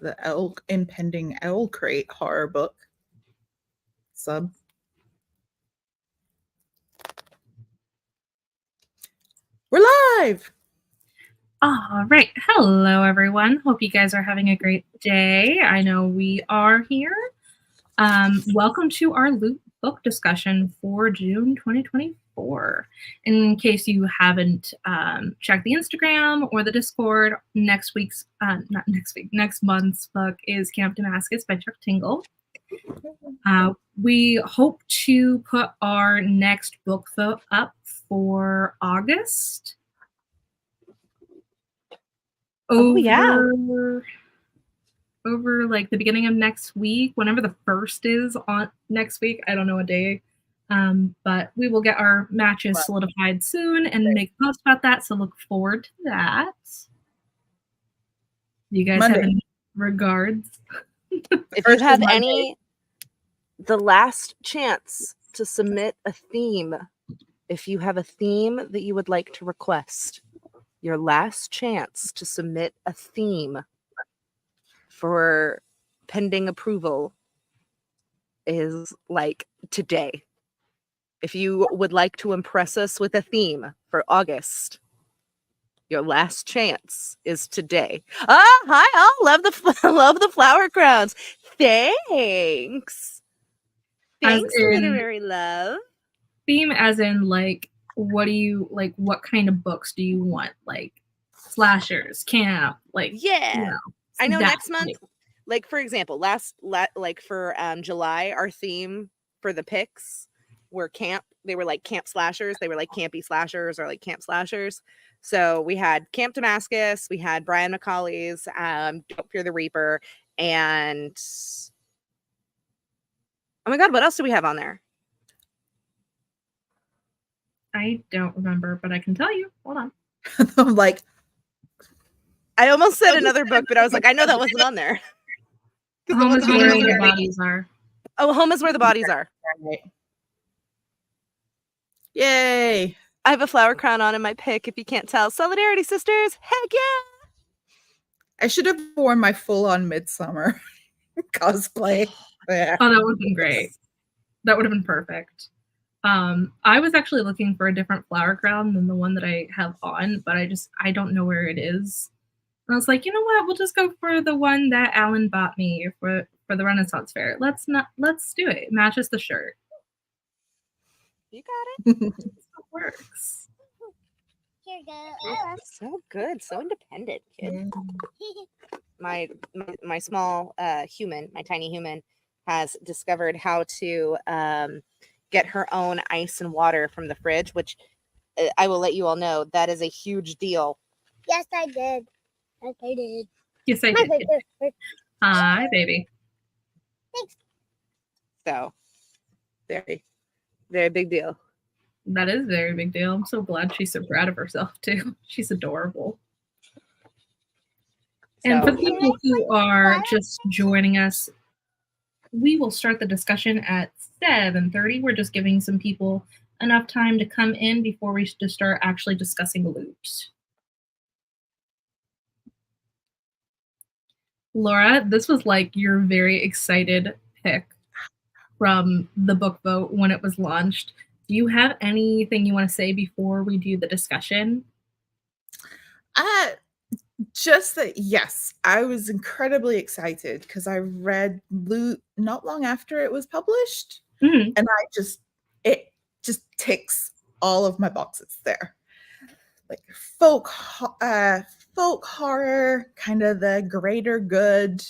the impending Owl Crate horror book sub. We're live! All right. Hello, everyone. Hope you guys are having a great day. I know we are here. Welcome to our Lute book discussion for June 2024. In case you haven't checked the Instagram or the Discord, next month's book is Camp Damascus by Chuck Tingle. We hope to put our next book vote up for August. Over like the beginning of next week, whenever the first is on next week. I don't know a day. But we will get our matches solidified soon and make a post about that. So look forward to that. You guys have any regards? If you have the last chance to submit a theme, if you have a theme that you would like to request, your last chance to submit a theme for pending approval is like today. If you would like to impress us with a theme for August, your last chance is today. Hi all, love the flower crowns. Thanks literary love. Theme as in like, what do you like? What kind of books do you want? Like slashers, camp, like I know next month, like for example, for July, our theme for the picks were camp. They were like camp slashers. They were like campy slashers or like camp slashers. So we had Camp Damascus, we had Brian McCauley's Don't Fear the Reaper, and oh my god, what else do we have on there? I don't remember, but I can tell you. Hold on. I'm like, I almost said another book, but I was like, I know that wasn't on there. Home is where the bodies are. Oh, Home is where the bodies are. Yay! I have a flower crown on in my pick, if you can't tell. Solidarity, sisters! Heck yeah! I should have worn my full-on Midsummer cosplay. Yeah. Oh, that would have been great. That would have been perfect. I was actually looking for a different flower crown than the one that I have on, but I don't know where it is. And I was like, you know what? We'll just go for the one that Alan bought me for the Renaissance Fair. Let's do it. It matches the shirt. You got it. It works. Here you go. Oh, so good. So independent, kid. My small human, my tiny human, has discovered how to get her own ice and water from the fridge, which I will let you all know that is a huge deal. Yes, I did. Yes, I did. Yes, I did. Hi, baby. Thanks. So, very, very big deal. That is a very big deal. I'm so glad she's so proud of herself, too. She's adorable. And for the people who are just joining us, we will start the discussion at 7:30. We're just giving some people enough time to come in before we just start actually discussing Lute. Laura, this was like your very excited pick from the book vote when it was launched. Do you have anything you want to say before we do the discussion? Just that, yes, I was incredibly excited because I read Lute not long after it was published, and it just ticks all of my boxes there. Like folk horror, kind of the greater good.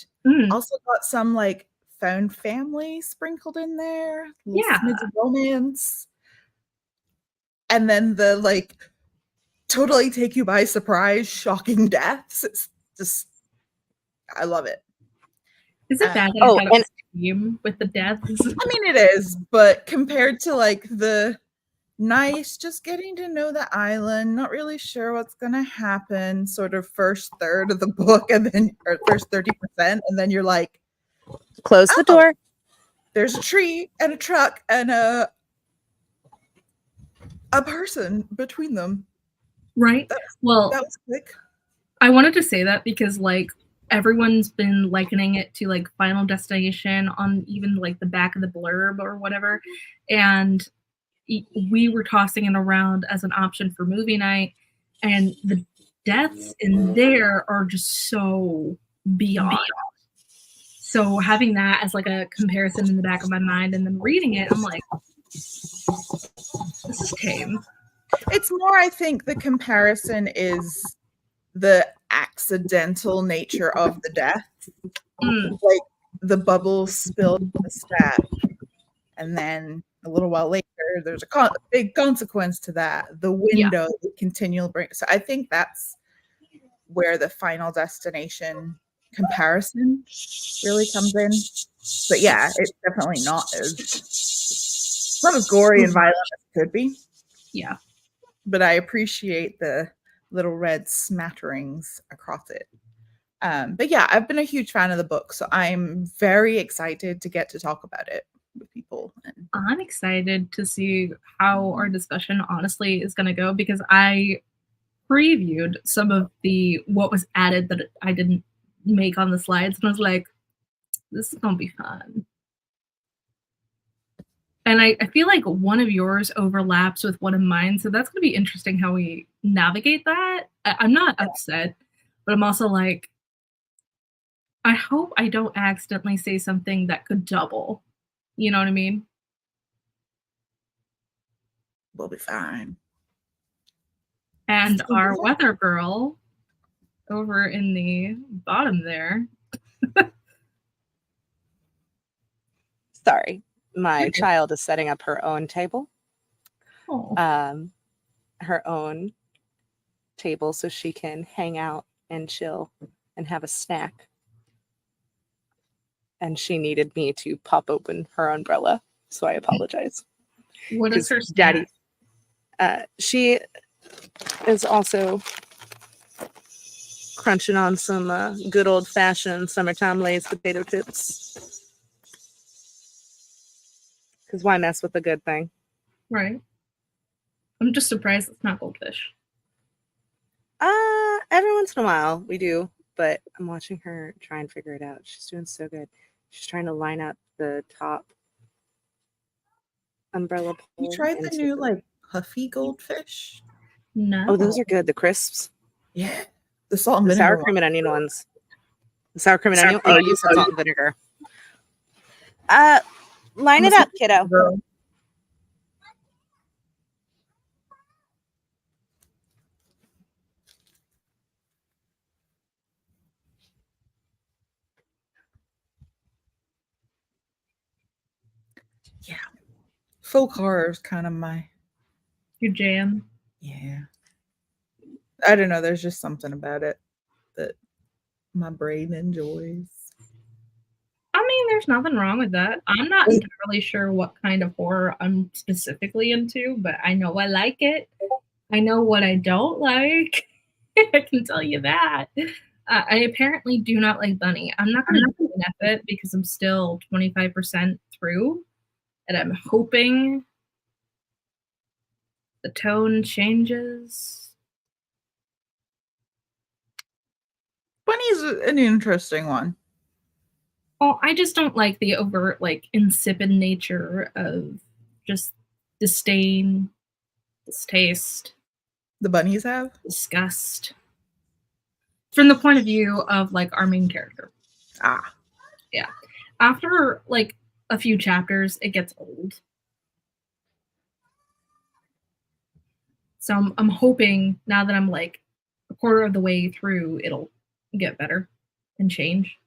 Also got some like found family sprinkled in there, smidge of romance, and then the like totally take you by surprise, shocking deaths. It's just, I love it. Is it bad that I theme with the deaths? I mean, it is, but compared to like the nice, just getting to know the island, not really sure what's gonna happen, sort of first third of the book, and then or first 30%, and then you're like, close the door. There's a tree and a truck and a person between them. Right. That was quick. I wanted to say that because like everyone's been likening it to like Final Destination on even like the back of the blurb or whatever. And we were tossing it around as an option for movie night, and the deaths in there are just so beyond. So having that as like a comparison in the back of my mind and then reading it, I'm like, this is tame. It's more, I think the comparison is the accidental nature of the death. Like the bubbles spilled in the stack, and then a little while later there's a big consequence to that. The window, the continual bring. So I think that's where the Final Destination comparison really comes in. But yeah, it's definitely not as gory and violent as it could be. Yeah. But I appreciate the little red smatterings across it. But yeah, I've been a huge fan of the book, so I'm very excited to get to talk about it with people. And I'm excited to see how our discussion honestly is going to go, because I previewed some of the what was added that I didn't make on the slides, and I was like, this is gonna be fun. And I feel like one of yours overlaps with one of mine, so that's gonna be interesting how we navigate that. I'm not upset, but I'm also like, I hope I don't accidentally say something that could double. You know what I mean? we'll be fine. And our weather girl over in the bottom there. Sorry, my child is setting up her own table. Her own table so she can hang out and chill and have a snack. And she needed me to pop open her umbrella, so I apologize. What is her snack? Daddy? She is also crunching on some good old-fashioned summertime Lay's potato chips. Because why mess with a good thing? Right. I'm just surprised it's not goldfish. Every once in a while we do, but I'm watching her try and figure it out. She's doing so good. She's trying to line up the top umbrella pole. You tried the new like puffy goldfish? No. Oh, those are good. The crisps. Yeah. The salt and the vinegar sour cream and onion ones. The sour cream and onion. Oh, you said salt and vinegar. Line it up, kiddo. Yeah. Folk horror is kind of your jam. Yeah. I don't know. There's just something about it that my brain enjoys. I mean, there's nothing wrong with that. I'm not entirely sure what kind of horror I'm specifically into, but I know I like it. I know what I don't like. I can tell you that. I apparently do not like Bunny. I'm not going to DNF it because I'm still 25% through, and I'm hoping the tone changes. Bunny's an interesting one. Well, I just don't like the overt, like, insipid nature of just disdain, distaste. The bunnies have? Disgust. From the point of view of, like, our main character. Yeah. After, like, a few chapters, it gets old. So I'm hoping, now that I'm, like, a quarter of the way through, it'll get better and change.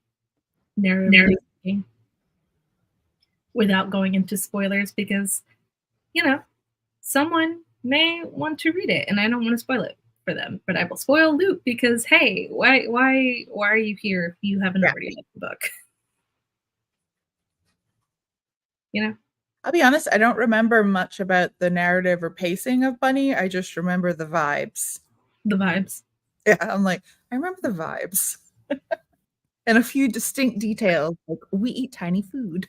Narratively. Without going into spoilers, because, you know, someone may want to read it, and I don't want to spoil it for them. But I will spoil Lute because, hey, why are you here if you haven't already read the book? You know? I'll be honest, I don't remember much about the narrative or pacing of Bunny. I just remember the vibes. The vibes. Yeah, I'm like, I remember the vibes. And a few distinct details, like we eat tiny food.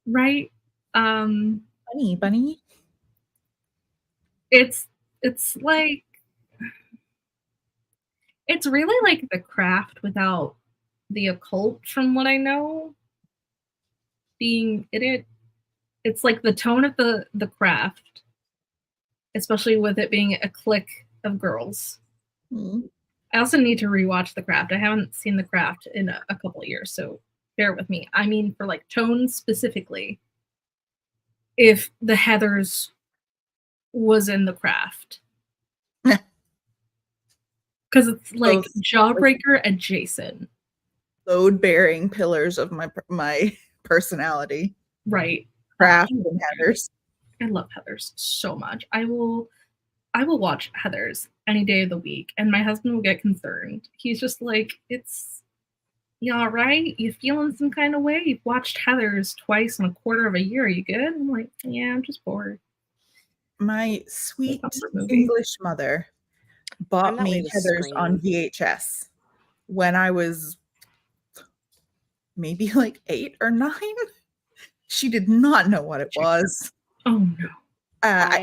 Right. Bunny. It's like, It's really like The Craft without the occult, from what I know. Being in it, it's like the tone of the Craft, especially with it being a clique of girls. Mm. I also need to rewatch The Craft. I haven't seen The Craft in a couple of years, so bear with me. I mean, for like tone specifically, if the Heathers was in The Craft, because it's like Jawbreaker adjacent, load-bearing pillars of my personality. right? Craft and Heathers. I love Heathers so much. I will watch Heathers any day of the week, and my husband will get concerned. He's just like, you all right? You feeling some kind of way? You've watched Heathers twice in a quarter of a year. Are you good? I'm like, yeah, I'm just bored. My sweet English mother bought me Heathers on VHS when I was maybe like 8 or 9. She did not know what it was. Oh no.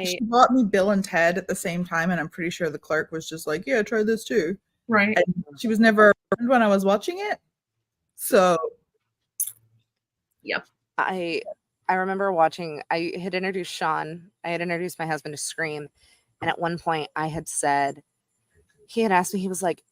She bought me Bill and Ted at the same time, and I'm pretty sure the clerk was just like, yeah, try this too. Right. And she was never around when I was watching it. So yep. I remember watching, I had introduced Sean, I had introduced my husband to Scream, and at one point I had said, he had asked me, he was like,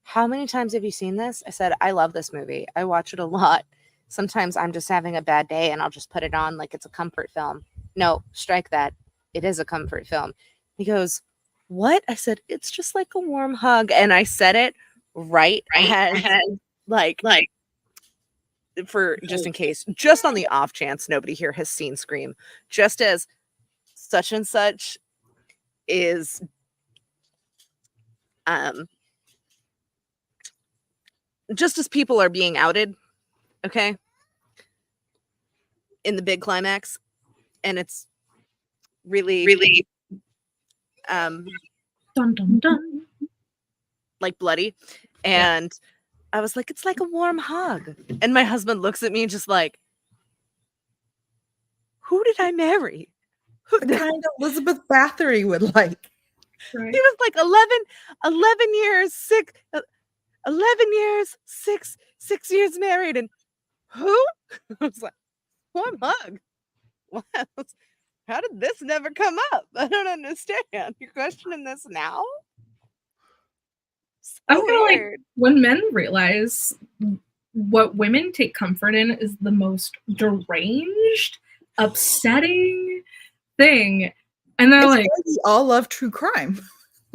how many times have you seen this? I said, I love this movie. I watch it a lot. Sometimes I'm just having a bad day and I'll just put it on like it's a comfort film. No, strike that. It is a comfort film. He goes, what? I said, it's just like a warm hug. And I said it right as like for just in case, just on the off chance nobody here has seen Scream, just as such and such is just as people are being outed, okay, in the big climax, and it's really dun dun dun, like bloody, and I was like, it's like a warm hug, and my husband looks at me just like, who did I marry? The kind Elizabeth Bathory would like. Right. He was like 11 years, 6 years married, and who? I was like, warm hug. What? How did this never come up? I don't understand. You're questioning this now? So I'm kind of like, when men realize what women take comfort in is the most deranged, upsetting thing, and they're like, we all love true crime.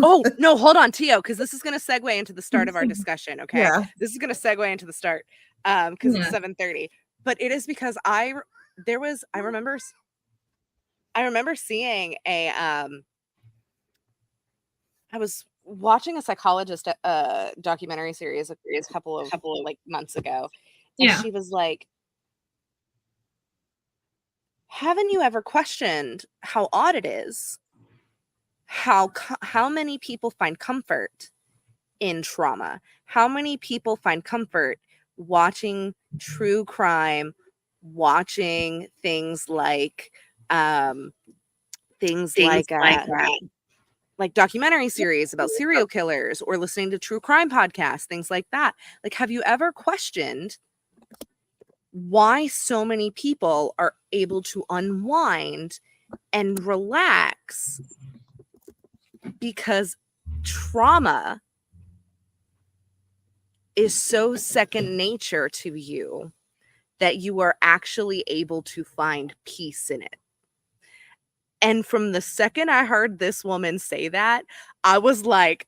Oh no, hold on, Tio, because this is going to segue into the start of our discussion. Okay, this is going to segue into the start because it's 7:30. But it is because I remember seeing a I was watching a psychologist documentary series a couple of like months ago, and she was like, haven't you ever questioned how odd it is how many people find comfort in trauma? How many people find comfort watching true crime, watching things like documentary series about serial killers, or listening to true crime podcasts, things like that? Like, have you ever questioned why so many people are able to unwind and relax? Because trauma is so second nature to you that you are actually able to find peace in it. And from the second I heard this woman say that, I was like,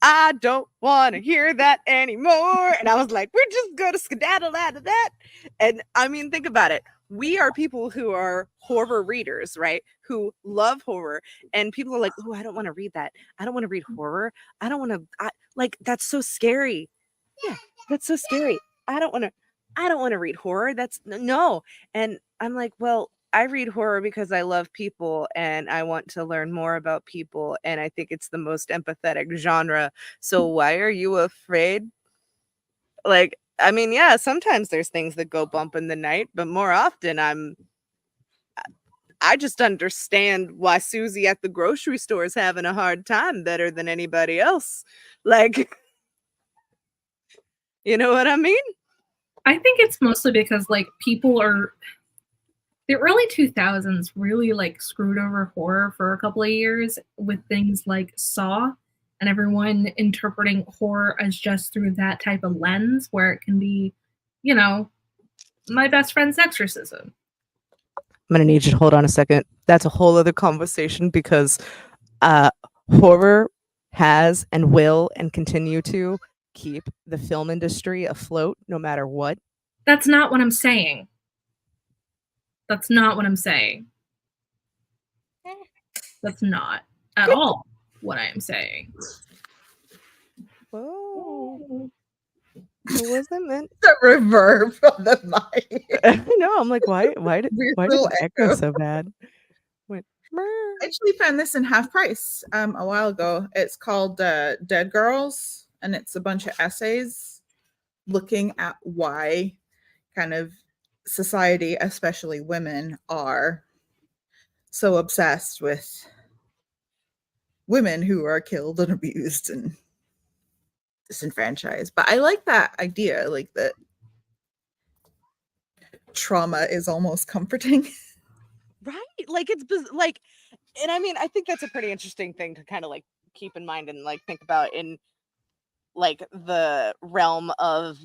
I don't want to hear that anymore. And I was like, we're just going to skedaddle out of that. And I mean, think about it. We are people who are horror readers, right? Who love horror. And people are like, oh, I don't want to read that. I don't want to read horror. I don't want to, like, that's so scary. Yeah, that's so scary. I don't want to read horror. That's no. And I'm like, well, I read horror because I love people and I want to learn more about people. And I think it's the most empathetic genre. So why are you afraid? Like, I mean, yeah, sometimes there's things that go bump in the night, but more often I just understand why Susie at the grocery store is having a hard time better than anybody else. Like, you know what I mean? I think it's mostly because like people are the early 2000s really like screwed over horror for a couple of years with things like Saw and everyone interpreting horror as just through that type of lens where it can be, you know, my best friend's exorcism. I'm going to need you to hold on a second. That's a whole other conversation because horror has and will and continue to keep the film industry afloat no matter what. That's not what I'm saying. That's not what I'm saying. That's not at all what I am saying. Whoa. It wasn't meant. The reverb on the mic. No, I'm like, why did it echo so bad? Wait. I actually found this in half price a while ago. It's called Dead Girls, and it's a bunch of essays looking at why kind of society, especially women, are so obsessed with women who are killed and abused and disenfranchised. But I like that idea, like that trauma is almost comforting. Right? Like it's like, and I mean, I think that's a pretty interesting thing to kind of like keep in mind and like think about in like the realm of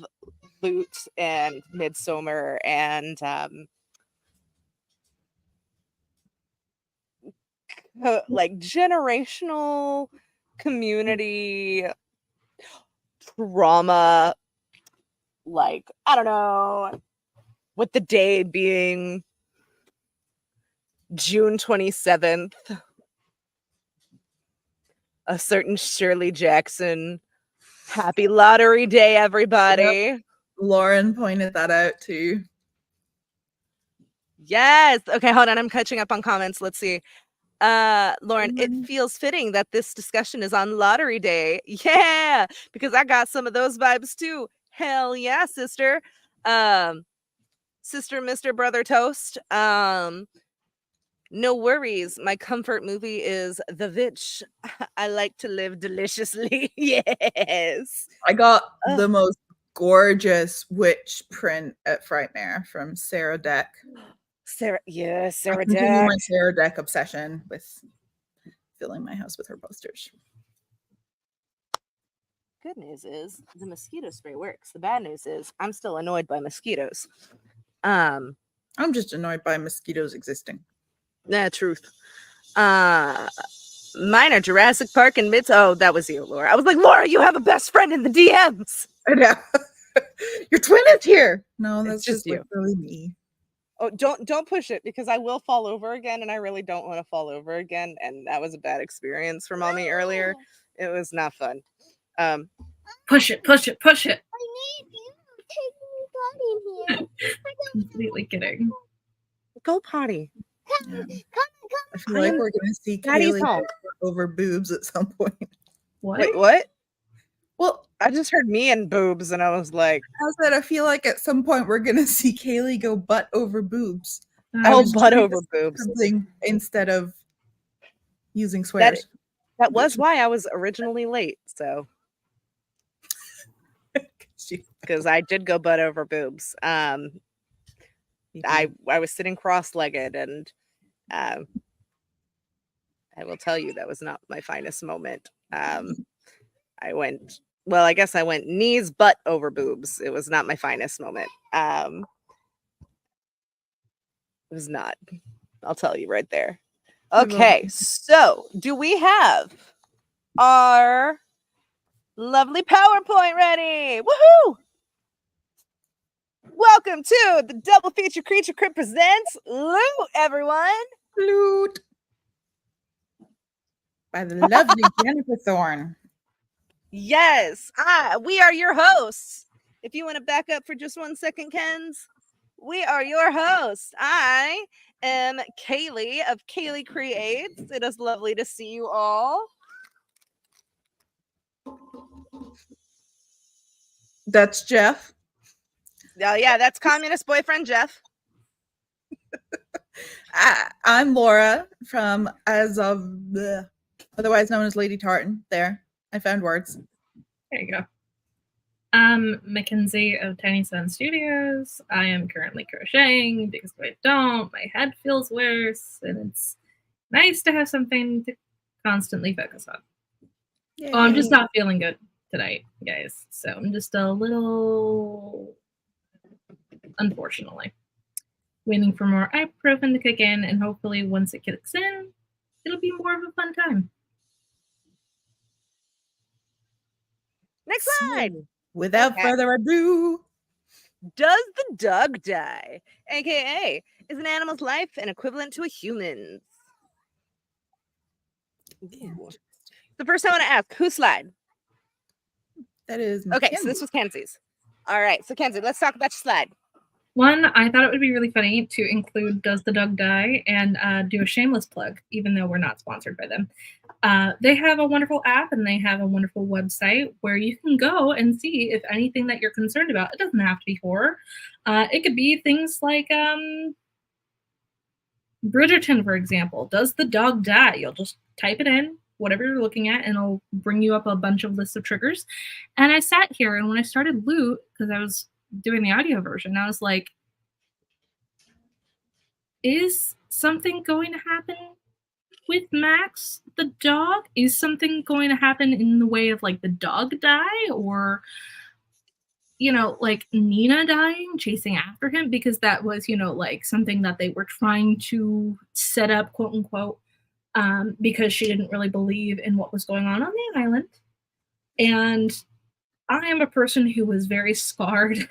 Lute and Midsummer and like generational community trauma, like I don't know, with the day being June 27th, a certain Shirley Jackson. Happy lottery day, everybody. Yep. Lauren pointed that out too. Yes. Okay, hold on. I'm catching up on comments. Let's see. Lauren, it feels fitting that this discussion is on lottery day. Yeah, because I got some of those vibes too. Hell yeah, sister. Sister, Mr. Brother Toast. No worries. My comfort movie is The Witch. I like to live deliciously. Yes. I got the most gorgeous witch print at Frightmare from Sarah Deck. Sarah I continue my Sarah Deck obsession with filling my house with her posters. Good news is the mosquito spray works. The bad news is I'm still annoyed by mosquitoes. I'm just annoyed by mosquitoes existing. Nah, truth. Mine are Jurassic Park and Oh, that was you, Laura. I was like, Laura, you have a best friend in the DMs. I know. Your twin is here. No, that's just you. Like really me. Oh, don't push it because I will fall over again, and I really don't want to fall over again. And that was a bad experience for mommy earlier. It was not fun. Push it. I need you to take me potty here. Completely kidding. Go potty. Come. I feel like we're gonna see Kaylee over boobs at some point. What? Wait, what? Well, I just heard me and boobs, and I was like, I feel like at some point we're gonna see Kaylee go butt over boobs. Butt over boobs. Something instead of using swears. That was why I was originally late. So, because I did go butt over boobs. I was sitting cross-legged, and I will tell you that was not my finest moment. I guess I went knees, butt over boobs. It was not my finest moment. It was not. I'll tell you right there. Okay, so do we have our lovely PowerPoint ready? Woohoo! Welcome to the Double Feature Creature Crypt presents Lute, everyone. Lute. By the lovely Jennifer Thorne. Yes, we are your hosts. If you want to back up for just 1 second, Kens, we are your hosts. I am Kaylee of Kaylee Creates. It is lovely to see you all. That's Jeff. Oh, yeah, that's communist boyfriend Jeff. I'm Laura from otherwise known as Lady Tartan. There, I found words. There you go. I'm Mackenzie of Tiny Sun Studios. I am currently crocheting because if I don't, my head feels worse, and it's nice to have something to constantly focus on. Yay. Oh, I'm just not feeling good tonight, guys. So I'm just a little, unfortunately, waiting for more ibuprofen to kick in, and hopefully once it kicks in, it'll be more of a fun time. Next slide. Without further ado, does the dog die? AKA, is an animal's life an equivalent to a human's? The first I want to ask, whose slide? That is okay. Kenzie. So this was Kenzie's. All right, so Kenzie, let's talk about your slide. One, I thought it would be really funny to include Does the Dog Die and do a shameless plug, even though we're not sponsored by them. They have a wonderful app and they have a wonderful website where you can go and see if anything that you're concerned about, it doesn't have to be horror. It could be things like Bridgerton, for example. Does the dog die? You'll just type it in, whatever you're looking at, and it'll bring you up a bunch of lists of triggers. And I sat here, and when I started Lute, because I was doing the audio version, I was like, is something going to happen with Max, the dog? Is something going to happen in the way of like the dog die, or like Nina dying, chasing after him? Because that was, like something that they were trying to set up, quote unquote, because she didn't really believe in what was going on the island. And I am a person who was very scarred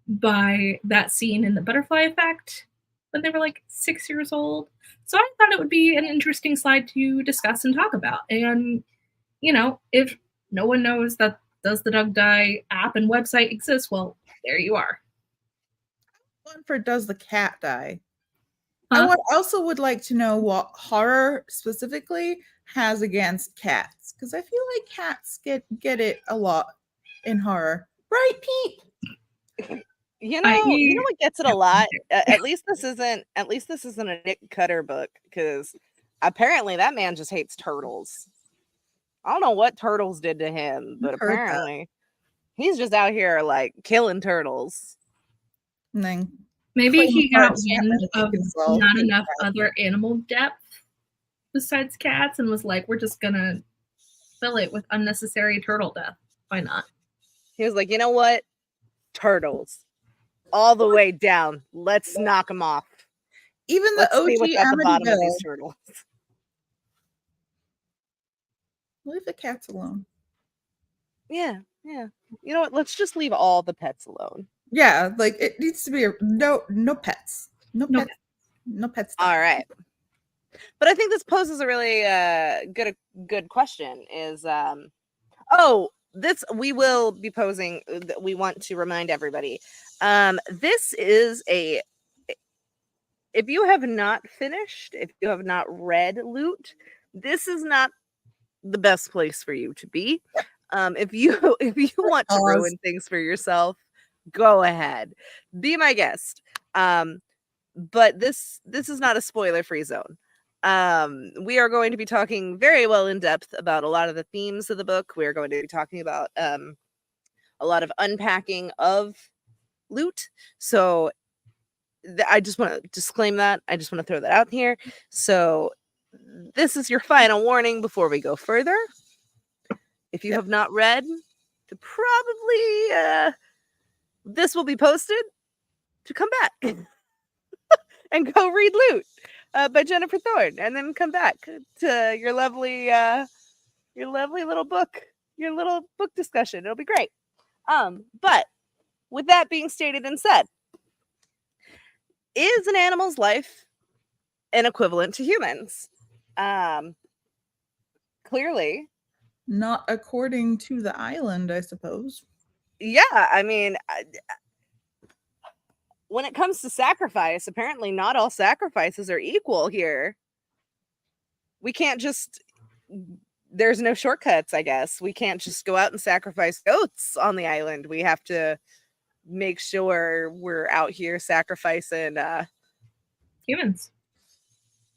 by that scene in The Butterfly Effect when they were like 6 years old. So I thought it would be an interesting slide to discuss and talk about. And, if no one knows that Does the Dog Die app and website exists, well, there you are. One for Does the Cat Die? I also would like to know what horror specifically has against cats, because I feel like cats get it a lot in horror, right, Pete? You know what gets it a lot. At least this isn't a Nick Cutter book, because apparently that man just hates turtles. I don't know what turtles did to him, but apparently he's just out here like killing turtles. Maybe he got wind of not enough other animal depth besides cats and was like, we're just gonna fill it with unnecessary turtle death. Why not? He was like, you know what? Turtles. All the way down. Let's knock them off. Even the OG see what's at the bottom of these turtles. Leave the cats alone. Yeah. You know what? Let's just leave all the pets alone. Yeah, like it needs to be no pets. No pets. All right. But I think this poses a really good question is this we will be posing. We want to remind everybody. This is if you have not finished, if you have not read Lute, this is not the best place for you to be. If you want to ruin things for yourself, go ahead, be my guest. But this is not a spoiler-free zone. We are going to be talking very well in depth about a lot of the themes of the book. We are going to be talking about a lot of unpacking of Lute. So I just want to disclaim that. I just want to throw that out here. So this is your final warning before we go further. If you have not read, probably this will be posted to come back and go read Lute by Jennifer Thorne, and then come back to your lovely little book, your little book discussion. It'll be great. But with that being stated and said, is an animal's life an equivalent to humans? Clearly. Not according to the island, I suppose. Yeah, I mean, when it comes to sacrifice, apparently not all sacrifices are equal here. We can't just, there's no shortcuts, I guess. We can't just go out and sacrifice goats on the island. We have to make sure we're out here sacrificing Humans.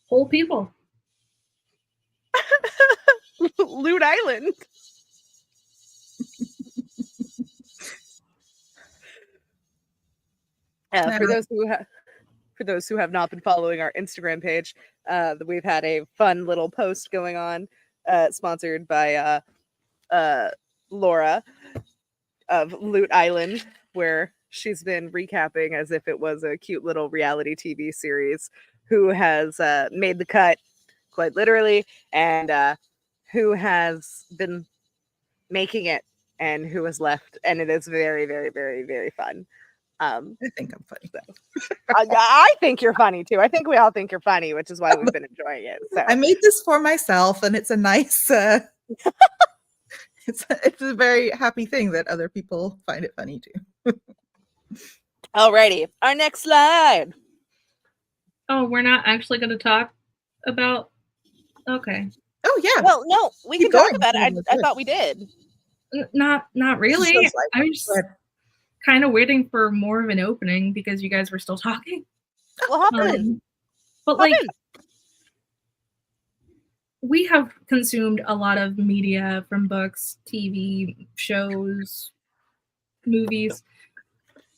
Whole people. Lute Island. For those who have not been following our Instagram page, we've had a fun little post going on, sponsored by Laura of Lute Island, where she's been recapping as if it was a cute little reality TV series, who has made the cut quite literally, and who has been making it and who has left, and it is very, very, very, very fun. I think I'm funny. So. I think you're funny too. I think we all think you're funny, which is why we've been enjoying it. So I made this for myself, and it's a nice it's a very happy thing that other people find it funny too. Alrighty, our next slide. Oh, we're not actually going to talk about. Okay. Oh yeah. Well, no, we can talk about it. I thought we did. Not really. I was kind of waiting for more of an opening because you guys were still talking. Well, hop in. But hop in. We have consumed a lot of media from books, TV, shows, movies.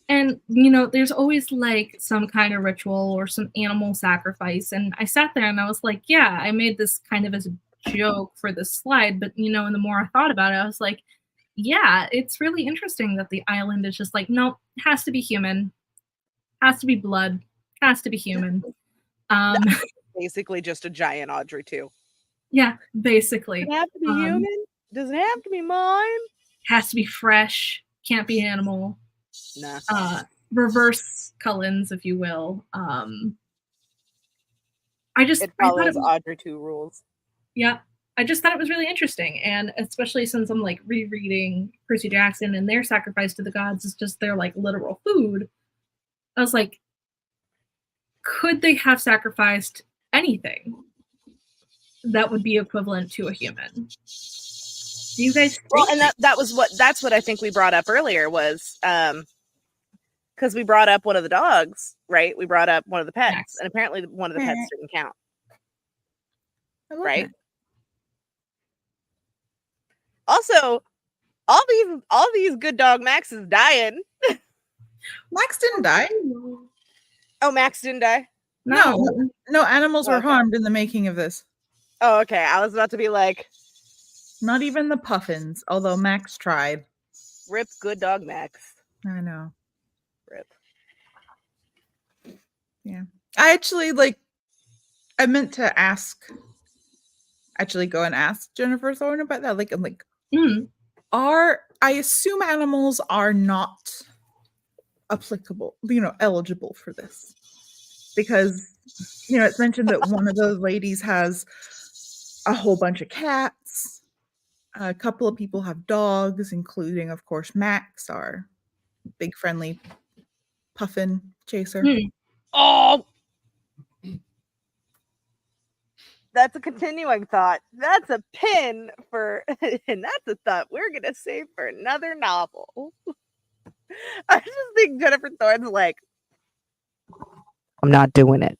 And, there's always like some kind of ritual or some animal sacrifice. And I sat there and I was like, yeah, I made this kind of as a joke for this slide. But, and the more I thought about it, I was like, yeah, it's really interesting that the island is just like, nope, has to be human, has to be blood, has to be human. Basically just a giant Audrey too. Yeah, basically. Does it have to be human? Does it have to be mine? Has to be fresh, can't be animal. Nah. Reverse Cullens, if you will. It follows Audrey 2 rules. Yeah. I just thought it was really interesting, and especially since I'm like rereading Percy Jackson and their sacrifice to the gods is just their like literal food. I was like, could they have sacrificed anything that would be equivalent to a human? Do you guys think? Well, and that's what I think we brought up earlier was because we brought up one of the dogs, right? We brought up one of the pets, Max. And apparently one of the pets didn't count. Right? That. Also, all these good dog Max is dying. Max didn't die. Oh, Max didn't die? No animals were harmed in the making of this. Oh, okay. I was about to be like, not even the puffins, although Max tried. Rip good dog Max. I know. Rip. Yeah. I actually I meant to go and ask Jennifer Thorne about that. I'm like, I assume animals are not applicable, eligible for this. Because, it's mentioned that one of those ladies has a whole bunch of cats. A couple of people have dogs, including, of course, Max, our big friendly puffin chaser. Oh! That's a continuing thought. That's a pin and that's a thought we're going to save for another novel. I just think Jennifer Thorne's like, I'm not doing it.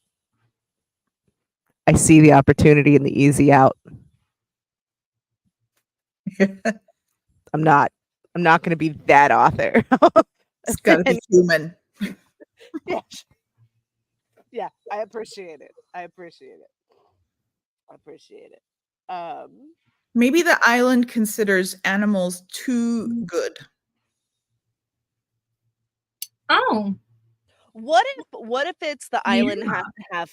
I see the opportunity and the easy out. I'm not going to be that author. It's got to be human. Yeah, I appreciate it. Maybe the island considers animals too good. Oh. What if it's the island has to have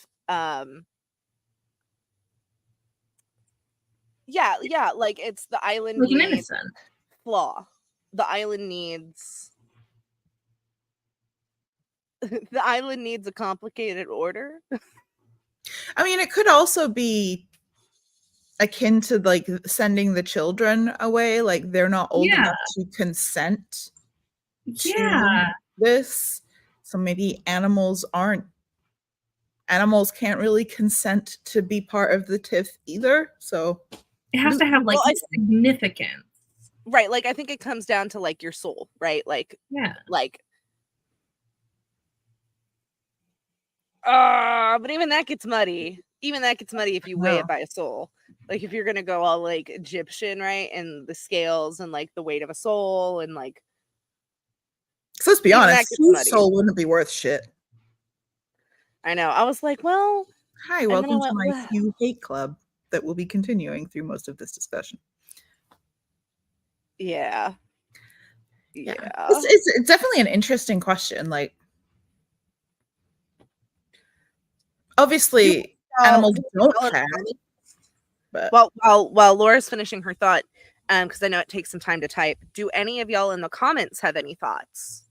like it's the island needs flaw. The island needs a complicated order. I mean, it could also be akin to sending the children away, they're not old enough to consent to this. So maybe animals can't really consent to be part of the TIFF either. So it has to have significance. Right. I think it comes down to your soul, right? But even that gets muddy. Even that gets muddy if you weigh it by a soul. Like if you're gonna go all like Egyptian, right? And the scales and like the weight of a soul and like. So let's be honest, soul wouldn't be worth shit. I know. I was like, well. Hi, welcome to my Hugh Hate Club that will be continuing through most of this discussion. Yeah. It's definitely an interesting question. Like, obviously, animals don't have. But while Laura's finishing her thought, because I know it takes some time to type, do any of y'all in the comments have any thoughts?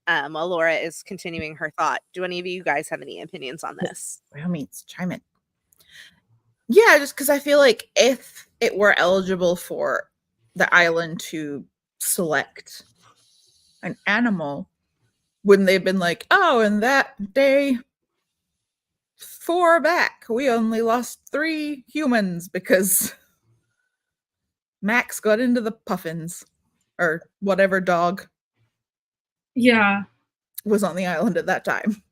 While Laura is continuing her thought, do any of you guys have any opinions on this? By all means, chime in. Yeah, just because I feel like if it were eligible for the island to select an animal, wouldn't they have been like, oh, and that day 4 back, we only lost 3 humans because Max got into the puffins or whatever dog was on the island at that time.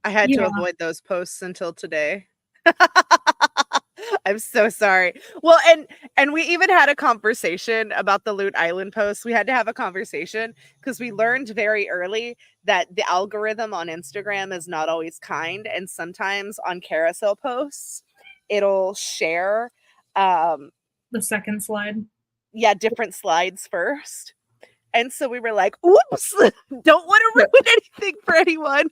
I had to avoid those posts until today. I'm so sorry. Well, and we even had a conversation about the Lute Island post. We had to have a conversation because we learned very early that the algorithm on Instagram is not always kind, and sometimes on carousel posts it'll share the second slide. Yeah, different slides first. And so we were like, oops, don't want to ruin anything for anyone.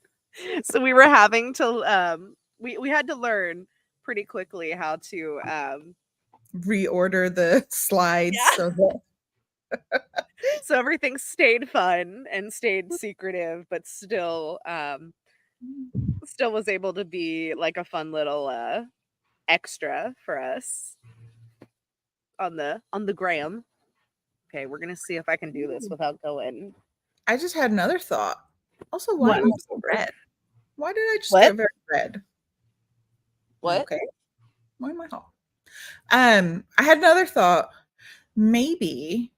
So we were having to we had to learn pretty quickly how to reorder the slides so everything stayed fun and stayed secretive, but still was able to be like a fun little extra for us on the gram. Okay, we're gonna see if I can do this without going. I just had another thought. Also, why am I so red? Why did I just get very red? What? Okay. Why am I hot? I had another thought. Maybe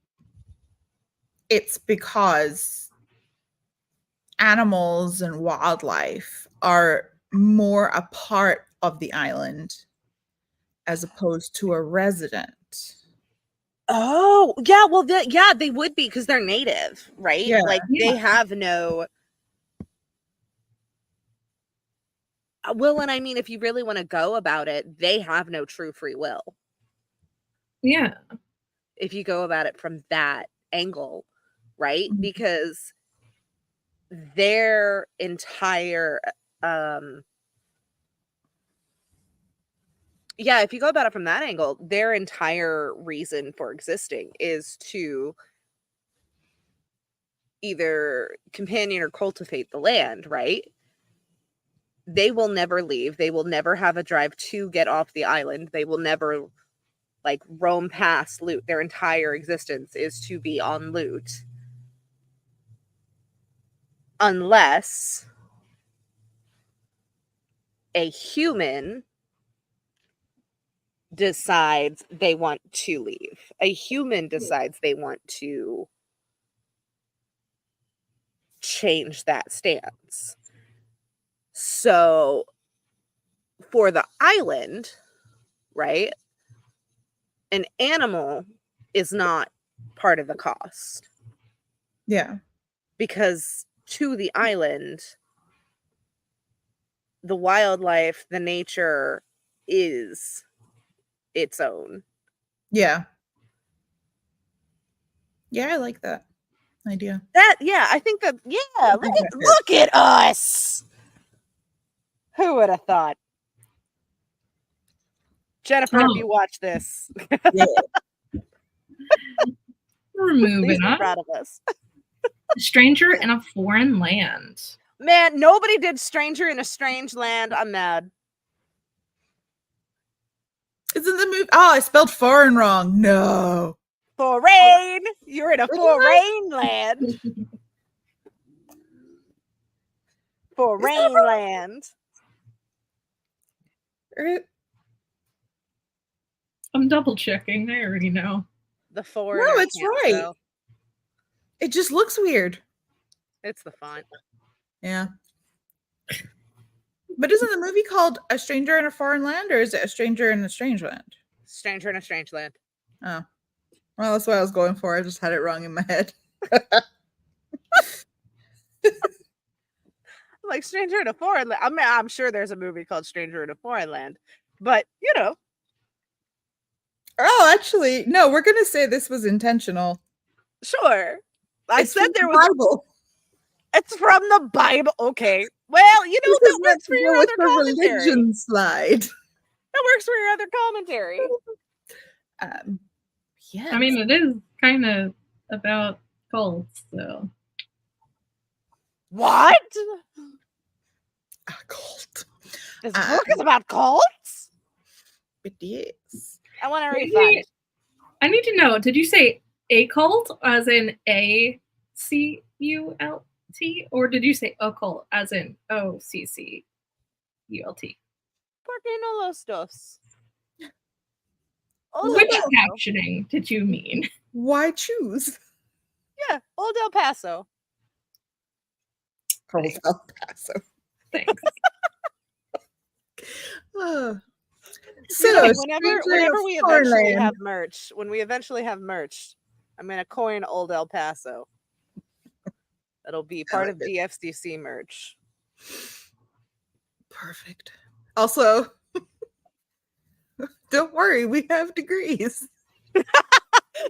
it's because animals and wildlife are more a part of the island as opposed to a resident. Oh, yeah. Well, they would be because they're native, right? Yeah. Like they have no. Well, and I mean, if you really want to go about it, they have no true free will. Yeah. If you go about it from that angle, right? Mm-hmm. Because their entire if you go about it from that angle, their entire reason for existing is to either companion or cultivate the land, right? They will never leave. They will never have a drive to get off the island. They will never like roam past Lute. Their entire existence is to be on Lute. Unless a human decides they want to leave. A human decides they want to change that stance. So for the island, right, an animal is not part of the cost. Yeah. Because to the island, the wildlife, the nature is its own. Yeah. Yeah, I like that idea. I think that, look at us. Who would have thought? Jennifer, if you watch this. Yeah. We're moving on. Proud of us. Stranger in a foreign land. Man, nobody did Stranger in a Strange Land. I'm mad. Isn't the movie? Oh, I spelled foreign wrong. No. Foreign. You're in a foreign land. Foreign land. I'm double checking. I already know. The foreign. No, it's right. Spell. It just looks weird. It's the font. Yeah. But isn't the movie called A Stranger in a Foreign Land, or is it A Stranger in a Strange Land? Stranger in a Strange Land. Oh. Well, that's what I was going for. I just had it wrong in my head. Like Stranger in a Foreign Land. I mean, I'm sure there's a movie called Stranger in a Foreign Land, but you know. Oh, actually, no, we're going to say this was intentional. Sure. I said there was Bible. It's from the Bible. Okay. Well, you know, that works for your other commentary. Religion slide. That works for your other commentary. Yeah. I mean, it is kind of about cults, so. What? A cult. This book is about cults? It is. I want to refund. I need to know, did you say a cult as in A-C-U-L-T? Or did you say occult as in O-C-C-U-L-T? ¿Por qué no los dos? Which captioning did you mean? Why choose? Yeah, Old El Paso. Old El Paso. Thanks. So whenever we eventually have merch, when we eventually have merch, I'm gonna coin Old El Paso. That'll be part of DFCC merch. Perfect. Also, don't worry, we have degrees.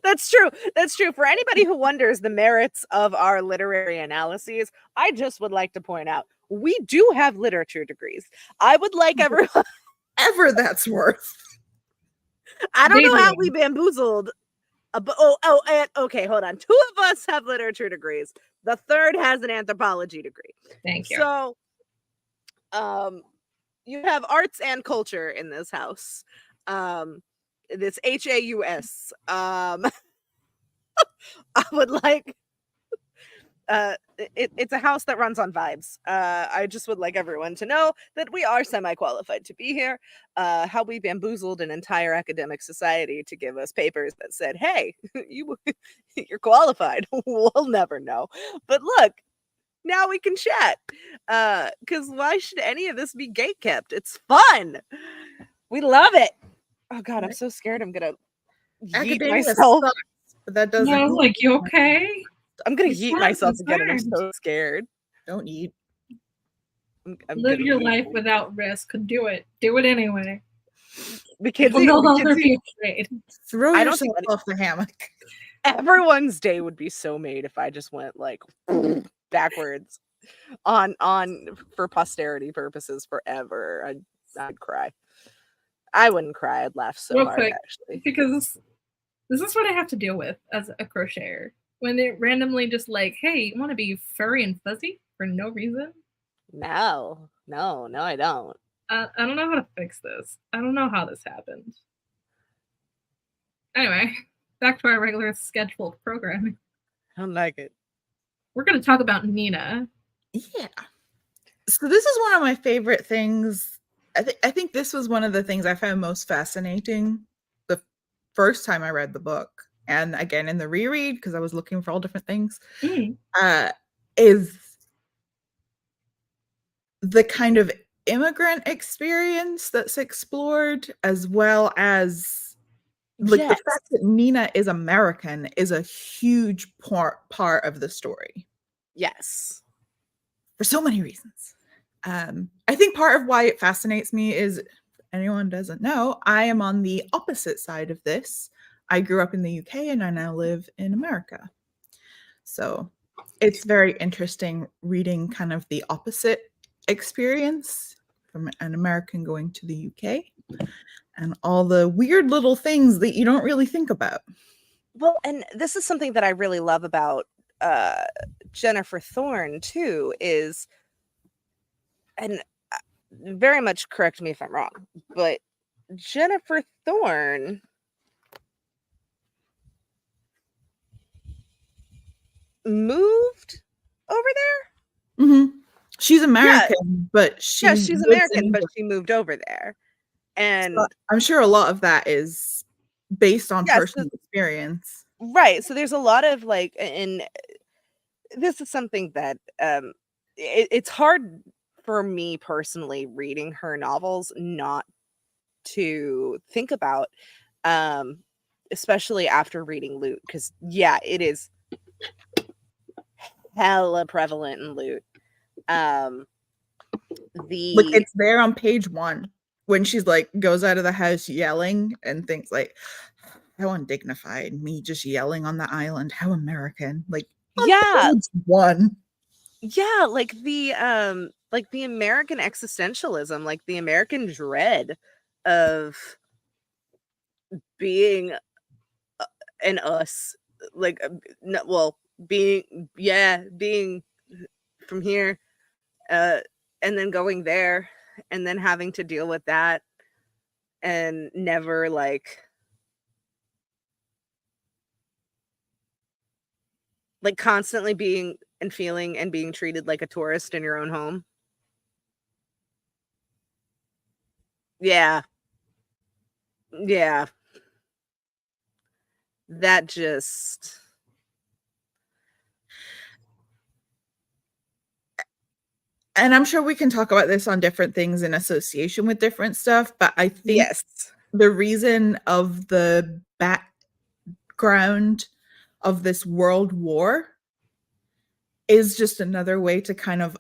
That's true. That's true. For anybody who wonders the merits of our literary analyses, I just would like to point out we do have literature degrees. I would like everyone ever that's worth. I don't know how we bamboozled. And okay, hold on. 2 of us have literature degrees. The third has an anthropology degree. Thank you. So, you have arts and culture in this house. This HAUS. I would like. It's a house that runs on vibes. I just would like everyone to know that we are semi-qualified to be here. How we bamboozled an entire academic society to give us papers that said, "Hey, you're qualified." We'll never know. But look, now we can chat. Because why should any of this be gatekept? It's fun. We love it. Oh God, I'm so scared. I'm gonna yeet myself. Sucks, but that doesn't. No, like, you okay? I'm gonna yeet myself again. I'm so scared. Don't yeet. Live your life without risk. Do it. Do it anyway. Because no longer be afraid. Throw yourself off the hammock. Everyone's day would be so made if I just went like backwards on for posterity purposes forever. I'd cry. I wouldn't cry. I'd laugh so hard, actually. Because this is what I have to deal with as a crocheter. When it randomly just like, hey, you want to be furry and fuzzy for no reason? No, I don't. I don't know how to fix this. I don't know how this happened. Anyway, back to our regular scheduled programming. I don't like it. We're going to talk about Nina. Yeah. So this is one of my favorite things. I think this was one of the things I found most fascinating the first time I read the book. And again, in the reread, because I was looking for all different things, is the kind of immigrant experience that's explored, as well as like the fact that Nina is American is a huge part of the story. Yes. For so many reasons. I think part of why it fascinates me is, if anyone doesn't know, I am on the opposite side of this. I grew up in the UK and I now live in America. So it's very interesting reading kind of the opposite experience from an American going to the UK and all the weird little things that you don't really think about. Well, and this is something that I really love about Jennifer Thorne too, is, and very much correct me if I'm wrong, but Jennifer Thorne moved over there. Mm-hmm. She's American, but she's American, but she moved over there, and so I'm sure a lot of that is based on personal experience, right? So there's a lot of like, and this is something that it's hard for me personally, reading her novels not to think about, especially after reading Lute, because yeah, it is hella prevalent in Lute. Like, it's there on page 1 when she's like goes out of the house yelling and things like, how undignified, me just yelling on the island, how American. Like, yeah, page 1. Yeah, like the American existentialism, like the American dread of being an us, like being from here, and then going there, and then having to deal with that, and never like constantly being and feeling and being treated like a tourist in your own home. Yeah. Yeah. That just... And I'm sure we can talk about this on different things in association with different stuff, but I think Yes. the reason of the background of this world war is just another way to kind of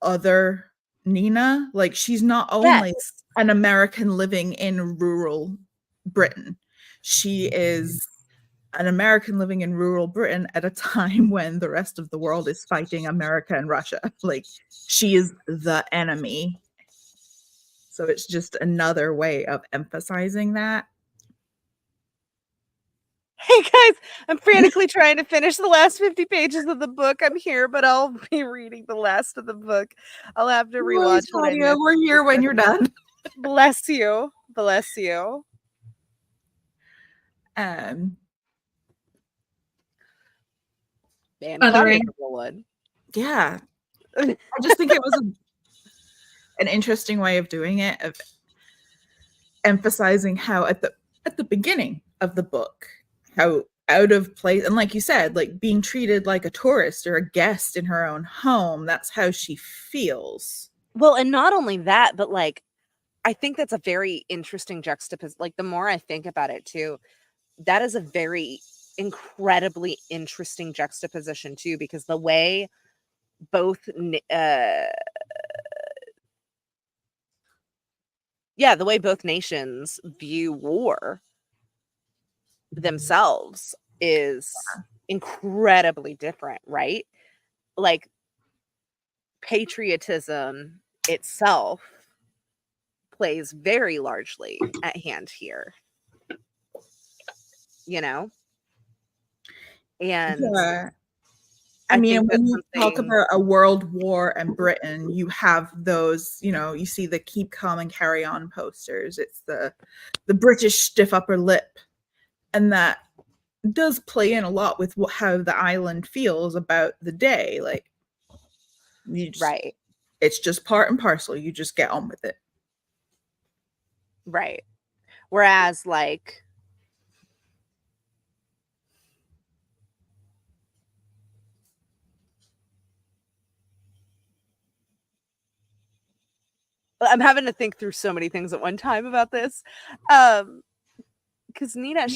other Nina. Like, she's not only an American living in rural Britain, she is an American living in rural Britain at a time when the rest of the world is fighting America and Russia. Like, she is the enemy. So it's just another way of emphasizing that. Hey guys, I'm frantically trying to finish the last 50 pages of the book. I'm here, but I'll be reading the last of the book. I'll have to rewatch what I missed. We're here when you're done. Bless you. Bless you. Othering. Yeah. I just think it was an interesting way of doing it, of emphasizing how at the beginning of the book, how out of place, and like you said, like being treated like a tourist or a guest in her own home, that's how she feels. Well, and not only that, but like, I think that's a very interesting juxtaposition. Like, the more I think about it too, that is a very incredibly interesting juxtaposition too, because the way both the way both nations view war themselves is incredibly different, right? Like, patriotism itself plays very largely at hand here, you know? And yeah. I mean, when you talk about a world war and Britain, you have those, you know, you see the keep calm and carry on posters. It's the British stiff upper lip. And that does play in a lot with how the island feels about the day. Like, right. It's just part and parcel. You just get on with it. Right. Whereas, like, I'm having to think through so many things at one time about this. Because Nina,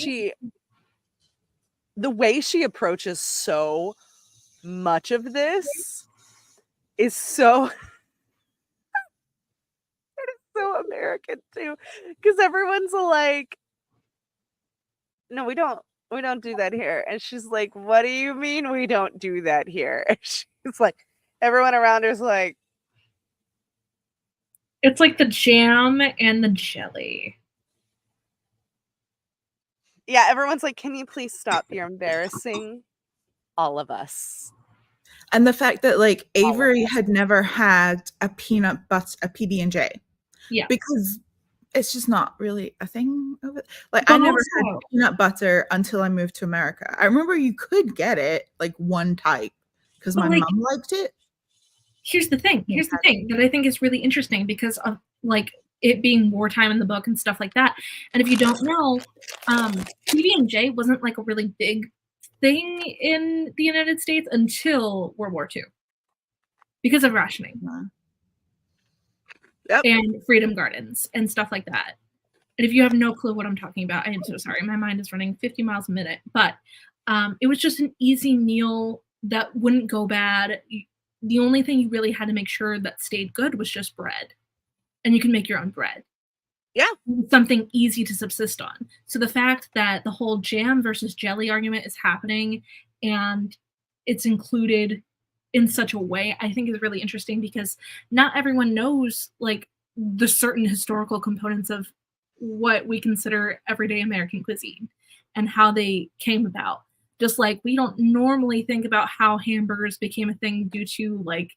the way she approaches so much of this is so it is so American too. Because everyone's like, no, we don't do that here. And she's like, what do you mean we don't do that here? And she's like, everyone around her's like, it's like the jam and the jelly. Yeah, everyone's like, can you please stop? You're embarrassing all of us. And the fact that, like, Avery had never had a peanut butter, a PB&J. Yeah. Because it's just not really a thing of it. Like, I never had peanut butter until I moved to America. I remember you could get it, like, one type, because my mom liked it. Here's the thing that I think is really interesting, because of, like, it being wartime in the book and stuff like that. And if you don't know, PB&J wasn't like a really big thing in the United States until World War II because of rationing. and Freedom Gardens and stuff like that. And if you have no clue what I'm talking about, I am so sorry. My mind is running 50 miles a minute. But it was just an easy meal that wouldn't go bad. The only thing you really had to make sure that stayed good was just bread. And you can make your own bread. Yeah. Something easy to subsist on. So the fact that the whole jam versus jelly argument is happening and it's included in such a way, I think is really interesting because not everyone knows like the certain historical components of what we consider everyday American cuisine and how they came about. Just like we don't normally think about how hamburgers became a thing due to like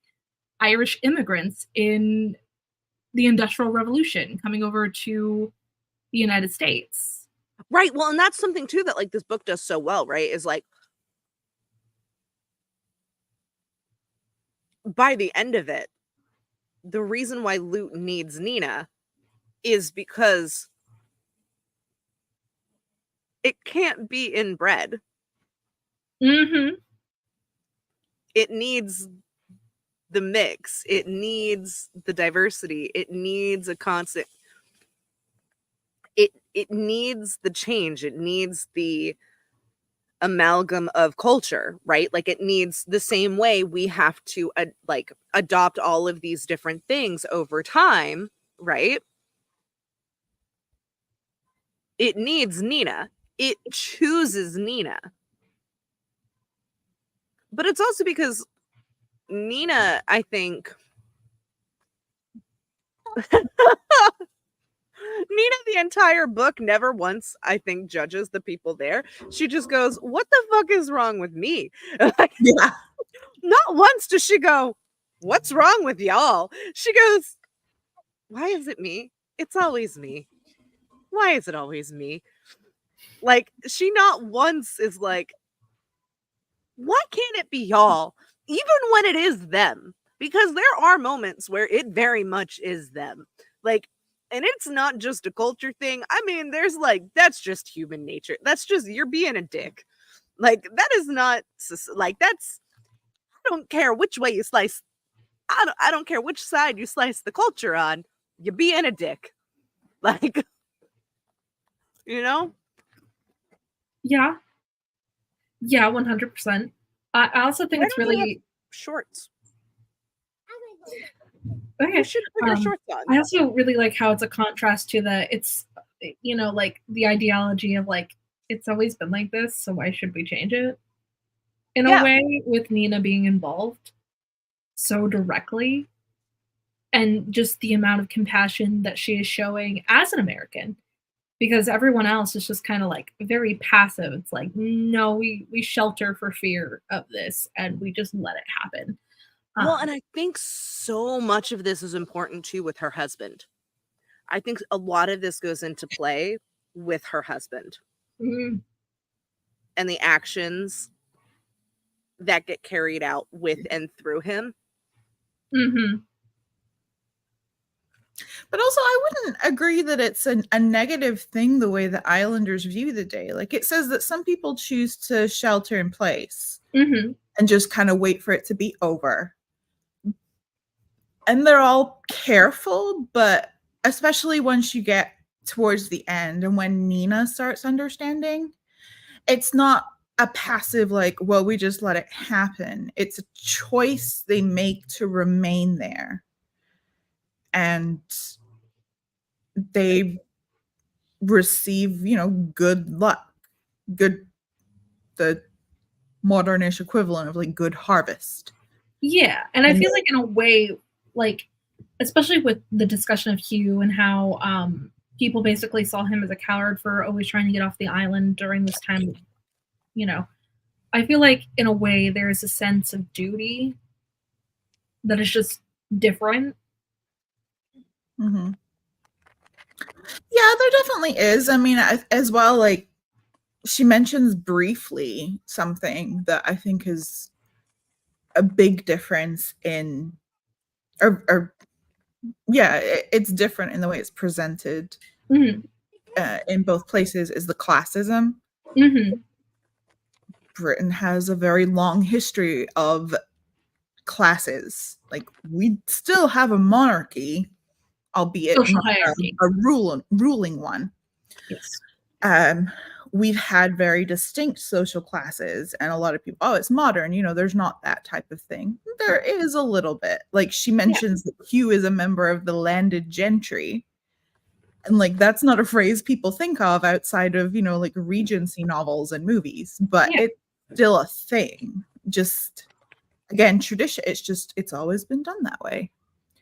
Irish immigrants in the Industrial Revolution coming over to the United States. Right. Well, and that's something too that like this book does so well, right? Is like by the end of it, the reason why Lute needs Nina is because it can't be inbred. Mm-hmm. It needs the mix. It needs the diversity. It needs a constant. It needs the change. It needs the amalgam of culture, right? Like it needs the same way we have to like adopt all of these different things over time, right? It needs Nina. It chooses Nina. But it's also because Nina, I think Nina, the entire book, never once, I think, judges the people there. She just goes, what the fuck is wrong with me? Like, Yeah. Not once does she go, what's wrong with y'all? She goes, why is it me? It's always me. Why is it always me? Like, she not once is like, why can't it be y'all? Even when it is them. Because there are moments where it very much is them. Like, and it's not just a culture thing. I mean, there's like, that's just human nature. That's just, you're being a dick. Like, that is not, like, that's, I don't care which way you slice. I don't care which side you slice the culture on. You're being a dick. Like, you know? Yeah. Yeah, 100%. I also think it's really shorts. Okay. You should put your shorts on. I also really like how it's a contrast to it's, you know, like the ideology of like, it's always been like this, so why should we change it? In a way, with Nina being involved so directly and just the amount of compassion that she is showing as an American, because everyone else is just kind of like very passive. It's like, no, we shelter for fear of this and we just let it happen. Well, and I think so much of this is important too with her husband. I think a lot of this goes into play with her husband and the actions that get carried out with and through him. Mm-hmm. But also, I wouldn't agree that it's a negative thing the way the Islanders view the day. Like, it says that some people choose to shelter in place and just kind of wait for it to be over. And they're all careful, but especially once you get towards the end and when Nina starts understanding, it's not a passive, like, well, we just let it happen. It's a choice they make to remain there. And they receive, you know, good luck, the modernish equivalent of like good harvest. Yeah, and I feel like in a way, like, especially with the discussion of Hugh and how people basically saw him as a coward for always trying to get off the island during this time, you know, I feel like in a way there is a sense of duty that is just different. Mm-hmm. Yeah, there definitely is. I mean, as well, like, she mentions briefly something that I think is a big difference in, or yeah, it's different in the way it's presented in both places, is the classism. Britain has a very long history of classes. Like, we still have a monarchy, albeit social not hierarchy. a ruling one. Yes. We've had very distinct social classes, and a lot of people, oh, it's modern, there's not that type of thing. There is a little bit. Like, she mentions that Hugh is a member of the landed gentry. And like, that's not a phrase people think of outside of, like Regency novels and movies, but it's still a thing. Just, again, tradition. It's always been done that way.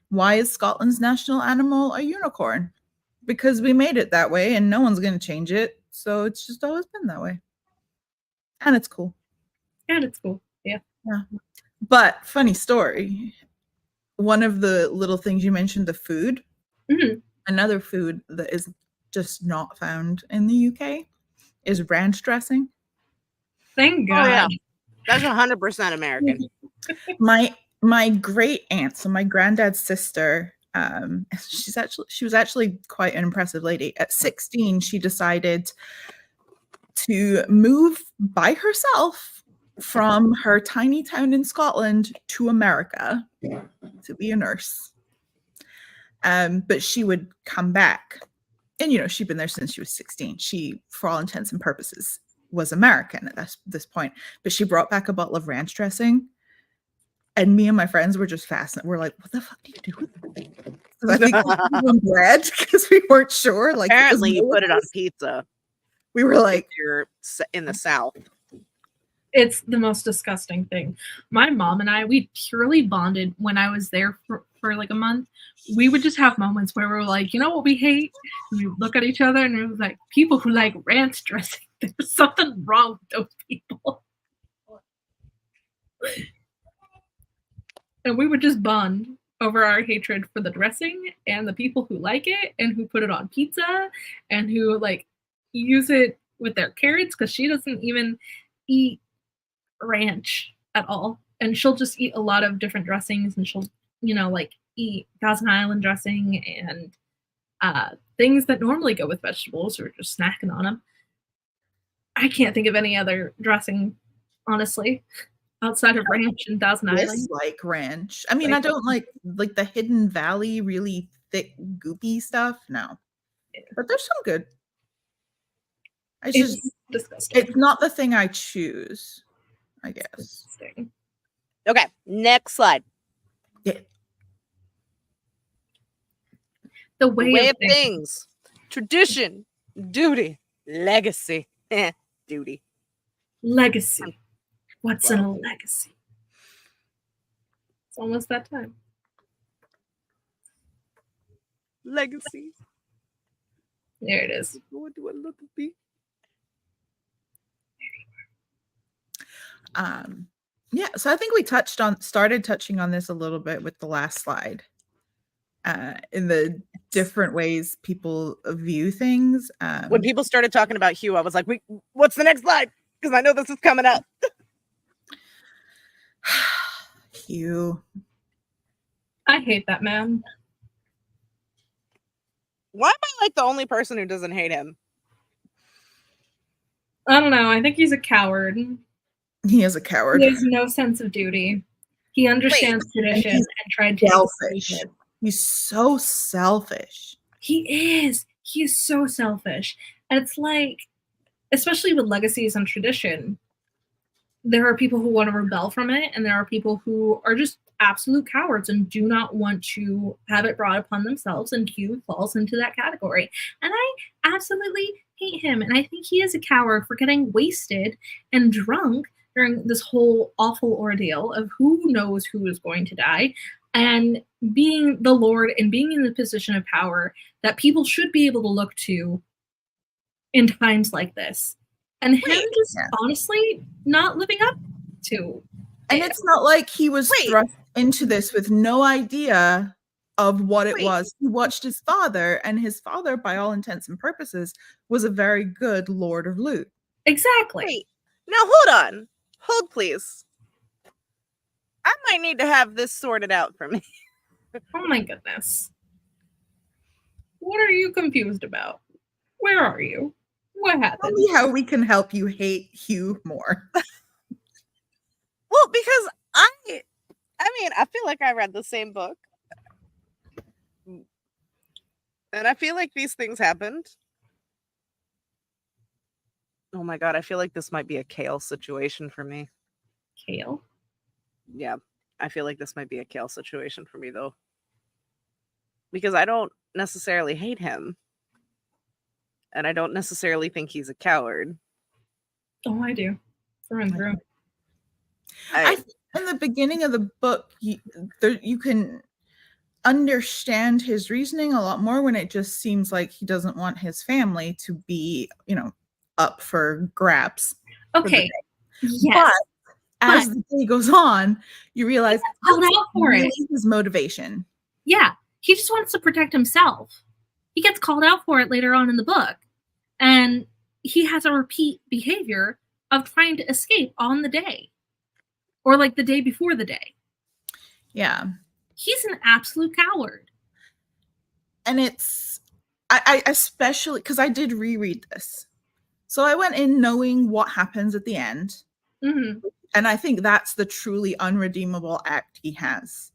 Why is Scotland's national animal a unicorn? Because we made it that way and no one's going to change it. So it's just always been that way. And it's cool. Yeah. But funny story. One of the little things you mentioned, the food. Mm-hmm. Another food that is just not found in the UK is ranch dressing. Thank God. Oh, yeah. That's 100% American. My great aunt, so my granddad's sister, she was actually quite an impressive lady. At 16, she decided to move by herself from her tiny town in Scotland to America to be a nurse. But she would come back. And, she'd been there since she was 16. She, for all intents and purposes, was American at this point. But she brought back a bottle of ranch dressing. And me and my friends were just fascinated. We're like, what the fuck do you do with it? So I think we were on bread because we weren't sure. Like, apparently you put it on pizza. We were like, you're in the South. It's the most disgusting thing. My mom and I, we purely bonded when I was there for like a month. We would just have moments where we were like, you know what we hate? And we would look at each other and it was like, people who like ranch dressing. There's something wrong with those people. And we would just bond over our hatred for the dressing and the people who like it and who put it on pizza and who like use it with their carrots, because she doesn't even eat ranch at all. And she'll just eat a lot of different dressings, and she'll, like eat Thousand Island dressing and things that normally go with vegetables, or just snacking on them. I can't think of any other dressing, honestly, outside of ranch and Thousand Island. Like ranch. I mean, I don't like the Hidden Valley, really thick, goopy stuff. No, but there's some good. It's just disgusting. It's not the thing I choose, I guess. Okay, next slide. Yeah. The way of things. Tradition, duty, legacy. Duty. Legacy. What's in a legacy? It's almost that time. Legacy. There it is. What do I look at me? Yeah, so I think we started touching on this a little bit with the last slide. In the different ways people view things. When people started talking about Hugh, I was like, what's the next slide? Because I know this is coming up. Hugh. I hate that man. Why am I like the only person who doesn't hate him? I don't know. I think he's a coward. He is a coward. He has no sense of duty. He understands tradition and tried to selfish. He's so selfish. He is. He is so selfish. And it's like, especially with legacies and tradition, there are people who want to rebel from it, and there are people who are just absolute cowards and do not want to have it brought upon themselves, and Hugh falls into that category. And I absolutely hate him, and I think he is a coward for getting wasted and drunk during this whole awful ordeal of who knows who is going to die, and being the Lord and being in the position of power that people should be able to look to in times like this. And him just honestly not living up to. And it's not like he was thrust into this with no idea of what it was. He watched his father, and his father, by all intents and purposes, was a very good Lord of Lute. Exactly. Wait. Now hold on. Hold, please. I might need to have this sorted out for me. Oh my goodness. What are you confused about? Where are you? What happened? Tell me how we can help you hate Hugh more. Well, because I feel like I read the same book. And I feel like these things happened. Oh my god, I feel like this might be a Kale situation for me. Kale? Yeah, I feel like this might be a Kale situation for me, though. Because I don't necessarily hate him. And I don't necessarily think he's a coward. Oh, I do. Through and through. In the beginning of the book, you can understand his reasoning a lot more when it just seems like he doesn't want his family to be, up for grabs. Okay. Yes. But as the day goes on, you realize called out for really it. His motivation. Yeah. He just wants to protect himself. He gets called out for it later on in the book. And he has a repeat behavior of trying to escape on the day. Or like the day before the day. Yeah. He's an absolute coward. And I especially, because I did reread this. So I went in knowing what happens at the end. Mm-hmm. And I think that's the truly unredeemable act he has.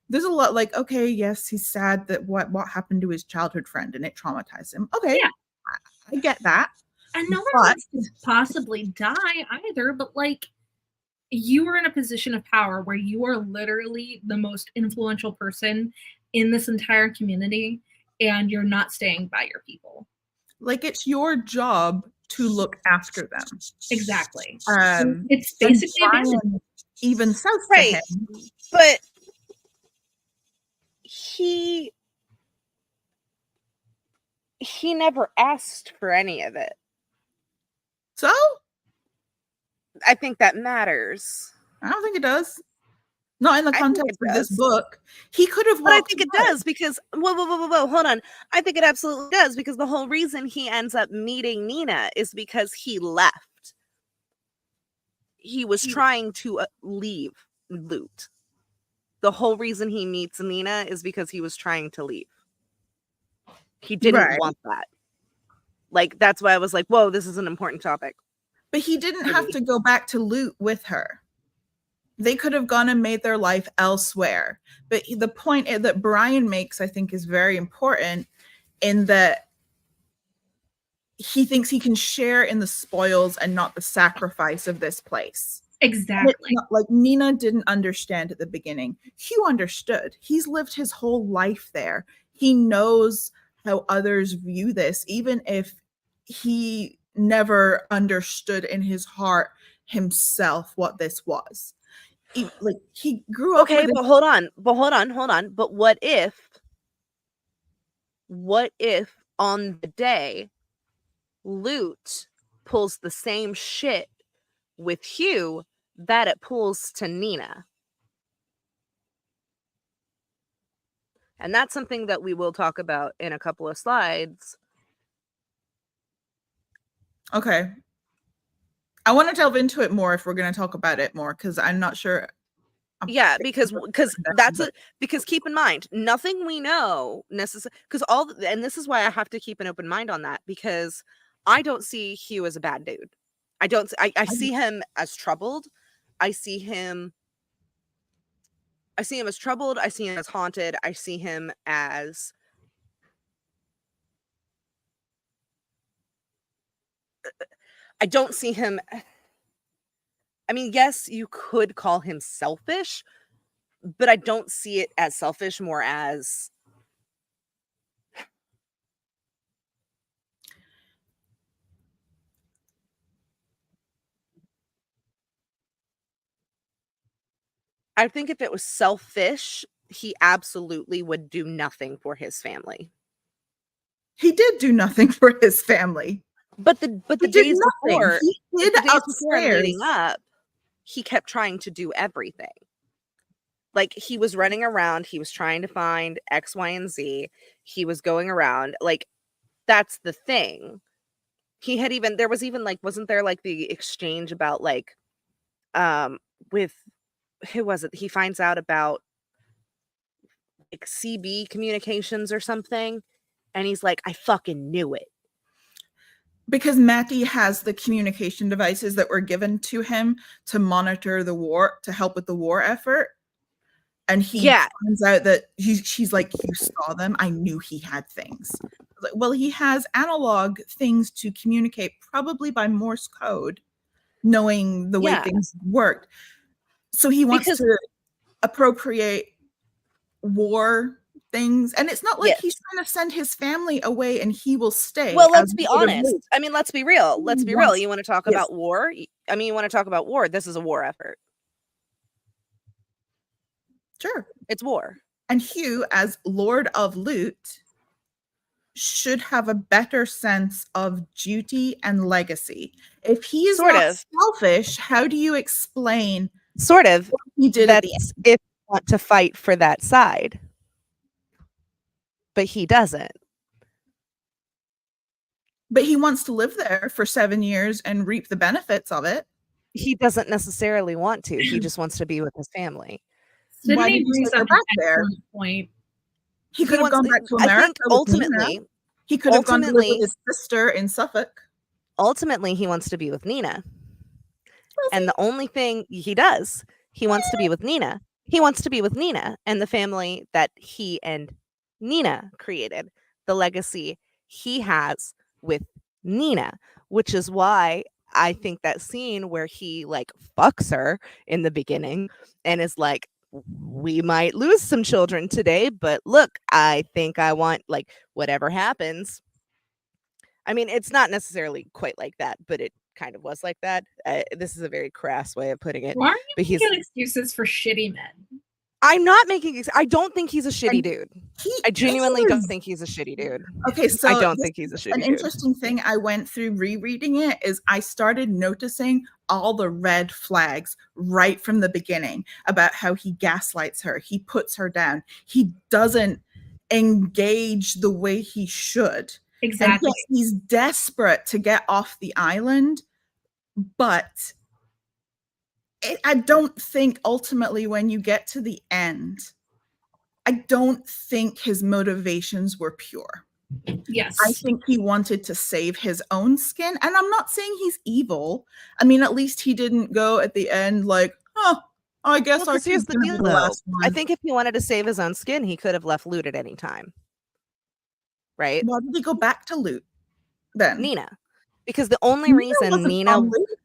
There's a lot like, okay, yes, he's sad that what happened to his childhood friend and it traumatized him. Okay, yeah. I get that. And no one wants to possibly die either, but like, you are in a position of power where you are literally the most influential person in this entire community, and you're not staying by your people. Like, it's your job to look after them. Exactly. It's basically Brian even says to him, but he never asked for any of it. So? I think that matters. I don't think it does. Not in the context of this book. He could have walked But I think it does because, whoa, hold on. I think it absolutely does because the whole reason he ends up meeting Nina is because he left. He was trying to leave Lute. The whole reason he meets Nina is because he was trying to leave. He didn't want that. Like, that's why I was like, whoa, this is an important topic. But he didn't have to go back to Lute with her. They could have gone and made their life elsewhere. But the point that Brian makes, I think, is very important in that he thinks he can share in the spoils and not the sacrifice of this place. Exactly. Like, Nina didn't understand at the beginning. Hugh understood. He's lived his whole life there. He knows how others view this, even if he never understood in his heart himself what this was. He grew up. Okay, but hold on. But what if on the day Lute pulls the same shit with Hugh that it pulls to Nina? And that's something that we will talk about in a couple of slides. Okay. I want to delve into it more if we're going to talk about it more, because I'm not sure. Yeah, because keep in mind, nothing we know necessarily, and this is why I have to keep an open mind on that, because I don't see Hugh as a bad dude. I see him as troubled. I see him as troubled. I see him as haunted. I see him as I don't see him. I mean, yes, you could call him selfish, but I don't see it as selfish, more as I think if it was selfish, he absolutely would do nothing for his family. He did do nothing for his family. But the days before, meeting up, he kept trying to do everything. Like, he was running around, he was trying to find X, Y, and Z. He was going around. Like, that's the thing. There was even like, wasn't there like the exchange about like, with, who was it? He finds out about like CB communications or something. And he's like, I fucking knew it. Because Matty has the communication devices that were given to him to monitor the war, to help with the war effort. And he finds out that she's like, you saw them? I knew he had things. Like, well, he has analog things to communicate, probably by Morse code, knowing the way things worked. So he wants to appropriate war things. And it's not like he's trying to send his family away and he will stay. Well, let's be honest. I mean, let's be real. Let's be real. You want to talk about war? I mean, you want to talk about war. This is a war effort. Sure. It's war. And Hugh, as Lord of Lute, should have a better sense of duty and legacy. If he is not selfish, how do you explain what he did at the end? If you want to fight for that side. But he doesn't. But he wants to live there for 7 years and reap the benefits of it. He doesn't necessarily want to. He just wants to be with his family. Why did he go back there? Point. He could have gone back to America. I think ultimately, he could have gone to live with his sister in Suffolk. Ultimately, he wants to be with Nina. And the only thing he does, he wants to be with Nina. He wants to be with Nina and the family that he and Nina created, the legacy he has with Nina, which is why I think that scene where he like fucks her in the beginning and is like, we might lose some children today, but look, I think I want, like, whatever happens. I mean, it's not necessarily quite like that, but it kind of was like that. This is a very crass way of putting it. Why are you making excuses for shitty men? I'm not making. I don't think he's a shitty dude. I genuinely don't think he's a shitty dude. Okay, so I don't think he's a shitty dude. An interesting thing I went through rereading it is I started noticing all the red flags right from the beginning about how he gaslights her. He puts her down. He doesn't engage the way he should. Exactly. And yes, he's desperate to get off the island, but I don't think ultimately when you get to the end, I don't think his motivations were pure. Yes. I think he wanted to save his own skin. And I'm not saying he's evil. I mean, at least he didn't go at the end like, oh, I guess our here's the deal, though. I think if he wanted to save his own skin, he could have left Lute at any time. Right? Why did he go back to Lute then? Nina. Because the only reason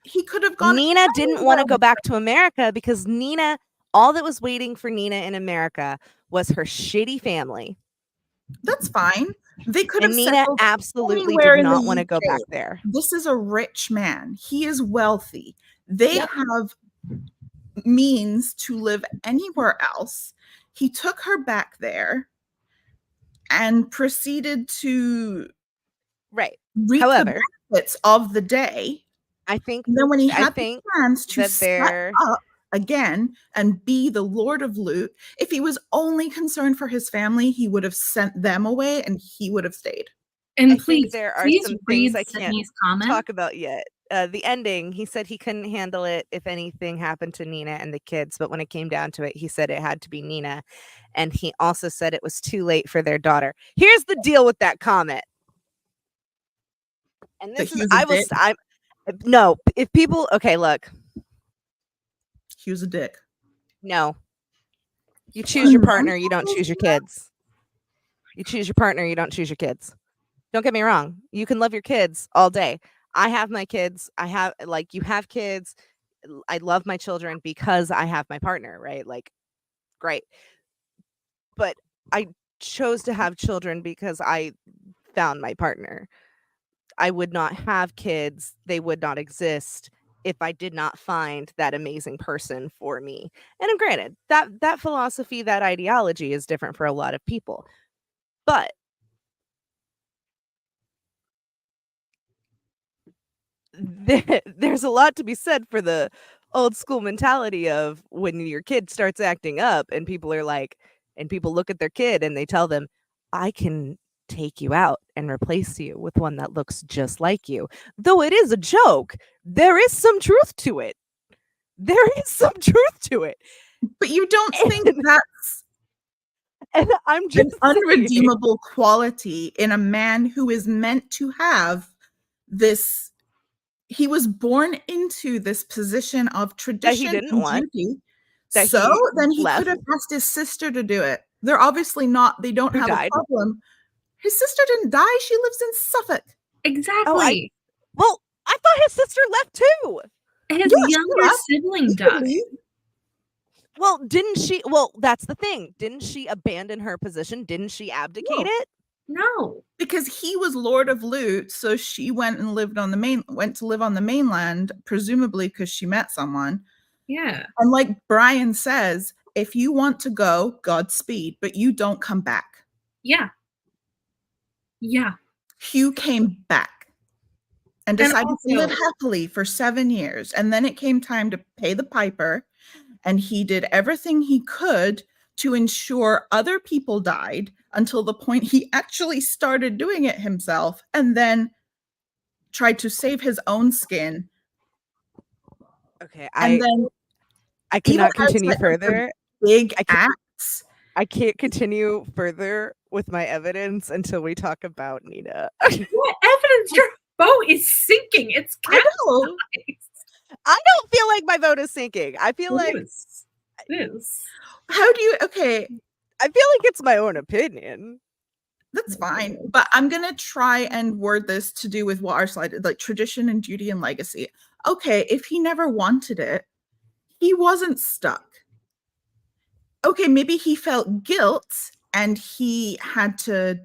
he could have gone. Nina didn't want to go back to America because Nina, all that was waiting for Nina in America was her shitty family. That's fine. They could have. Nina absolutely did not want to go back there. This is a rich man. He is wealthy. They have means to live anywhere else. He took her back there and proceeded to reap the benefits of the day. I think. And then when he had the chance to step up again and be the Lord of Lute, if he was only concerned for his family, he would have sent them away and he would have stayed. And please, there are some things I can't talk about yet. The ending, he said he couldn't handle it if anything happened to Nina and the kids, but when it came down to it, he said it had to be Nina. And he also said it was too late for their daughter. Here's the deal with that comment. And this is, no, if people, okay, look. He was a dick. No. You choose your partner, you don't choose your kids. You choose your partner, you don't choose your kids. Don't get me wrong. You can love your kids all day. I have my kids. I have, like, you have kids. I love my children because I have my partner, right? Like, great. But I chose to have children because I found my partner. I would not have kids. They would not exist if I did not find that amazing person for me. And granted, that philosophy, that ideology is different for a lot of people. But there's a lot to be said for the old school mentality of when your kid starts acting up and people are like, and people look at their kid and they tell them, I can take you out and replace you with one that looks just like you. Though it is a joke, there is some truth to it. There is some truth to it. But you don't think that's I'm just an unredeemable quality in a man who is meant to have this. He was born into this position of tradition and duty. So then he left? could have asked his sister to do it. They're obviously not, they don't Who have died? a problem. His sister didn't die. She lives in Suffolk. Exactly. Well, I thought his sister left too. His Yeah, she younger left. sibling He could died. leave. Well, didn't she? Well, that's the thing. Didn't she abandon her position? Didn't she abdicate it? No. Because he was Lord of Lute, so she went to live on the mainland, presumably because she met someone. Yeah. And like Brian says, if you want to go, Godspeed, but you don't come back. Yeah. Yeah. Hugh came back and decided to live happily for 7 years. And then it came time to pay the piper. And he did everything he could to ensure other people died until the point he actually started doing it himself and then tried to save his own skin. Okay, and then I cannot continue further. Big acts. I can't continue further with my evidence until we talk about Nina. What evidence? Your boat is sinking. It's capsized. I don't feel like my vote is sinking. I feel like it is. How do you? Okay, I feel like it's my own opinion. That's fine, but I'm gonna try and word this to do with what our slide is, like tradition and duty and legacy. Okay, if he never wanted it, he wasn't stuck. Okay, maybe he felt guilt and he had to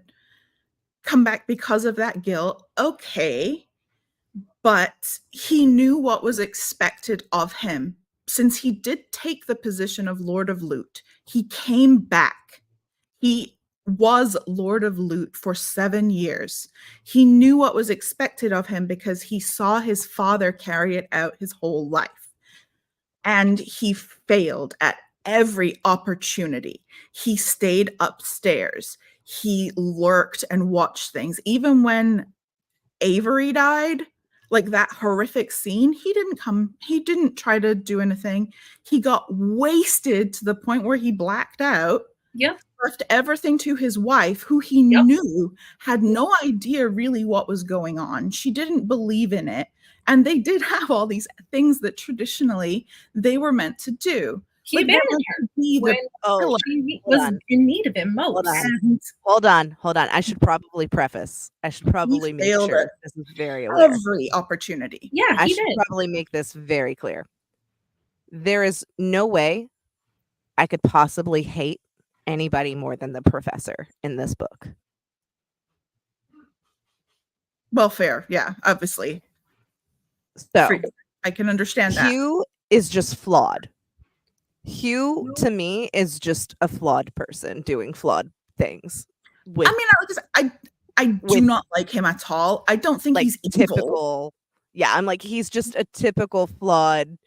come back because of that guilt. Okay, but he knew what was expected of him. Since he did take the position of Lord of Lute, he came back. He was Lord of Lute for 7 years. He knew what was expected of him because he saw his father carry it out his whole life. And he failed at every opportunity. He stayed upstairs. He lurked and watched things. Even when Avery died, like that horrific scene, he didn't try to do anything. He got wasted to the point where he blacked out. Yep. Left everything to his wife, who he knew had no idea really what was going on. She didn't believe in it. And they did have all these things that traditionally they were meant to do. He abandoned her when she was in need of him most. Hold on. I should probably make sure this is very aware. Every opportunity. Yeah, I should probably make this very clear. There is no way I could possibly hate anybody more than the professor in this book. Well, fair. Yeah, obviously. So I can understand that. Hugh is just flawed. Hugh, to me, is just a flawed person doing flawed things. I do not like him at all. I don't think he's typical. Evil. Yeah, I'm like, he's just a typical flawed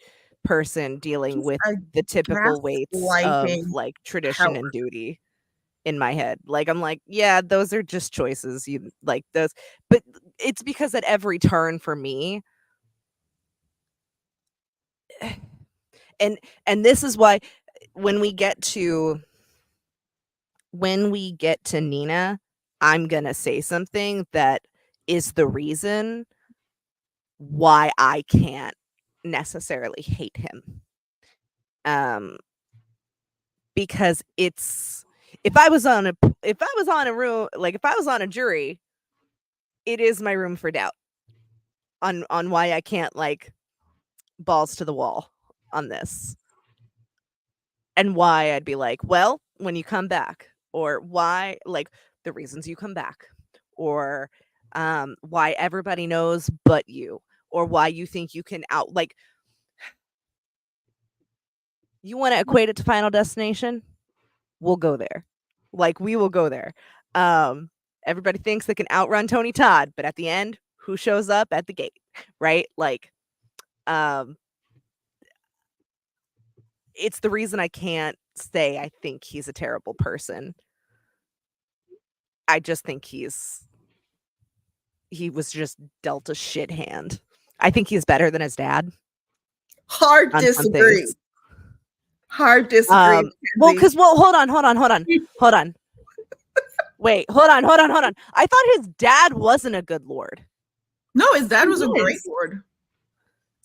person dealing with the typical weights of like tradition and duty in my head. Like, I'm like, yeah, those are just choices. You like those, but it's because at every turn for me, and this is why when we get to Nina, I'm gonna say something that is the reason why I can't necessarily hate him. Because it's if I was on a jury, it is my room for doubt on why I can't like balls to the wall on this. And why I'd be like, well, when you come back, or why, like the reasons you come back, or why everybody knows but you, or why you think you can out, like, you want to equate it to Final Destination? We'll go there. Like, we will go there. Everybody thinks they can outrun Tony Todd, but at the end, who shows up at the gate, right? Like, it's the reason I can't say I think he's a terrible person. I just think he was just dealt a shit hand. I think he's better than his dad. Hard disagree. Well, because hold on. Wait, hold on. I thought his dad wasn't a good lord. No, his dad was a great lord.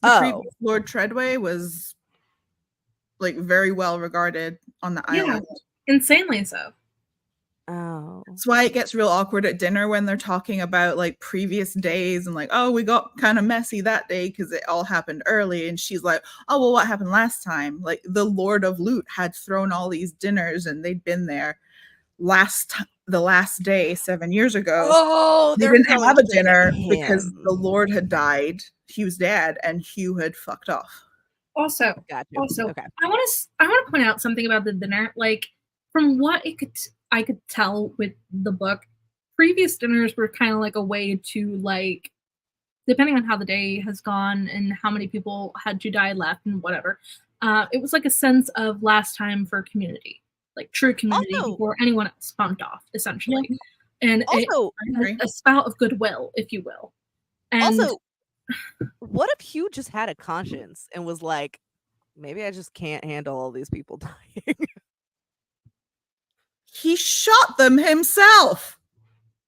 The previous Lord Treadway was like very well regarded on the island. Insanely so. Oh. That's why it gets real awkward at dinner when they're talking about like previous days and like, oh, we got kind of messy that day because it all happened early. And she's like, oh, well, what happened last time? Like the Lord of Lute had thrown all these dinners and they'd been there the last day 7 years ago. Oh, they didn't have a dinner because the Lord had died. Hugh's dad, and Hugh had fucked off. Also, okay. I want to point out something about the dinner. Like, from what I could tell with the book, previous dinners were kind of like a way to, like, depending on how the day has gone and how many people had to die left and whatever, it was like a sense of last time for community, like true community before anyone else bumped off, essentially. Yeah. And also, a spout of goodwill, if you will. And also, what if Hugh just had a conscience and was like, maybe I just can't handle all these people dying? He shot them himself.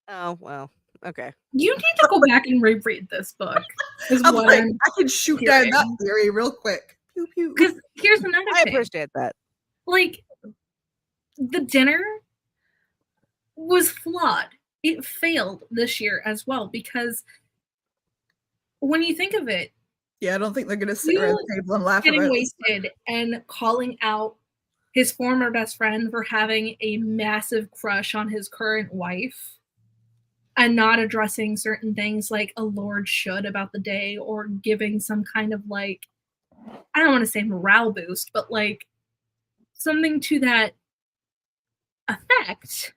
Oh, well, okay. You need to go back and reread this book. I can shoot down that theory real quick. Pew, pew. Because here's another thing. I appreciate that. Like, the dinner was flawed. It failed this year as well because when you think of it, I don't think they're going to sit around the table and laugh getting wasted and calling out his former best friend for having a massive crush on his current wife and not addressing certain things like a lord should about the day, or giving some kind of, like, I don't want to say morale boost, but like something to that effect,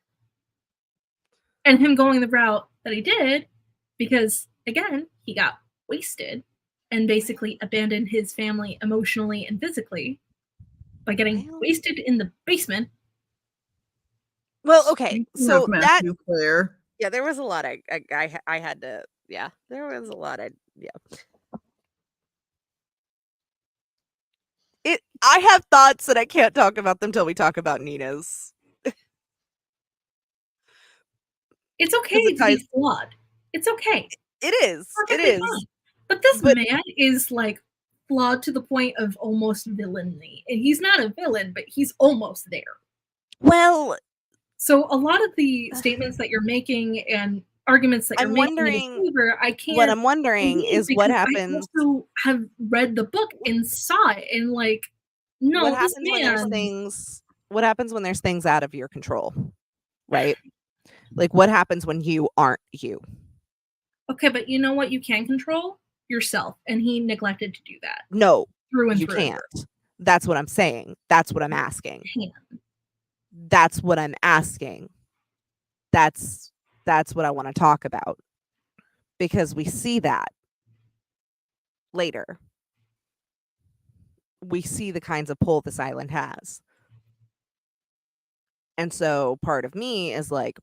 and him going the route that he did because, again, he got wasted and basically abandoned his family emotionally and physically by getting wasted in the basement. Well, okay, so that clear. Yeah, there was a lot. I had to. Yeah, there was a lot. I have thoughts that I can't talk about them till we talk about Nina's. It's okay to be flawed. It's okay. It is. It is. Fine. But this man is like flawed to the point of almost villainy. And he's not a villain, but he's almost there. Well, so a lot of the statements that you're making and arguments that you're making in his favor, I can't. What I'm wondering is what happens. I also have read the book and saw it, and like, no, what happens when there's things? What happens when there's things out of your control, right? Like, what happens when you aren't you? Okay, but you know what you can control? Yourself, and he neglected to do that. No, you can't. That's what I'm saying. That's what I'm asking. That's what I'm asking. That's what I want to talk about, because we see that later. We see the kinds of pull this island has. And so part of me is like,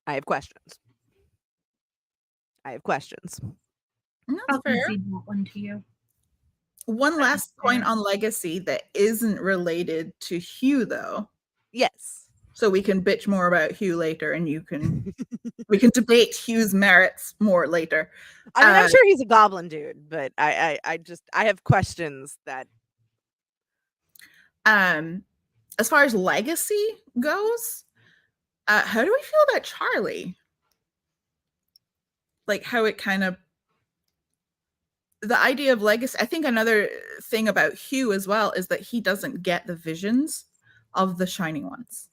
I have questions. That's fair. That one to you. One last point on legacy that isn't related to Hugh, though. Yes. So we can bitch more about Hugh later, and we can debate Hugh's merits more later. I mean, I'm sure he's a goblin dude, but I have questions that. As far as legacy goes, how do we feel about Charlie? Like how it kind of. The idea of legacy, I think another thing about Hugh as well is that he doesn't get the visions of the Shining Ones.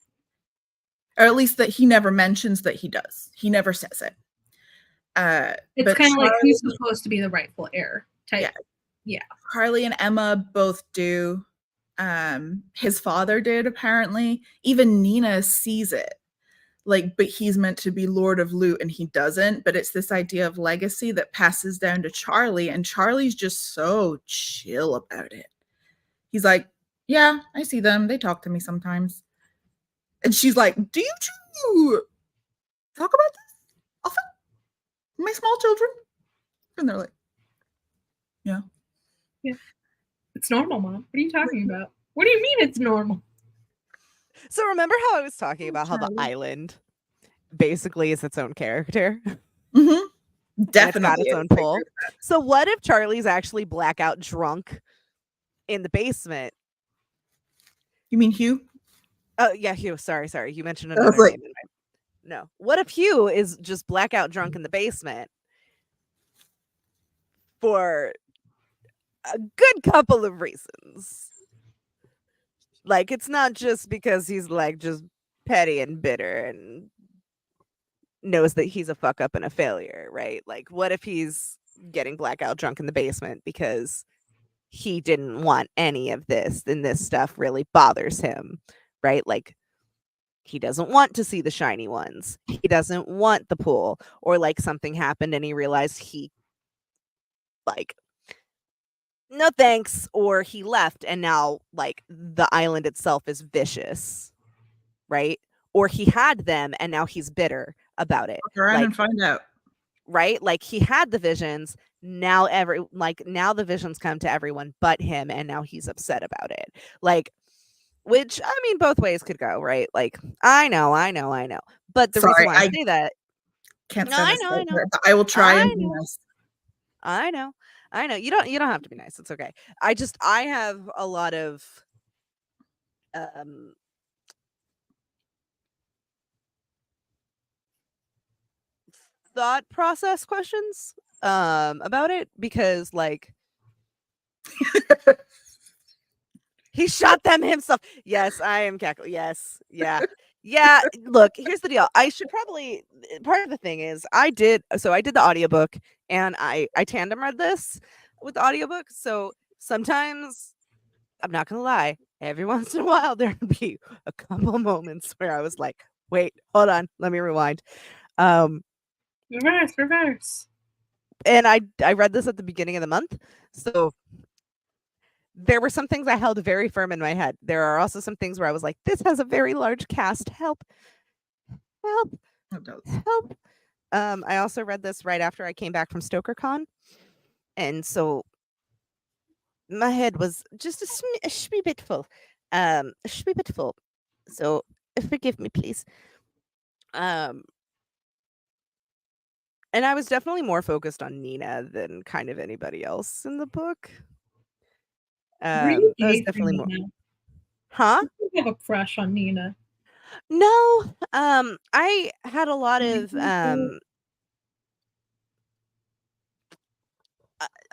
Or at least that he never mentions that he does. He never says it. It's kind of like he's supposed to be the rightful heir type. Yeah. Harley and Emma both do. His father did, apparently. Even Nina sees it. Like, but he's meant to be Lord of Lute and he doesn't. But it's this idea of legacy that passes down to Charlie, and Charlie's just so chill about it. He's like, yeah, I see them. They talk to me sometimes. And she's like, do you two talk about this often? My small children? And they're like, yeah. Yeah. It's normal, Mom. What are you talking about? What do you mean it's normal? So remember how I was talking about how the island basically is its own character? Mm-hmm. Definitely its own pool. So what if Charlie's actually blackout drunk in the basement? You mean Hugh? Oh yeah, Hugh. Sorry. You mentioned another name. No. What if Hugh is just blackout drunk in the basement for a good couple of reasons? Like, it's not just because he's like just petty and bitter and knows that he's a fuck up and a failure, right? Like, what if he's getting blackout drunk in the basement because he didn't want any of this and this stuff really bothers him, right? Like, he doesn't want to see the shiny ones. He doesn't want the pool, or like something happened and he realized he like no thanks, or he left and now like the island itself is vicious, right? Or he had them and now he's bitter about it. Go around and find out. Right? Like, he had the visions, now now the visions come to everyone but him and now he's upset about it. Like, which I mean both ways could go, right? Like, I know. But the reason why I say that can't no, stand I this know. character, but I will try and be nice. I know. You don't have to be nice. It's okay. I have a lot of thought process questions about it, because like he shot them himself. Yes, I am cackling. Yes. Yeah. Look, here's the deal. I should probably, part of the thing is I did the audiobook and I tandem read this with the audiobook. So sometimes, I'm not gonna lie, every once in a while there would be a couple moments where I was like, wait, hold on, let me rewind. Reverse. And I read this at the beginning of the month. So there were some things I held very firm in my head. There are also some things where I was like, this has a very large cast. Help. I also read this right after I came back from StokerCon. And so my head was just a shwee bit full. So forgive me, please. And I was definitely more focused on Nina than kind of anybody else in the book. I was definitely more. Huh? I have a crush on Nina. No. I had a lot of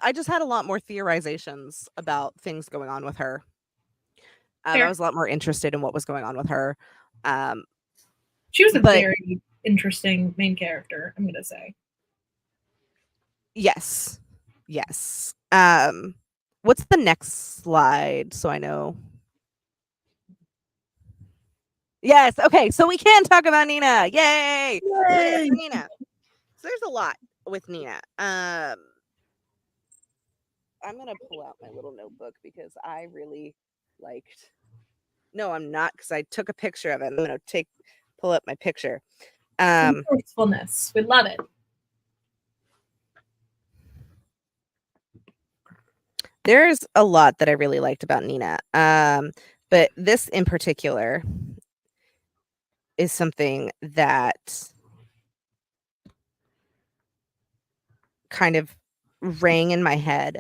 I just had a lot more theorizations about things going on with her. I was a lot more interested in what was going on with her. She was a very interesting main character, I'm gonna say. Yes. What's the next slide so I know? Yes. Okay. So we can talk about Nina. Yay! Nina. So there's a lot with Nina. I'm gonna pull out my little notebook because I really liked. No, I'm not, because I took a picture of it. I'm gonna pull up my picture. Resourcefulness. We love it. There's a lot that I really liked about Nina. But this in particular is something that kind of rang in my head.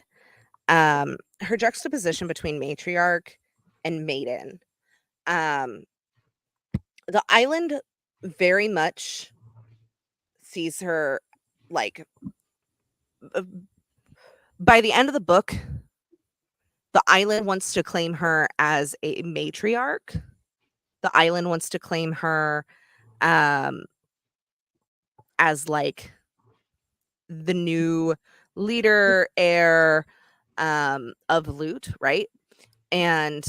Her juxtaposition between matriarch and maiden. The island very much sees her like by the end of the book, the island wants to claim her as a matriarch. The island wants to claim her as like the new leader, heir of Lute, right? And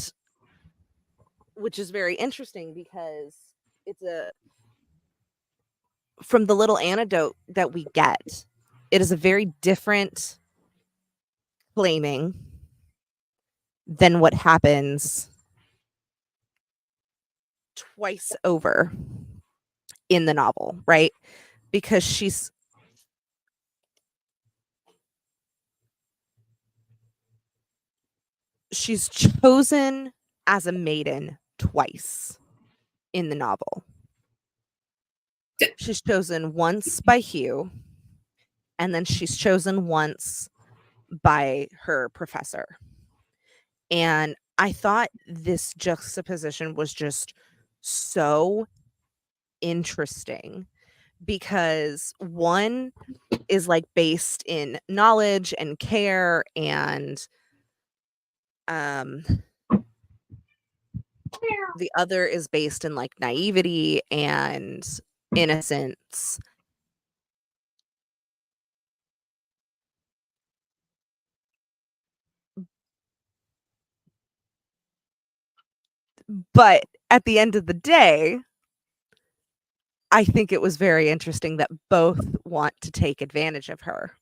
which is very interesting because it's from the little anecdote that we get, it is a very different claiming than what happens twice over in the novel, right? Because she's chosen as a maiden twice in the novel. She's chosen once by Hugh and then she's chosen once by her professor. And I thought this juxtaposition was just so interesting because one is like based in knowledge and care and the other is based in like naivety and innocence. But at the end of the day, I think it was very interesting that both want to take advantage of her.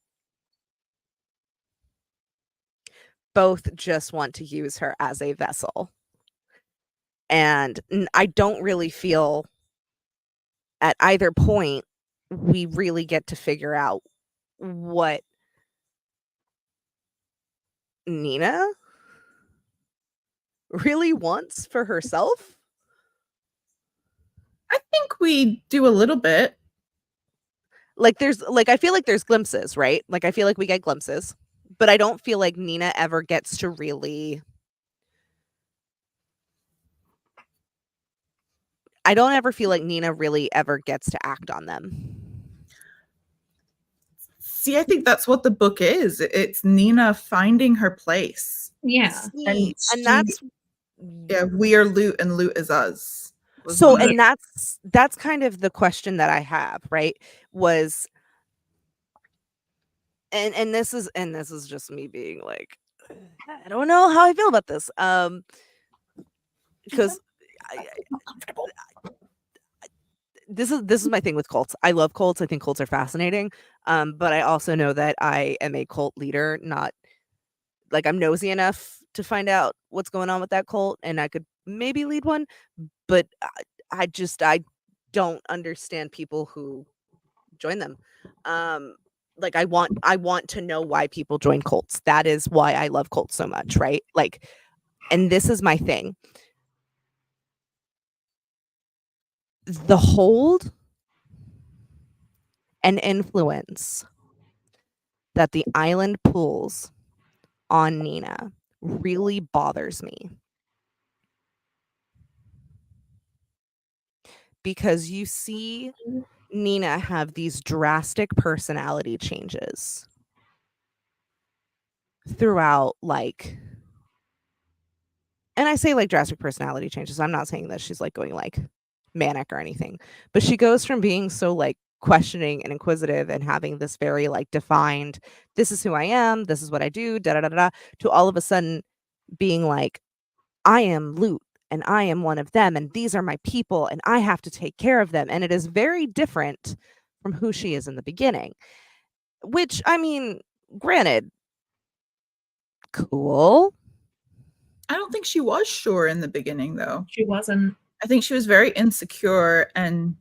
Both just want to use her as a vessel. And I don't really feel at either point we really get to figure out what Nina really wants for herself. I think we do a little bit. Like there's like I feel like there's glimpses, right? Like I feel like we get glimpses, but I don't feel like Nina ever gets to really I don't ever feel like Nina really ever gets to act on them. See, I think that's what the book is. It's Nina finding her place. Yeah. See, and that's we are Lute and Lute is us. So and that's kind of the question that I have, right? Was and this is just me being like, I don't know how I feel about this. Because this is my thing with cults. I love cults. I think cults are fascinating. But I also know that I am a cult leader, not like I'm nosy enough to find out what's going on with that cult, and I could maybe lead one, but I don't understand people who join them. Like I want to know why people join cults. That is why I love cults so much, right? Like, and this is my thing. The hold and influence that the island pulls on Nina really bothers me. Because you see Nina have these drastic personality changes throughout, like, and I say like drastic personality changes. I'm not saying that she's like going like manic or anything, but she goes from being so like questioning and inquisitive and having this very like defined, this is who I am, this is what I do, da da da da, to all of a sudden being like, I am Lute and I am one of them and these are my people and I have to take care of them. And it is very different from who she is in the beginning, which, I mean, granted, cool. I don't think she was sure in the beginning, though. She wasn't. I think she was very insecure and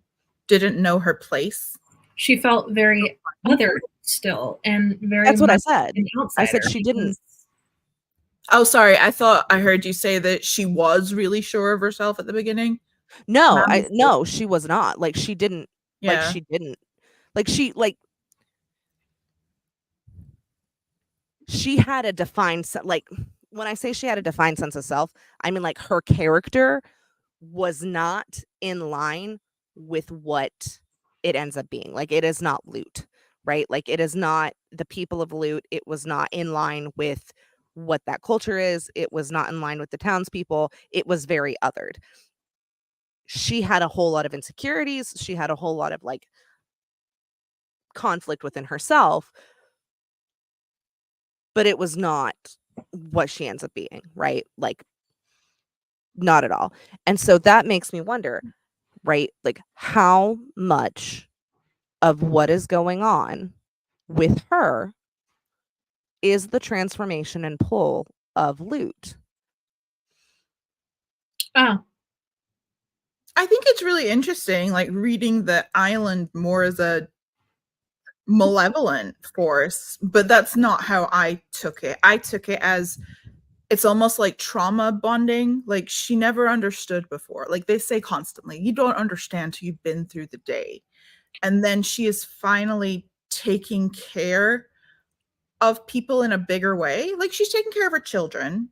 didn't know her place. She felt very othered still and very. That's what I said. I said she didn't. Oh, sorry. I thought I heard you say that she was really sure of herself at the beginning. No, no, she was not. Like she didn't. Yeah. Like she didn't. Like she had a defined like when I say she had a defined sense of self, I mean like her character was not in line with what it ends up being. Like it is not Lute, right? Like it is not the people of Lute. It was not in line with what that culture is. It was not in line with the townspeople. It was very othered. She had a whole lot of insecurities. She had a whole lot of like conflict within herself, but it was not what she ends up being, right? Like not at all. And so that makes me wonder, right? Like how much of what is going on with her is the transformation and pull of Lute. Oh. I think it's really interesting, like reading the island more as a malevolent force, but that's not how I took it. I took it as it's almost like trauma bonding. Like she never understood before. Like they say constantly, you don't understand till you've been through the day. And then she is finally taking care of people in a bigger way. Like, she's taking care of her children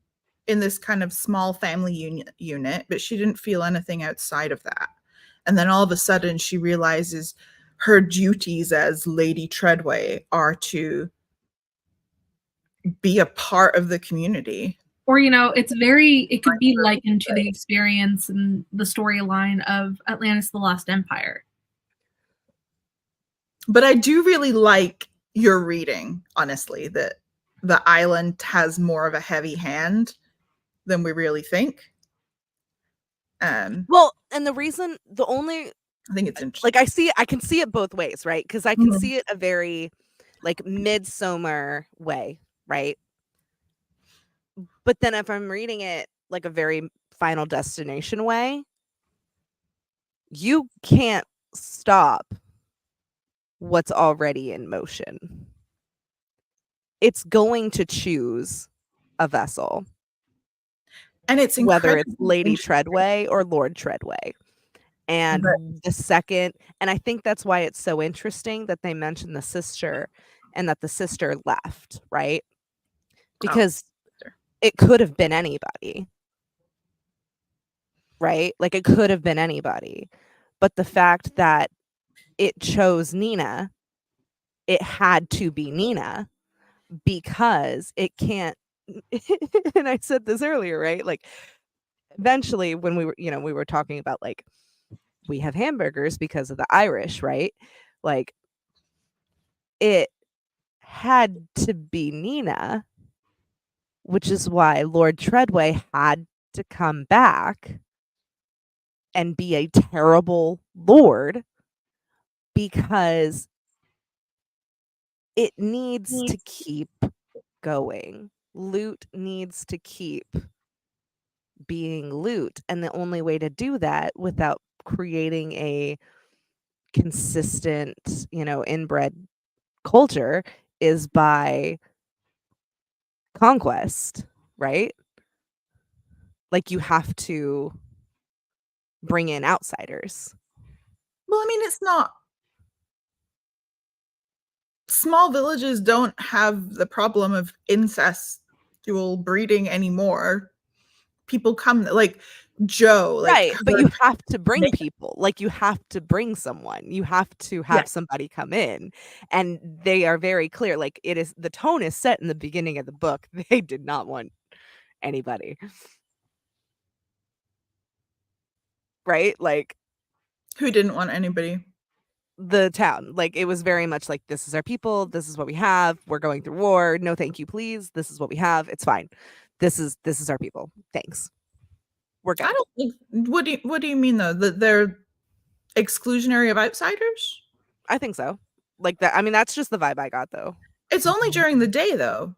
in this kind of small family unit, but she didn't feel anything outside of that. And then all of a sudden she realizes her duties as Lady Treadway are to be a part of the community. Or, it could be likened to the experience and the storyline of Atlantis, the Lost Empire. But I do really like your reading, honestly, that the island has more of a heavy hand than we really think. Well, and I think it's interesting. Like, I can see it both ways, right? Because I can see it a very like Midsummer way, right? But then if I'm reading it like a very Final Destination way, you can't stop what's already in motion. It's going to choose a vessel. And it's whether it's Lady Treadway or Lord Treadway. And the second, and I think that's why it's so interesting that they mentioned the sister and that the sister left, right? Because it could have been anybody, right? Like, it could have been anybody. But the fact that it chose Nina, it had to be Nina because it can't. And I said this earlier, right? Like, eventually when we were talking about, like, we have hamburgers because of the Irish, right? Like, it had to be Nina, which is why Lord Treadway had to come back and be a terrible lord, because it needs to keep going. Lute needs to keep being Lute, and the only way to do that without creating a consistent, inbred culture is by conquest, right? Like, you have to bring in outsiders. Well, I mean, it's not. Small villages don't have the problem of incestual breeding anymore. People come, like Joe, like, right, but you have to bring people. Like, you have to bring someone. You have to have somebody come in, and they are very clear. Like, the tone is set in the beginning of the book. They did not want anybody, right? Like, who didn't want anybody? The town. Like, it was very much like, this is our people, this is what we have, we're going through war, no thank you please, this is what we have, it's fine, this is our people, thanks, we're good. I don't think. What do you mean, though, that they're exclusionary of outsiders? I think so. Like, that, I mean, that's just the vibe I got, though. It's only during the day, though,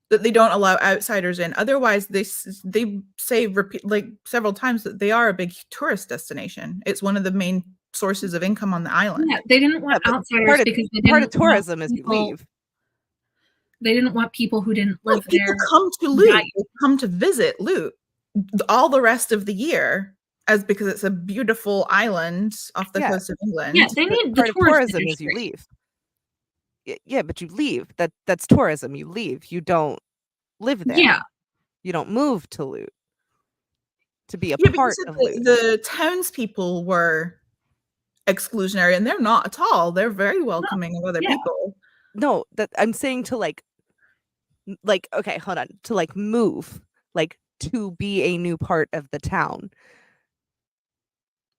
that they don't allow outsiders in. Otherwise, they say like several times that they are a big tourist destination. It's one of the main sources of income on the island. Yeah, they didn't want outsiders because they didn't part of tourism is you leave. They didn't want people who didn't live there. People come to Lute. They come to visit Lute all the rest of the year, because it's a beautiful island off the coast of England. Yeah, they need part of tourism is you leave. Yeah, but you leave. That's tourism. You leave. You don't live there. Yeah. You don't move to Lute to be a part of Lute. The townspeople were exclusionary, and they're not at all. They're very welcoming of other people. No, that I'm saying to like okay, hold on, to like move, like to be a new part of the town.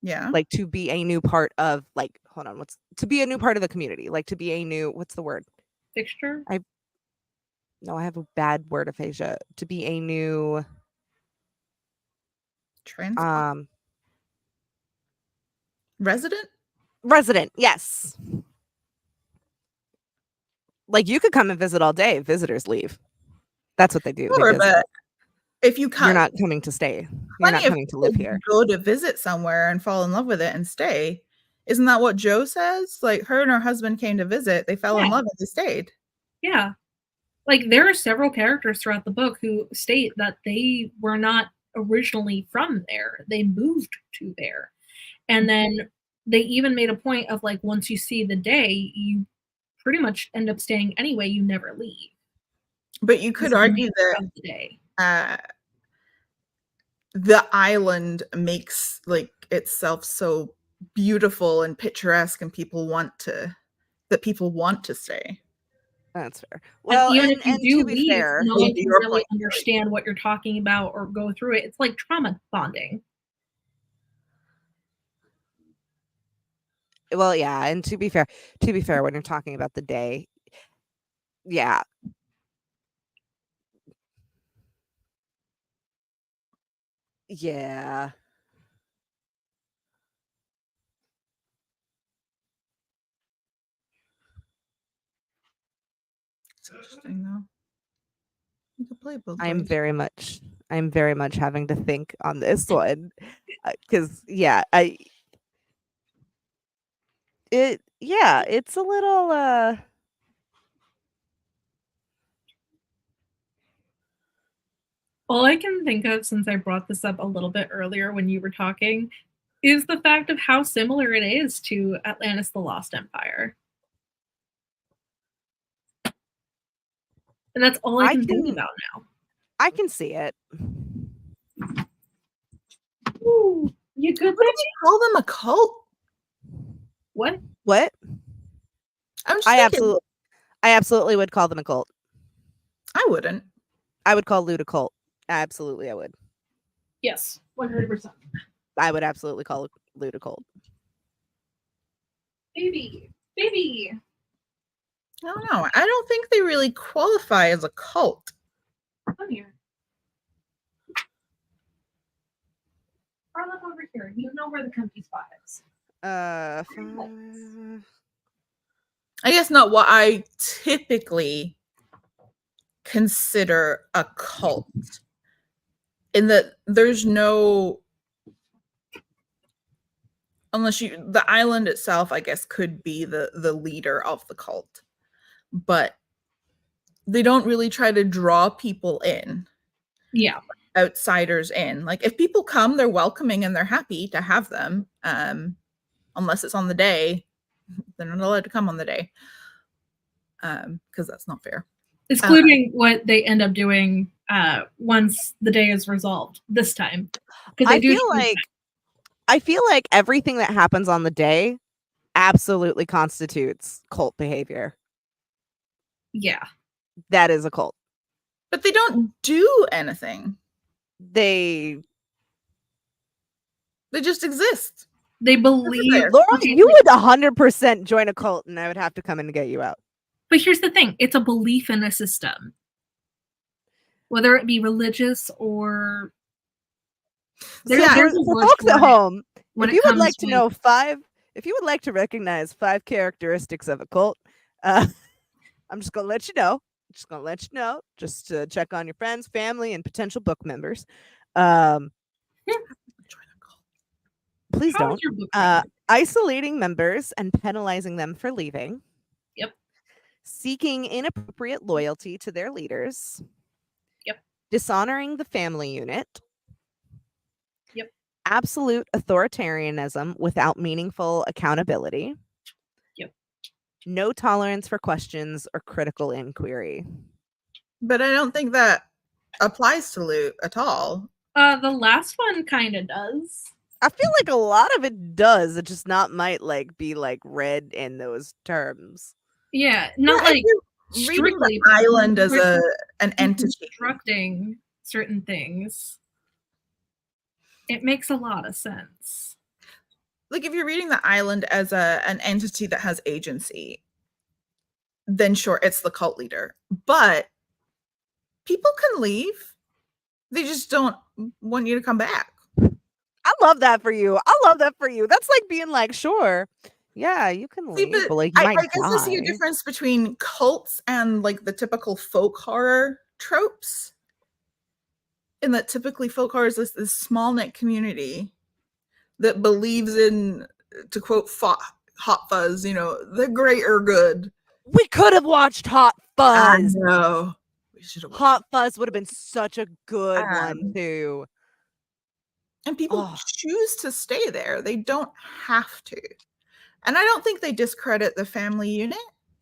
Yeah. Like, to be a new part of, like, hold on, to be a new part of the community, like to be a new, what's the word? Fixture? I have a bad word aphasia. To be a new resident, yes. Like, you could come and visit all day. Visitors leave. That's what they do. Sure, but if you come, you're not coming to stay. You're not coming to live here. Go to visit somewhere and fall in love with it and stay. Isn't that what Joe says? Like, her and her husband came to visit. They fell in love and they stayed. Yeah. Like, there are several characters throughout the book who state that they were not originally from there. They moved to there. And then they even made a point of, like, once you see the day, you pretty much end up staying anyway. You never leave. But you could argue that the island makes like itself so beautiful and picturesque, and people want to stay. That's fair. Well, even if you do to be leave, fair, no one can really understand what you're talking about or go through it. It's like trauma bonding. Well, yeah, and to be fair, when you're talking about the day, yeah. Yeah. It's interesting though. You could play both I'm ways. very much having to think on this one. Because it's a little All I can think of, since I brought this up a little bit earlier when you were talking, is the fact of how similar it is to Atlantis: The Lost Empire. And that's all I can think about now. I can see it. Ooh, you could call them a cult. What? I absolutely would call them a cult. I wouldn't. I would call Lute a cult. Absolutely, I would. Yes, 100%. I would absolutely call Lute a cult. Baby. I don't know. I don't think they really qualify as a cult. Come here. Look over here. You know where the comfy spot is. I guess not what I typically consider a cult. In that there's no, unless the island itself, I guess, could be the leader of the cult, but they don't really try to draw people in. Yeah. Outsiders in. Like if people come, they're welcoming and they're happy to have them. Unless it's on the day, they're not allowed to come on the day. Because that's not fair. Excluding what they end up doing once the day is resolved this time. Because I feel like everything that happens on the day absolutely constitutes cult behavior. Yeah. That is a cult. But they don't do anything. They just exist. They believe. Laura, you would 100% join a cult and I would have to come in and get you out. But here's the thing. It's a belief in a system. Whether it be religious or... For folks at home, if you would like to know if you would like to recognize 5 characteristics of a cult, I'm just going to let you know. Just to check on your friends, family, and potential book members. Please don't. Isolating members and penalizing them for leaving. Yep. Seeking inappropriate loyalty to their leaders. Yep. Dishonoring the family unit. Yep. Absolute authoritarianism without meaningful accountability. Yep. No tolerance for questions or critical inquiry. But I don't think that applies to Lute at all. The last one kind of does. I feel like a lot of it does. It just might be read in those terms. Yeah, not like strictly the island as an entity. Constructing certain things. It makes a lot of sense. Like if you're reading the island as an entity that has agency, then sure, it's the cult leader. But people can leave. They just don't want you to come back. I love that for you. That's like being like, sure, yeah, you can leave, but like you might die. I guess I see a difference between cults and like the typical folk horror tropes. In that typically folk horror is this small knit community that believes in, to quote Hot Fuzz, the greater good. We could have watched Hot Fuzz. I know. Hot Fuzz would have been such a good one too. And people choose to stay there. They don't have to. And I don't think they discredit the family unit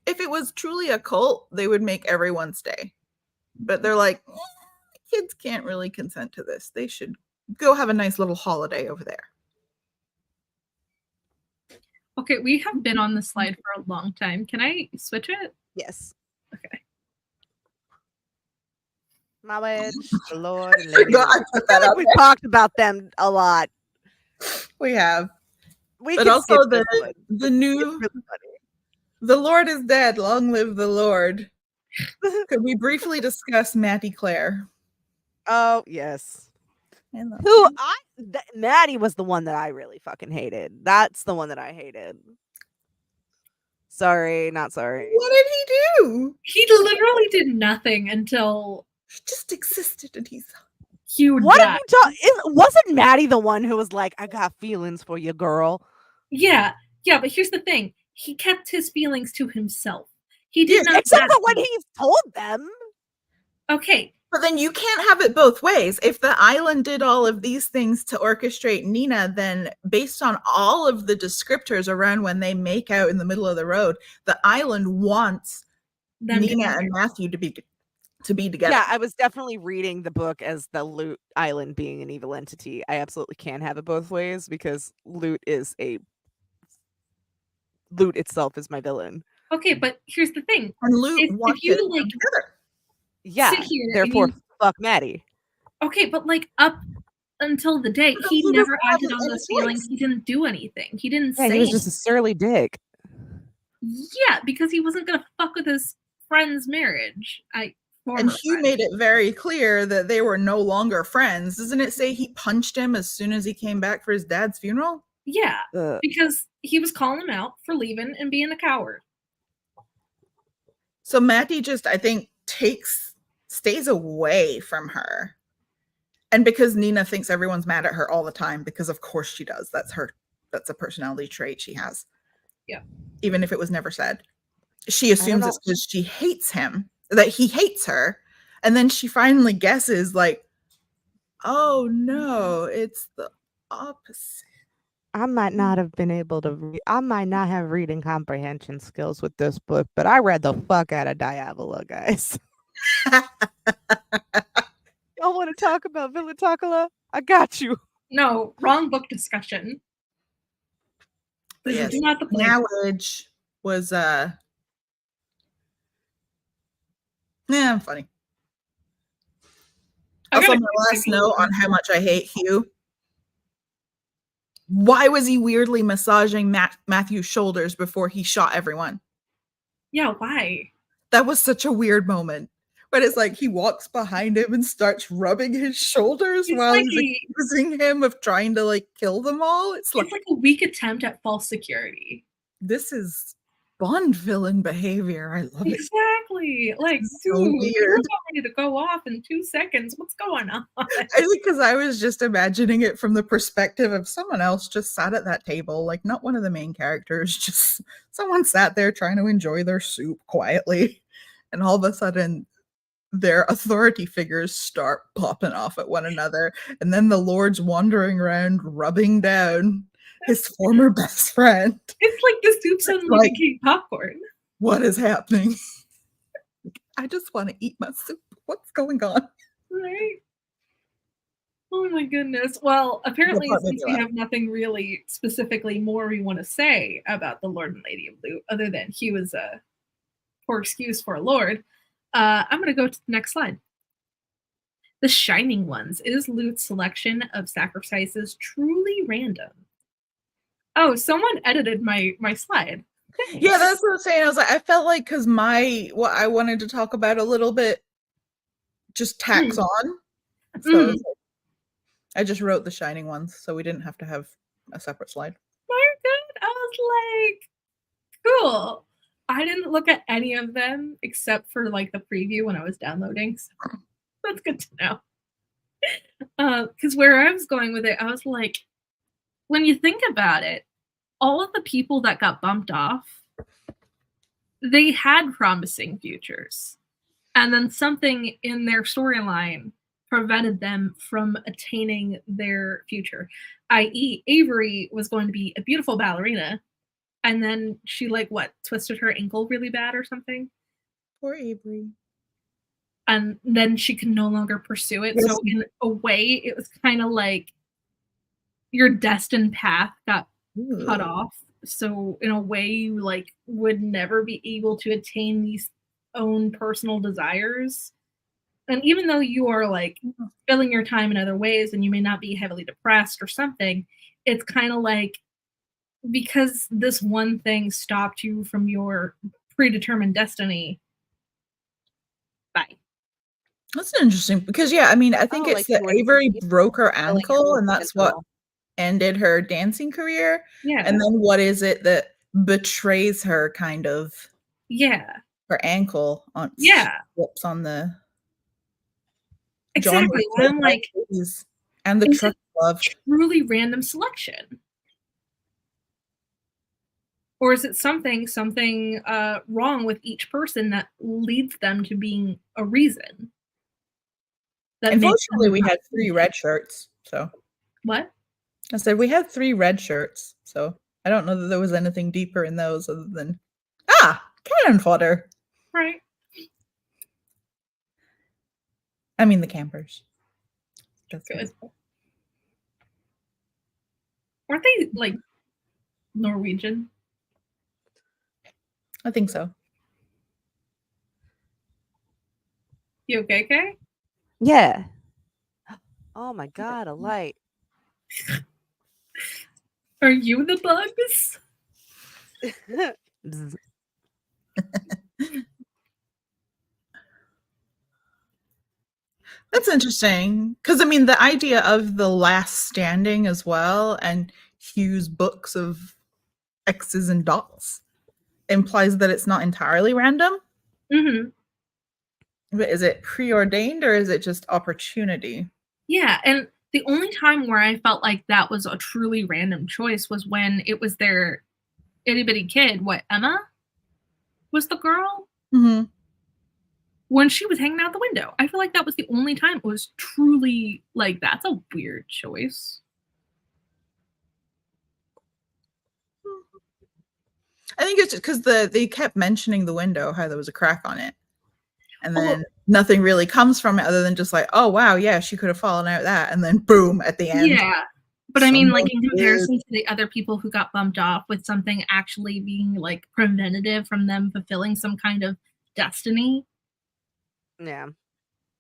if it was truly a cult, they would make everyone stay. But they're like, kids can't really consent to this. They should go have a nice little holiday over there. Okay, we have been on the slide for a long time. Can I switch it? Yes. Okay. My word, the Lord and Lady. I feel like we've talked about them a lot. We have. But also the new really The Lord is dead. Long live the Lord. Could we briefly discuss Mattie Claire? Oh, yes. Maddie was the one that I really fucking hated. That's the one that I hated. Sorry, not sorry. What did he do? He literally did nothing until he just existed, and he's huge. What are you talking? Wasn't Maddie the one who was like, "I got feelings for you, girl"? Yeah, but here's the thing: he kept his feelings to himself. He did not, except for when he told them. Okay. But then you can't have it both ways. If the island did all of these things to orchestrate Nina, then based on all of the descriptors around when they make out in the middle of the road, the island wants Nina and Matthew to be together. Yeah, I was definitely reading the book as the Lute Island being an evil entity. I absolutely can't have it both ways because Lute itself is my villain. Okay, but here's the thing. And Lute wants it together. Yeah, therefore, fuck Maddie. Okay, but like up until the day, he never acted on those feelings. He didn't do anything. He didn't say he was just a surly dick. Yeah, because he wasn't going to fuck with his friend's marriage. And Hugh made it very clear that they were no longer friends. Doesn't it say he punched him as soon as he came back for his dad's funeral? Yeah, because he was calling him out for leaving and being a coward. So Mattie just, I think, stays away from her. And because Nina thinks everyone's mad at her all the time, because of course she does. That's a personality trait she has. Yeah. Even if it was never said. She assumes it's because she hates him, that he hates her. And then she finally guesses like, oh no, it's the opposite. I might not have been able to I might not have reading comprehension skills with this book, but I read the fuck out of Diavola, guys. Y'all want to talk about Villatocula? I got you. No, wrong book discussion. Yes. Not the knowledge was I'm funny. Also, my last note on how much I hate Hugh. Why was he weirdly massaging Matthew's shoulders before he shot everyone? Yeah, why? That was such a weird moment. But it's like he walks behind him and starts rubbing his shoulders while he's accusing him of trying to like kill them all. It's like a weak attempt at false security. This is Bond villain behavior. I love it. Exactly. Like, so weird. You're ready to go off in 2 seconds. What's going on? I think because I was just imagining it from the perspective of someone else just sat at that table, like not one of the main characters, just someone sat there trying to enjoy their soup quietly. And all of a sudden, their authority figures start popping off at one another. And then the Lord's wandering around, rubbing down his former best friend. It's like the soup suddenly became popcorn. What is happening? I just want to eat my soup. What's going on? Right? Oh my goodness. Well, apparently, since we have nothing really specifically more we want to say about the Lord and Lady of Lute, other than Hugh is a poor excuse for a lord, I'm going to go to the next slide. The Shining Ones. Is Lute's selection of sacrifices truly random? Oh, someone edited my slide. Thanks. Yeah, that's what I'm saying. I was like, I felt like because what I wanted to talk about a little bit just tacks on. So I just wrote the Shining Ones, so we didn't have to have a separate slide. Very good. I was like, cool. I didn't look at any of them except for like the preview when I was downloading. So that's good to know. Because where I was going with it, I was like, when you think about it, all of the people that got bumped off, they had promising futures. And then something in their storyline prevented them from attaining their future. I.e., Avery was going to be a beautiful ballerina, and then she like twisted her ankle really bad or something. Poor Avery. And then she could no longer pursue it. Yes. So in a way, it was kind of like your destined path got cut off. So in a way, you like would never be able to attain these own personal desires. And even though you are like filling your time in other ways and you may not be heavily depressed or something, it's kind of like because this one thing stopped you from your predetermined destiny. Bye. That's interesting because I mean, I think it's that Avery broke her ankle and that's what ended her dancing career. Yeah. And then what is it that betrays her kind of? Yeah. Her ankle on slips on the exactly. When I'm like, and the truck glove. Truly random selection. Or is it something wrong with each person that leads them to being a reason? Unfortunately, we had 3 red shirts. So what? I said we had 3 red shirts. So I don't know that there was anything deeper in those other than cannon fodder. Right. I mean the campers. That's good. Weren't they like Norwegian? I think so. You okay, Kay? Yeah. Oh my god, a light. Are you the bugs? That's interesting because I mean the idea of the last standing as well and Hugh's books of X's and dots implies that it's not entirely random. Mm-hmm. But is it preordained or is it just opportunity? Yeah, and the only time where I felt like that was a truly random choice was when it was their itty bitty kid. What, Emma was the girl? Mm-hmm. When she was hanging out the window. I feel like that was the only time it was truly like, that's a weird choice. I think it's just because they kept mentioning the window, how there was a crack on it. And then nothing really comes from it other than just like, oh, wow, yeah, she could have fallen out that. And then boom, at the end. Yeah. But I mean, like in comparison to the other people who got bumped off with something actually being like preventative from them fulfilling some kind of destiny. Yeah.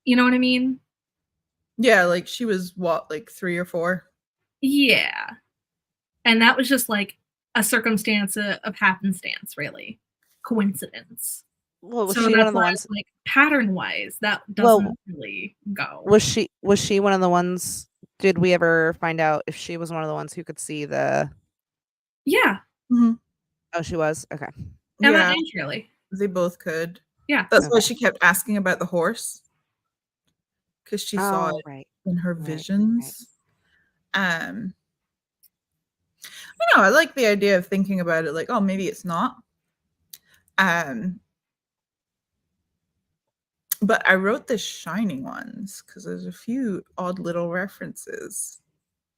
You know what I mean? Yeah, like she was what, like 3 or 4? Yeah. And that was just like a circumstance of happenstance, really. Coincidence. Well, was she one of the ones like pattern wise that doesn't really go. Was she one of the ones? Did we ever find out if she was one of the ones who could see the? Yeah. Mm-hmm. Oh, she was? Okay. Emma and Shirley. They both could. Yeah. That's why she kept asking about the horse. Because she saw it in her visions. I know, I like the idea of thinking about it like, oh, maybe it's not. But I wrote the Shining ones because there's a few odd little references.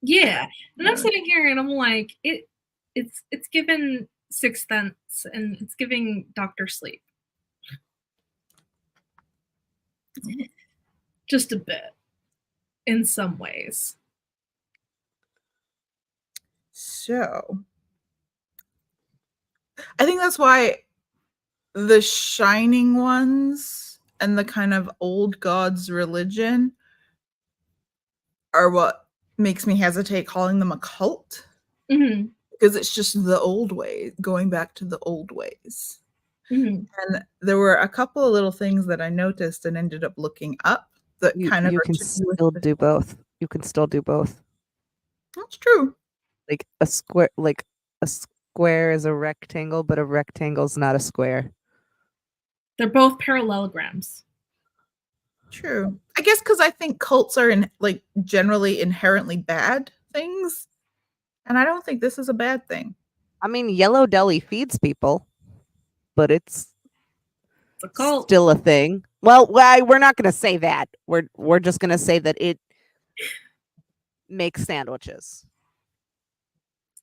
Yeah. And I'm sitting here and I'm like, it's given Sixth Sense and it's giving Dr. Sleep. Just a bit. In some ways. So I think that's why the Shining ones and the kind of old gods religion are what makes me hesitate calling them a cult. Mm-hmm. Because it's just the old way, going back to the old ways. Mm-hmm. And there were a couple of little things that I noticed and ended up looking up that you can still do both. You can still do both. That's true. Like a square is a rectangle, but a rectangle is not a square. They're both parallelograms. True. I guess because I think cults are generally inherently bad things. And I don't think this is a bad thing. I mean, Yellow Deli feeds people, but it's a cult. Still a thing. Well, we're not going to say that. We're just going to say that it makes sandwiches.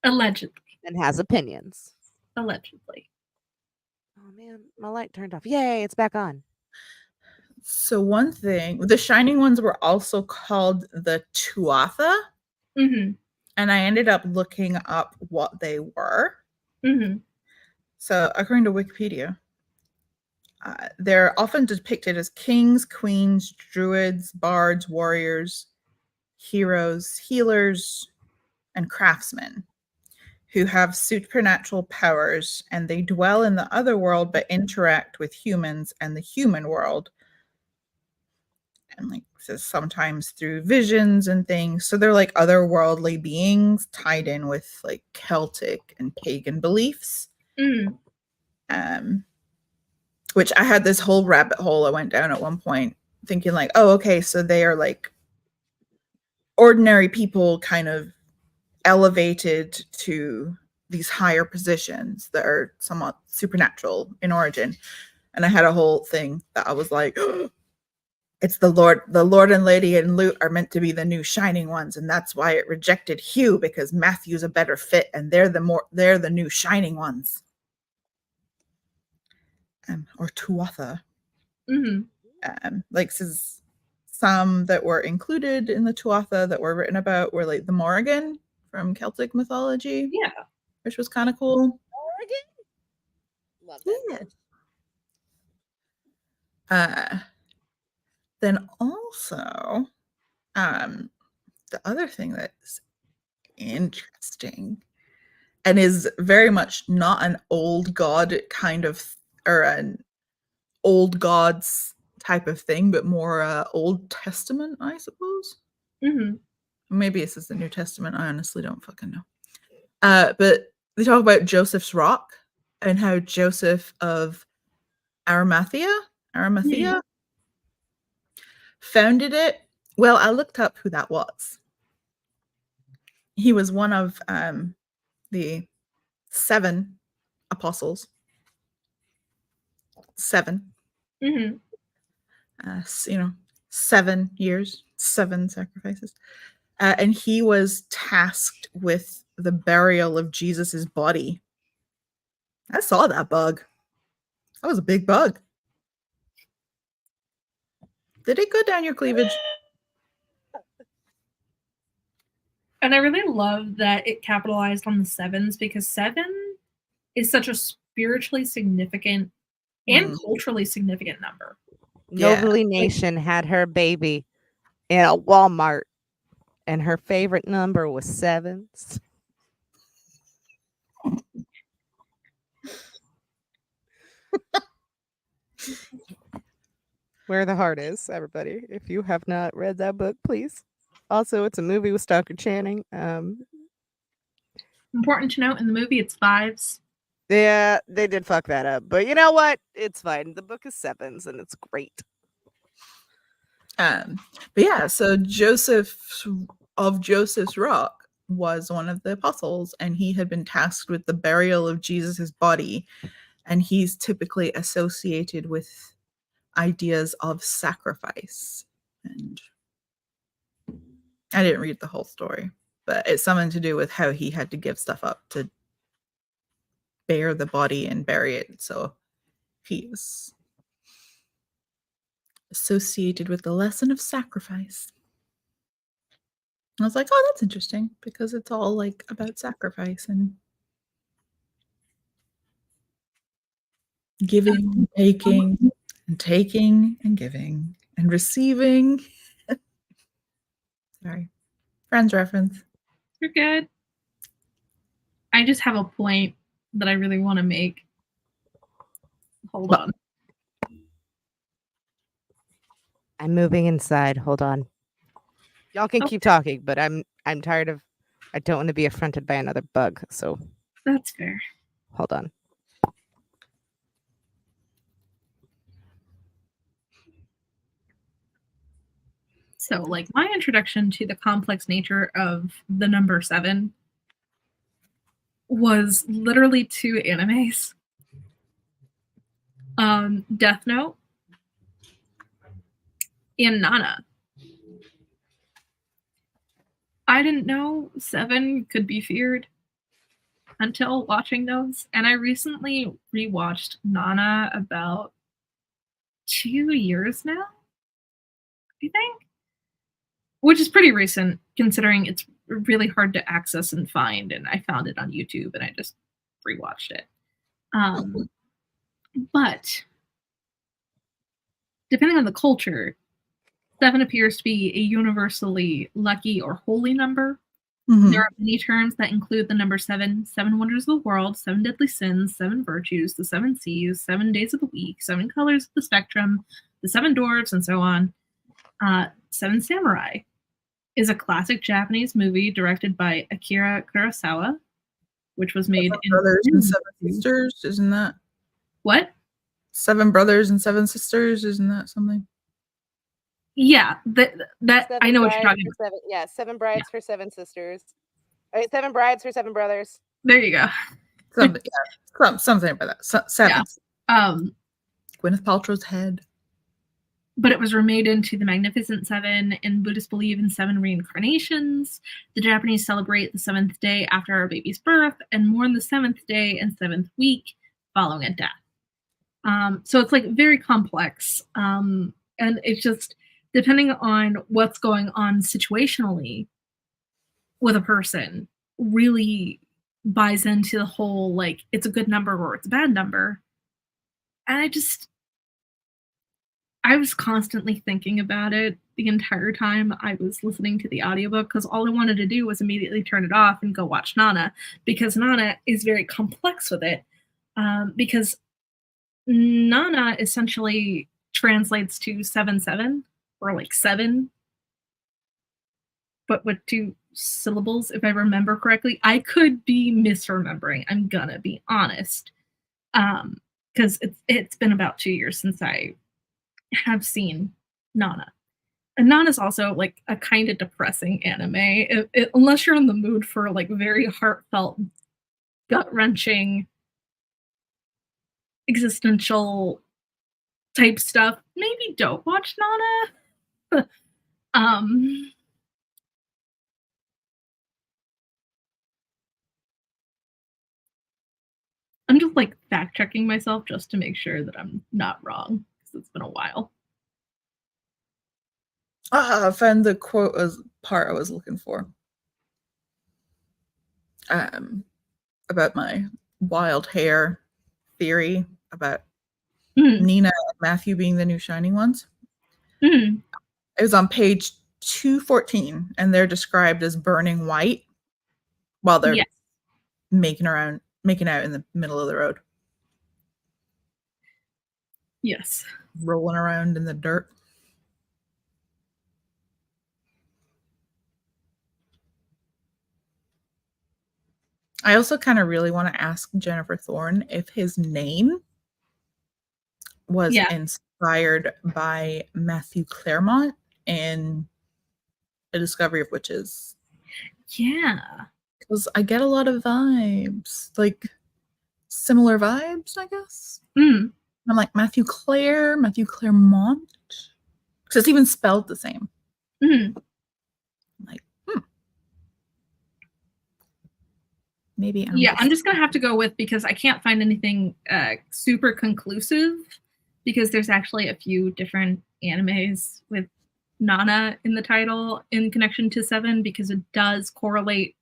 Allegedly. And has opinions. Allegedly. Oh man, my light turned off. Yay, it's back on. So one thing, the Shining Ones were also called the Tuatha. Mm-hmm. And I ended up looking up what they were. Mm-hmm. So according to Wikipedia, they're often depicted as kings, queens, druids, bards, warriors, heroes, healers, and craftsmen who have supernatural powers, and they dwell in the other world but interact with humans and the human world. And like says sometimes through visions and things. So they're like otherworldly beings tied in with like Celtic and pagan beliefs. Which I had this whole rabbit hole I went down at one point, thinking like, oh, okay, so they are like ordinary people kind of elevated to these higher positions that are somewhat supernatural in origin. And I had a whole thing that I was like, oh, it's the Lord and Lady and Lute are meant to be the new Shining Ones, and that's why it rejected Hugh, because Matthew's a better fit, and they're the new Shining Ones. Or Tuatha. Like says some that were included in the Tuatha that were written about were like the Morrigan from Celtic mythology. Yeah. Which was kind of cool. Morrigan? Love that. Yeah. Then also, the other thing that's interesting and is very much not an old god kind of, or an old gods type of thing, but more Old Testament, I suppose. Maybe this is the New Testament. I honestly don't fucking know. But they talk about Joseph's Rock and how Joseph of Arimathea founded it. Well, I looked up who that was. He was one of the 7 apostles. 7. 7 years, 7 sacrifices. And he was tasked with the burial of Jesus's body. I saw that bug. That was a big bug. Did it go down your cleavage? And I really love that it capitalized on the 7s, because 7 is such a spiritually significant and culturally significant number. Nobly Nation had her baby in a Walmart, and her favorite number was 7s. Where the Heart Is, everybody. If you have not read that book, please. Also, it's a movie with Stockard Channing. Important to note, in the movie, it's 5s. Yeah, they did fuck that up. But you know what? It's fine. The book is 7s, and it's great. But yeah, so Joseph of Joseph's Rock was one of the apostles, and he had been tasked with the burial of Jesus's body. And he's typically associated with ideas of sacrifice. And I didn't read the whole story, but it's something to do with how he had to give stuff up to bear the body and bury it. So he is associated with the lesson of sacrifice. I was like, oh, that's interesting, because it's all like about sacrifice and giving, taking and giving and receiving. Sorry. Friends reference. You're good. I just have a point that I really want to make. Hold on. I'm moving inside. Hold on. Y'all can keep talking, but I'm tired of. I don't want to be affronted by another bug. So that's fair. Hold on. So, like, my introduction to the complex nature of the number 7 was literally 2 animes. Death Note and Nana. I didn't know 7 could be feared. until watching those. And I recently rewatched Nana about 2 years now, I think. Which is pretty recent, considering it's really hard to access and find, and I found it on YouTube, and I just rewatched it. But depending on the culture, 7 appears to be a universally lucky or holy number. There are many terms that include the number 7, 7 wonders of the world, 7 deadly sins, 7 virtues, the 7 seas, 7 days of the week, 7 colors of the spectrum, the 7 dwarves, and so on. 7 Samurai is a classic Japanese movie directed by Akira Kurosawa, which was made in Brothers and 7 Sisters, isn't that? What? 7 Brothers and 7 Sisters, isn't that something? Yeah, that I know what you're talking about. 7 brides for 7 sisters. 7 brides for 7 brothers. There you go. Something about that. 7. Yeah. Gwyneth Paltrow's head. But it was remade into the Magnificent Seven, and Buddhists believe in 7 reincarnations. The Japanese celebrate the 7th day after our baby's birth and mourn the 7th day and 7th week following a death. So it's like very complex. And it's just depending on what's going on situationally with a person really buys into the whole, like, it's a good number or it's a bad number. And I was constantly thinking about it the entire time I was listening to the audiobook, because all I wanted to do was immediately turn it off and go watch Nana, because Nana is very complex with it, because Nana essentially translates to 7-7, or like 7, but with 2 syllables, if I remember correctly. I could be misremembering, I'm gonna be honest, because it's been about 2 years since I have seen Nana. And Nana's also like a kind of depressing anime, unless you're in the mood for like very heartfelt, gut-wrenching, existential type stuff. Maybe don't watch Nana. I'm just like fact-checking myself just to make sure that I'm not wrong, because it's been a while. I found the quote as part I was looking for. About my wild hair theory about Nina and Matthew being the new Shining ones. It was on page 214, and they're described as burning white while they're making out in the middle of the road. Yes. Rolling around in the dirt. I also kind of really want to ask Jennifer Thorne if his name was inspired by Matthew Claremont in A Discovery of Witches. Yeah. Because I get a lot of vibes, like similar vibes, I guess. I'm like, Matthew Claremont? Because it's even spelled the same. Like, maybe I'm just gonna have to go with, because I can't find anything super conclusive, because there's actually a few different animes with Nana in the title in connection to 7, because it does correlate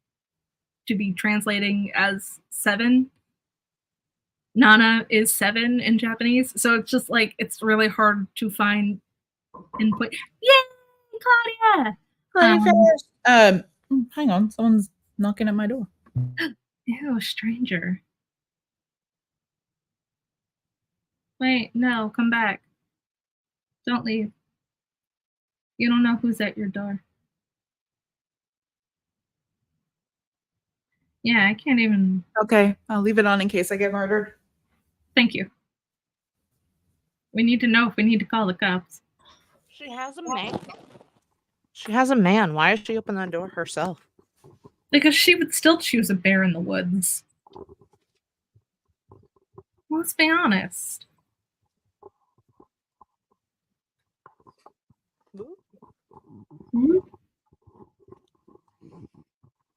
to be translating as 7. Nana is 7 in Japanese, so it's just like it's really hard to find input. Yay, Claudia! Hang on, someone's knocking at my door. Ew, stranger. Wait, no, come back. Don't leave. You don't know who's at your door. Yeah, I can't even. Okay, I'll leave it on in case I get murdered. Thank you. We need to know if we need to call the cops. She has a man. She has a man. Why is she opening the door herself? Because she would still choose a bear in the woods. Let's be honest.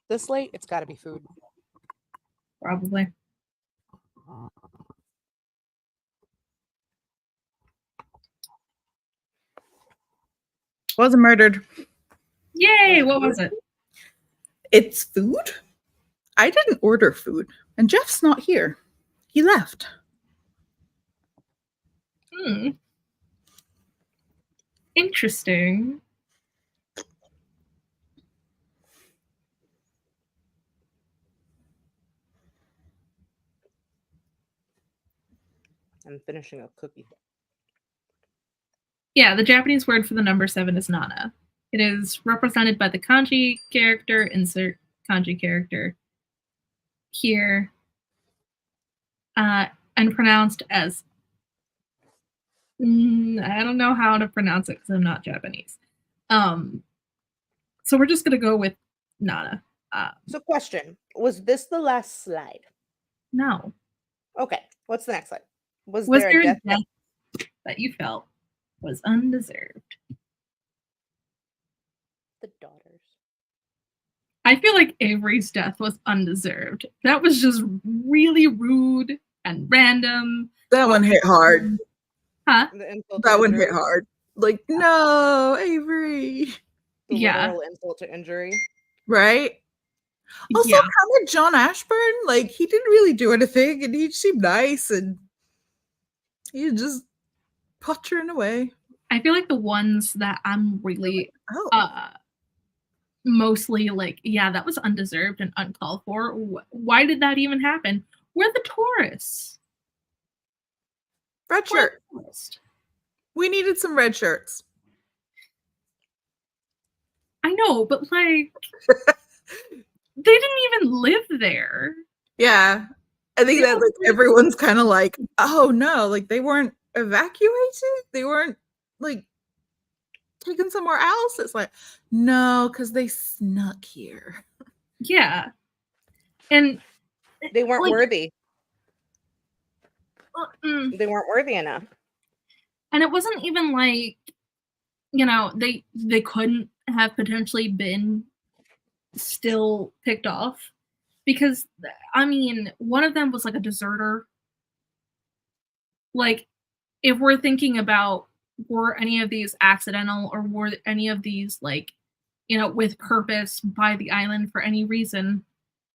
This late, it's got to be food. Probably. Wasn't murdered. Yay! What was it? It's food? I didn't order food, and Jeff's not here. He left. Interesting. I'm finishing a cookie. Yeah, the Japanese word for the number 7 is nana. It is represented by the kanji character, insert kanji character here, and pronounced as, I don't know how to pronounce it because I'm not Japanese. So we're just going to go with nana. So question, was this the last slide? No. Okay, what's the next slide? Was there a death that you felt was undeserved? The daughters. I feel like Avery's death was undeserved. That was just really rude and random. That one hit hard. Huh? That one hit hard. Like, no, Avery. The literal insult to injury. Right? Also, kind of John Ashburn, like, he didn't really do anything, and he seemed nice, and he just pottering away. I feel like the ones that I'm really mostly like, yeah, that was undeserved and uncalled for. Why did that even happen? We're the tourists. Red shirt. We needed some red shirts. I know, but like, they didn't even live there. Yeah. I think that like everyone's kind of like, oh no, like they weren't evacuated. They weren't like taken somewhere else. It's like, no, because they snuck here. Yeah. And they weren't like, worthy. They weren't worthy enough. And it wasn't even like, you know, they couldn't have potentially been still picked off, because I mean, one of them was like a deserter. Like, if we're thinking about, were any of these accidental, or were any of these like, you know, with purpose by the island for any reason,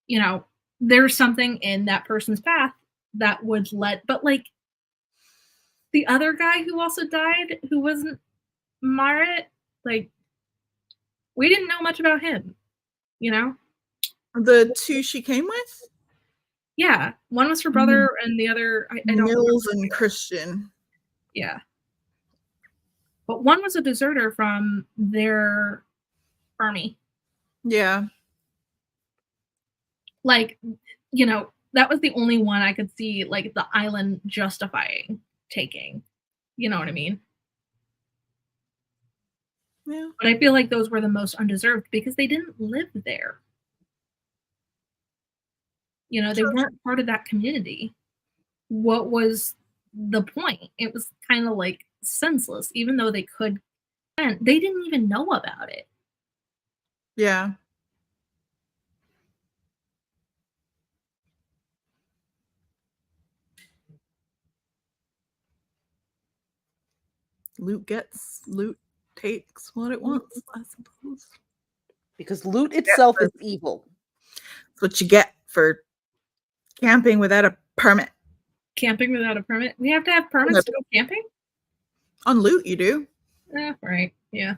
you know, there's something in that person's path that would but like the other guy who also died, who wasn't Marit, like, we didn't know much about him, you know? The two she came with? Yeah. One was her brother, and the other, I don't know. Mills and Christian. Yeah. But one was a deserter from their army. Yeah. Like, you know, that was the only one I could see, like, the island justifying taking. You know what I mean? Yeah. But I feel like those were the most undeserved because they didn't live there. You know, they weren't part of that community. What was the point? It was kind of like senseless, even though they could. And they didn't even know about it. Yeah. Lute takes what it wants, I suppose. Because loot itself is evil. That's what you get for camping without a permit. Camping without a permit? We have to have permits to go camping? On Lute, you do. Right. Yeah.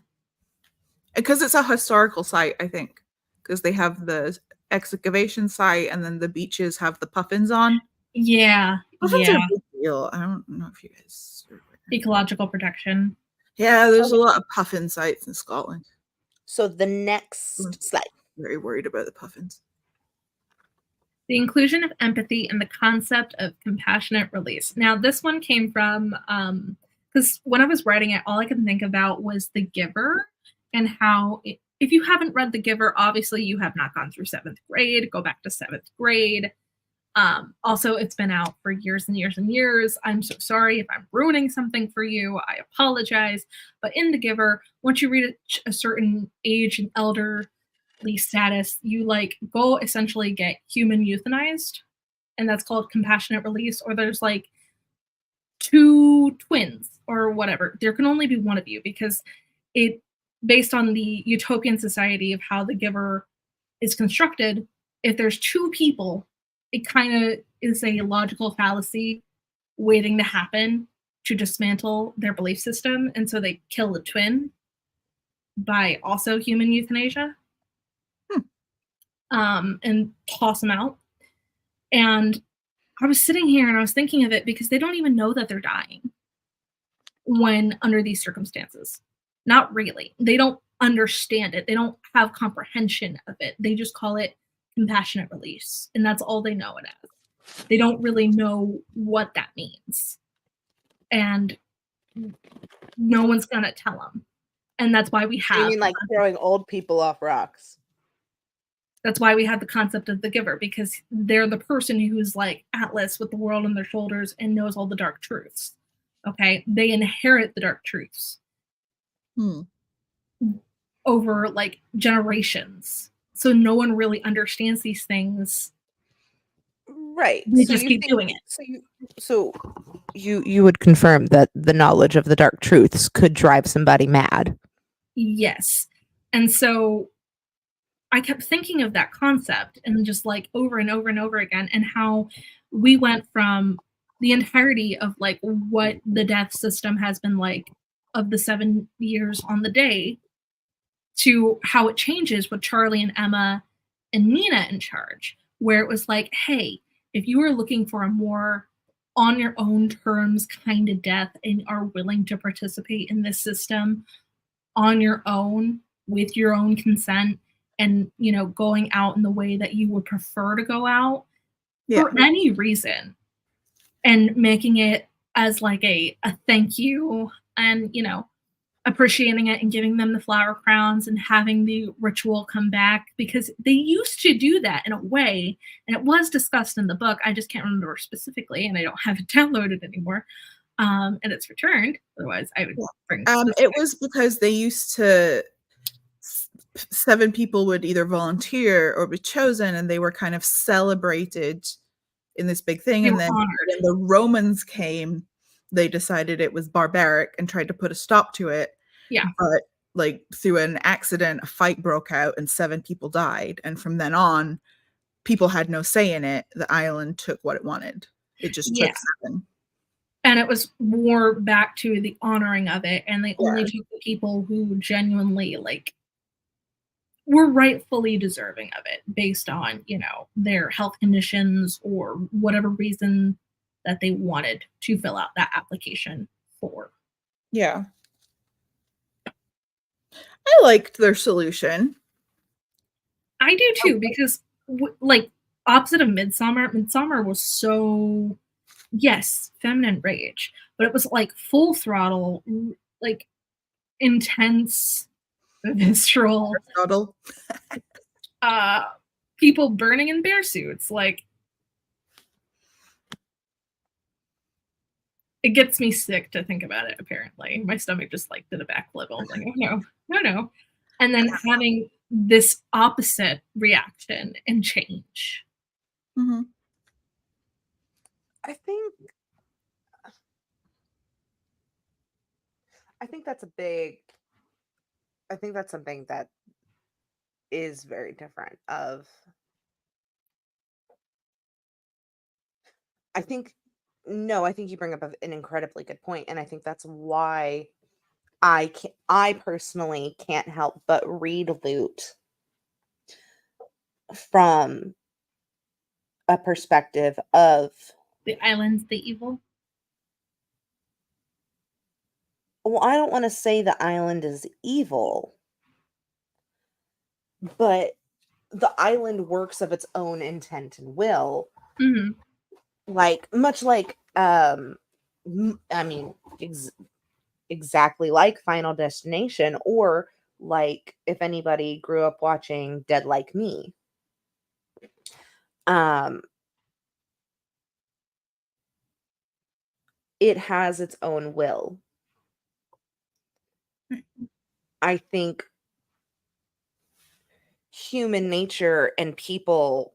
Because it's a historical site, I think. Because they have the excavation site, and then the beaches have the puffins on. Yeah. Puffins are a big deal. I don't know if you guys are aware. Ecological protection. Yeah, there's a lot of puffin sites in Scotland. So the next slide. Very worried about the puffins. The inclusion of empathy and the concept of compassionate release. Now, this one came from, because when I was writing it, all I could think about was The Giver, and how, if you haven't read The Giver, obviously you have not gone through 7th grade. Go back to 7th grade. Also, it's been out for years and years and years. I'm so sorry if I'm ruining something for you. I apologize. But in The Giver, once you reach a certain age and elderly status, you like go essentially get human euthanized. and that's called compassionate release, or there's like 2 twins or whatever. There can only be one of you because it based on the utopian society of how the giver is constructed, if there's 2 people, it kind of is a logical fallacy waiting to happen to dismantle their belief system, and so they kill the twin by also human euthanasia. And toss them out. And I was sitting here and I was thinking of it because they don't even know that they're dying when under these circumstances. Not really. They don't understand it. They don't have comprehension of it. They just call it compassionate release, and that's all they know it as. They don't really know what that means. And no one's gonna tell them. And that's why we have. You mean like throwing old people off rocks? That's why we have the concept of the giver, because they're the person who's like Atlas with the world on their shoulders and knows all the dark truths. Okay, they inherit the dark truths over like generations. So no one really understands these things. Right. They just keep doing it. So you would confirm that the knowledge of the dark truths could drive somebody mad. Yes. And so I kept thinking of that concept and just like over and over and over again, and how we went from the entirety of like what the death system has been like of the 7 years on the day to how it changes with Charlie and Emma and Nina in charge, where it was like, hey, if you are looking for a more on your own terms kind of death and are willing to participate in this system on your own with your own consent, and going out in the way that you would prefer to go out for any reason, and making it as like a thank you, and appreciating it and giving them the flower crowns and having the ritual come back, because they used to do that in a way, and it was discussed in the book. I just can't remember specifically, and I don't have it downloaded anymore, and it's returned. Otherwise I would bring it was because they used to 7 people would either volunteer or be chosen, and they were kind of celebrated in this big thing. And then when the Romans came, they decided it was barbaric and tried to put a stop to it. Yeah. But like through an accident, a fight broke out and 7 people died. And from then on, people had no say in it. The island took what it wanted. It just took 7. And it was more back to the honoring of it. And they only took the people who genuinely like were rightfully deserving of it based on, their health conditions or whatever reason that they wanted to fill out that application for. Yeah. I liked their solution. I do too, because like opposite of Midsummer was so, yes, feminine rage, but it was like full throttle, like intense, visceral, people burning in bear suits. Like, it gets me sick to think about it. Apparently my stomach just like did a backflip. I was like, oh no. And then having this opposite reaction and change. I think that's something that is very different I think you bring up an incredibly good point, and I think that's why I personally can't help but read Lute from a perspective of the island's the evil. Well, I don't want to say the island is evil, but the island works of its own intent and will. Like, much like, exactly like Final Destination, or like if anybody grew up watching Dead Like Me. It has its own will. I think human nature and people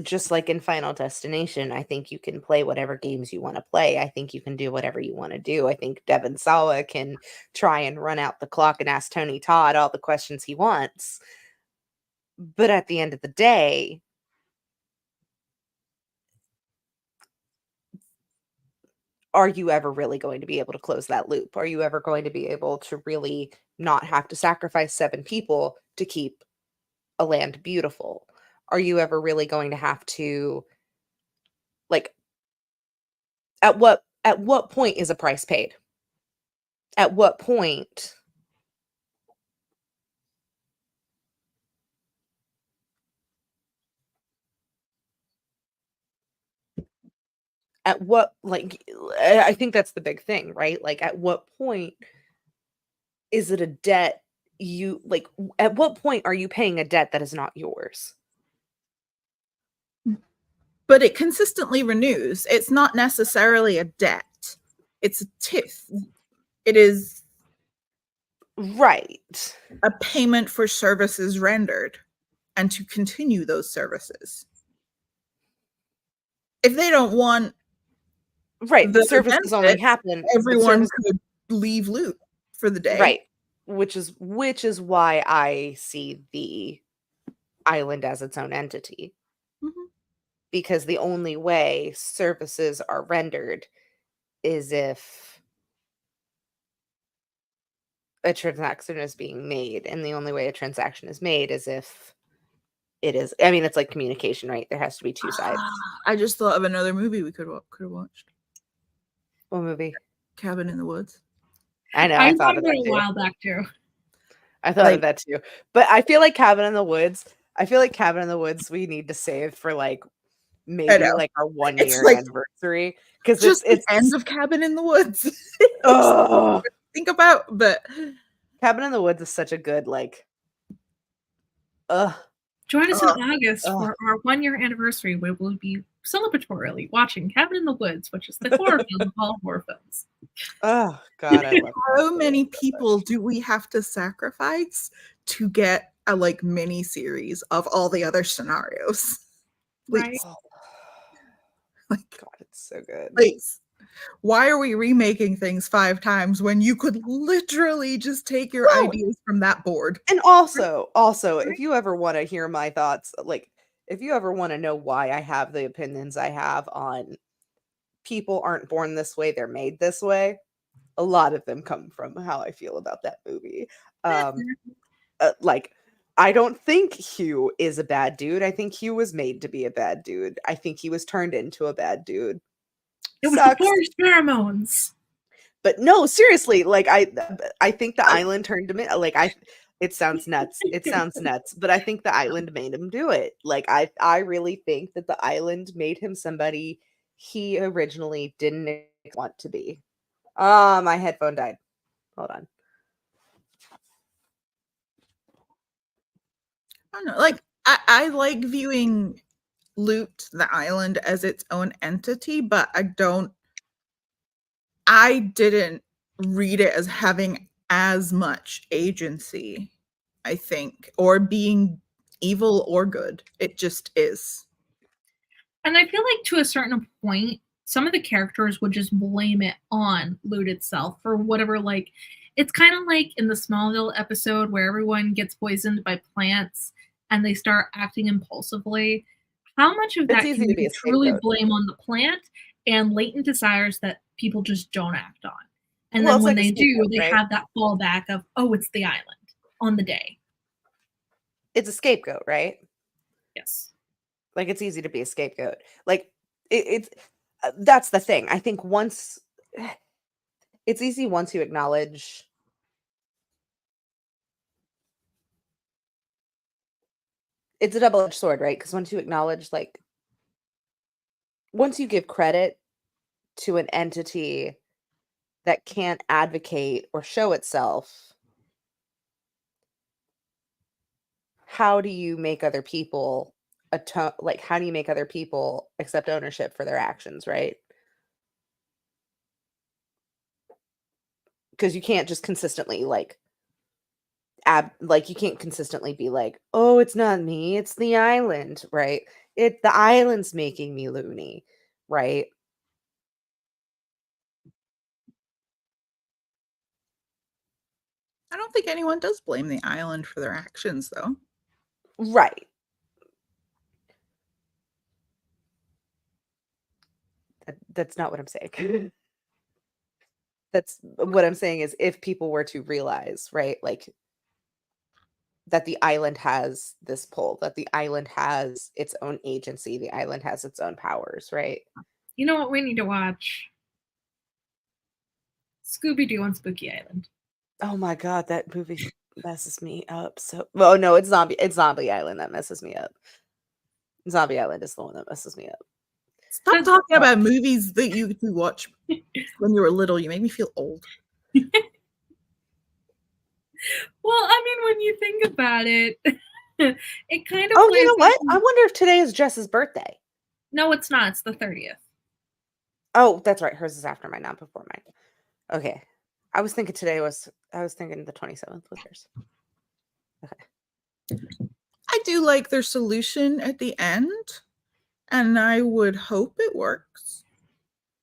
just like in Final Destination, I think you can play whatever games you want to play. I think you can do whatever you want to do. I think Devon Sawa can try and run out the clock and ask Tony Todd all the questions he wants. But at the end of the day, are you ever really going to be able to close that loop? Are you ever going to be able to really not have to sacrifice 7 people to keep a land beautiful? Are you ever really going to have to, like, at what point is a price paid? At what point I think that's the big thing, right? Like, at what point is it a debt you like at what point are you paying a debt that is not yours? But it consistently renews. It's not necessarily a debt. It's a TIF. It is right. A payment for services rendered and to continue those services. If they don't want the services only happen, everyone could leave Lute for the day. Right. Which is why I see the island as its own entity. Mm-hmm. Because the only way services are rendered is if a transaction is being made, and the only way a transaction is made is if it is. I mean, it's like communication, right? There has to be 2 sides. I just thought of another movie we could have watched. What movie? Cabin in the Woods. I know. I thought of that a while back too. I thought of that too. But I feel like Cabin in the Woods. We need to save for like maybe like our 1 year anniversary, because it's the end of Cabin in the Woods. Oh, think about, but Cabin in the Woods is such a good like. Join us in August for our 1 year anniversary, where we'll be celebratorily watching Cabin in the Woods, which is the horror film of all horror films. Oh God! I love how many people do we have to sacrifice to get a like mini series of all the other scenarios? Right. Like, God, it's so good. Please. Why are we remaking things 5 times when you could literally just take your ideas from that board? And also, if you ever want to hear my thoughts, like if you ever want to know why I have the opinions I have on people aren't born this way, they're made this way, a lot of them come from how I feel about that movie. Like, I don't think Hugh is a bad dude. I think Hugh was made to be a bad dude. I think he was turned into a bad dude. It was the forced pheromones. But no, seriously, like I think the island turned him in. Like it sounds nuts. But I think the island made him do it. Like I really think that the island made him somebody he originally didn't want to be. My headphone died. Hold on. I don't know. Like I like viewing Lute, the island, as its own entity, but I didn't read it as having as much agency, I think, or being evil or good. It just is. And I feel like to a certain point, some of the characters would just blame it on Lute itself for whatever, like, it's kind of like in the Smallville episode where everyone gets poisoned by plants and they start acting impulsively. How much of that can you truly blame on the plant and latent desires that people just don't act on? And then when they do, they have that fallback of, oh, it's the island on the day. It's a scapegoat, right? Yes. Like, it's easy to be a scapegoat. Like, it's that's the thing. I think it's easy once you acknowledge it's a double-edged sword, right? Because once you acknowledge, like, once you give credit to an entity that can't advocate or show itself, how do you make other people how do you make other people accept ownership for their actions, right? Because you can't just consistently you can't consistently be like, oh, it's not me, it's the island, right? the island's making me loony, right? I don't think anyone does blame the island for their actions, though. Right. That's not what I'm saying. That's what I'm saying is if people were to realize, right, like that the island has this pull, that the island has its own agency, the island has its own powers, right? You know what we need to watch? Scooby-Doo on Spooky Island. Oh my god, that movie messes me up. So, well, no, it's Zombie Island that messes me up. Zombie Island is the one that messes me up. Stop talking about movies that you watch when you were little. You make me feel old. Well, I mean, when you think about it, it kind of. Oh, you know what? I wonder if today is Jess's birthday. No, it's not. It's the 30th. Oh, that's right. Hers is after mine, not before mine. Okay. I was thinking the 27th was hers. Okay. I do like their solution at the end, and I would hope it works.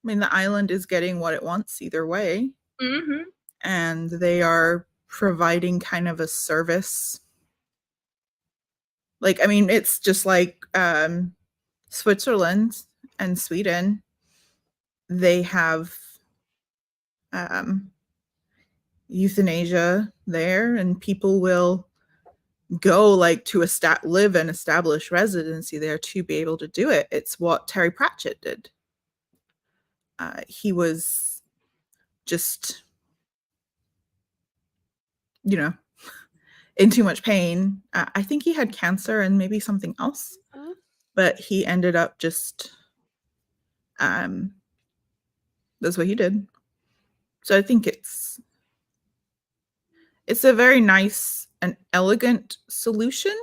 I mean, the island is getting what it wants either way. Mm-hmm. And they are providing kind of a service. Like, I mean, it's just like Switzerland and Sweden. They have euthanasia there, and people will go like to live and establish residency there to be able to do it. It's what Terry Pratchett did. He was just, in too much pain. I think he had cancer and maybe something else, but he ended up just, that's what he did. So I think it's a very nice and elegant solution.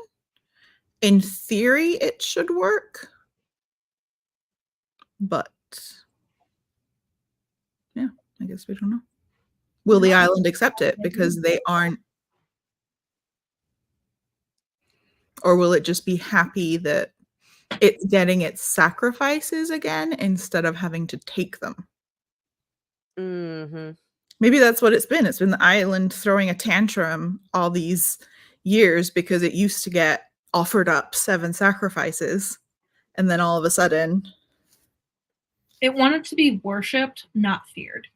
In theory, it should work, but yeah, I guess we don't know. Will the island accept it because they aren't, or will it just be happy that it's getting its sacrifices again instead of having to take them? Mm-hmm. Maybe that's what it's been. It's been the island throwing a tantrum all these years because it used to get offered up 7 sacrifices, and then all of a sudden it wanted to be worshipped, not feared.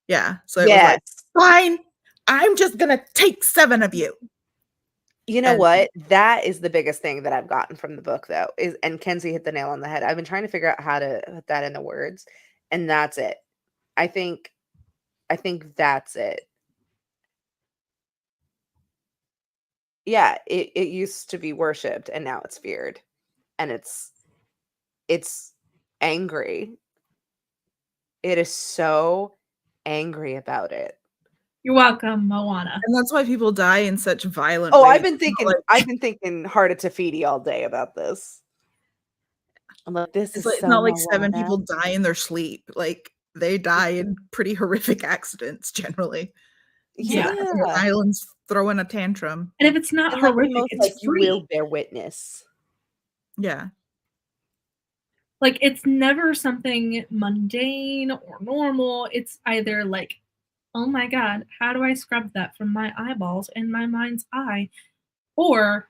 Yeah, so it was like, fine, I'm just gonna take 7 of you. You know what? That is the biggest thing that I've gotten from the book, though, and Kenzie hit the nail on the head. I've been trying to figure out how to put that into words, and that's it. I think that's it. Yeah, it used to be worshipped, and now it's feared, and it's angry. It is so angry about it. You're welcome, Moana. And that's why people die in such violent ways. I've been thinking Heart of Tafiti all day about this. I'm like, this is it's not like 7 people die in their sleep. Like, they die in pretty horrific accidents generally. Yeah. The island's throwing a tantrum. And if it's not horrific, it's free. You will bear witness. Yeah. Like, it's never something mundane or normal. It's either like, oh my God, how do I scrub that from my eyeballs and my mind's eye? Or,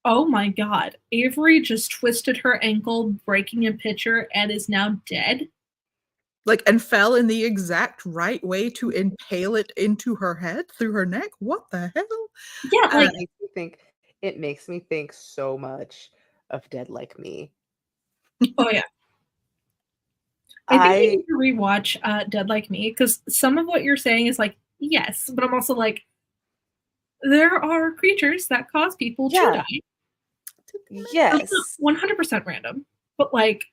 oh my God, Avery just twisted her ankle, breaking a pitcher, and is now dead. Like, and fell in the exact right way to impale it into her head through her neck. What the hell? Yeah, like it makes me think so much of Dead Like Me. Oh yeah. I think I need to rewatch Dead Like Me, because some of what you're saying is like, yes, but I'm also like, there are creatures that cause people to die. Yes. 100% random, but like,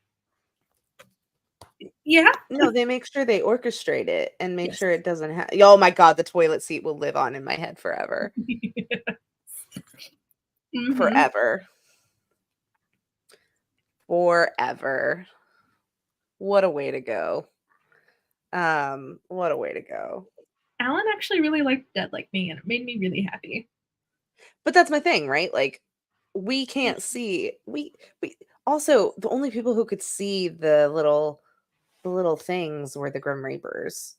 yeah. No, they make sure they orchestrate it and make sure it doesn't have. Oh my God, the toilet seat will live on in my head forever. Mm-hmm. Forever. What a way to go. What a way to go. Alan actually really liked Dead Like Me, and it made me really happy. But that's my thing, right? Like, we can't see Also, the only people who could see the little things were the Grim Reapers.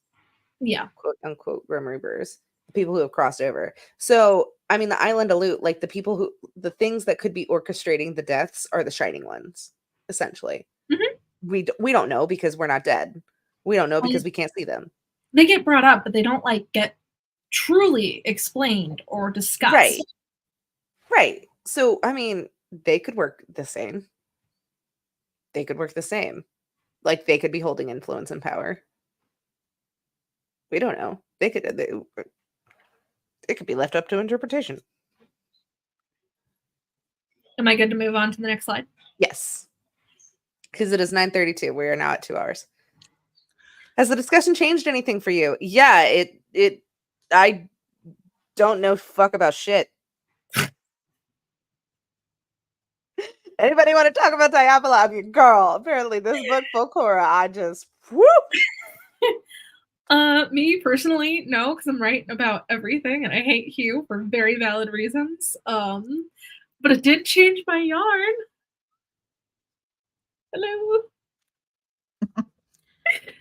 Yeah. Quote unquote Grim Reapers. The people who have crossed over. So, I mean, the island of Lute, like the things that could be orchestrating the deaths are the shining ones, essentially. Mm-hmm. We don't know because we're not dead. We don't know because we can't see them. They get brought up, but they don't like get truly explained or discussed. Right. So, I mean, they could work the same. Like they could be holding influence and power. We don't know. It could be left up to interpretation. Am I good to move on to the next slide? Yes. Because it is 9:32. We are now at 2 hours. Has the discussion changed anything for you? Yeah, I don't know fuck about shit. Anybody want to talk about Diablo? Girl, apparently this book, Folklora, I just whoop. Me personally, no, because I'm right about everything and I hate Hugh for very valid reasons. But it did change my yarn. Hello.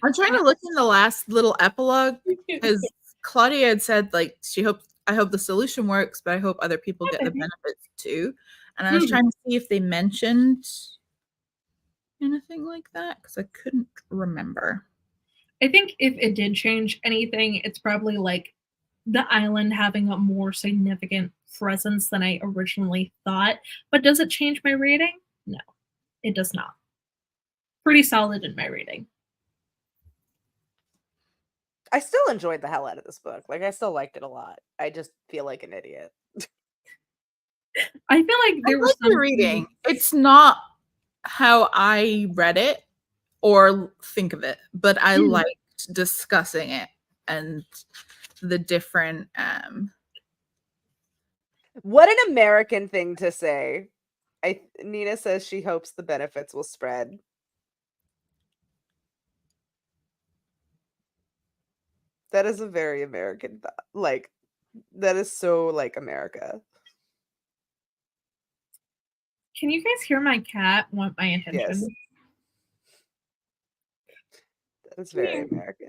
I'm trying to look in the last little epilogue because Claudia had said like I hope the solution works, but I hope other people get the benefits too. And I was trying to see if they mentioned anything like that because I couldn't remember. I think if it did change anything, it's probably like the island having a more significant presence than I originally thought. But does it change my rating? No, it does not. Pretty solid in my rating. I still enjoyed the hell out of this book. Like, I still liked it a lot. I just feel like an idiot. I feel like there was some reading. It's not how I read it or think of it, but I liked discussing it and the different What an American thing to say. Nina says she hopes the benefits will spread. That is a very American thought. Like, that is so like America. Can you guys hear my cat want my attention? Yes. That is very American.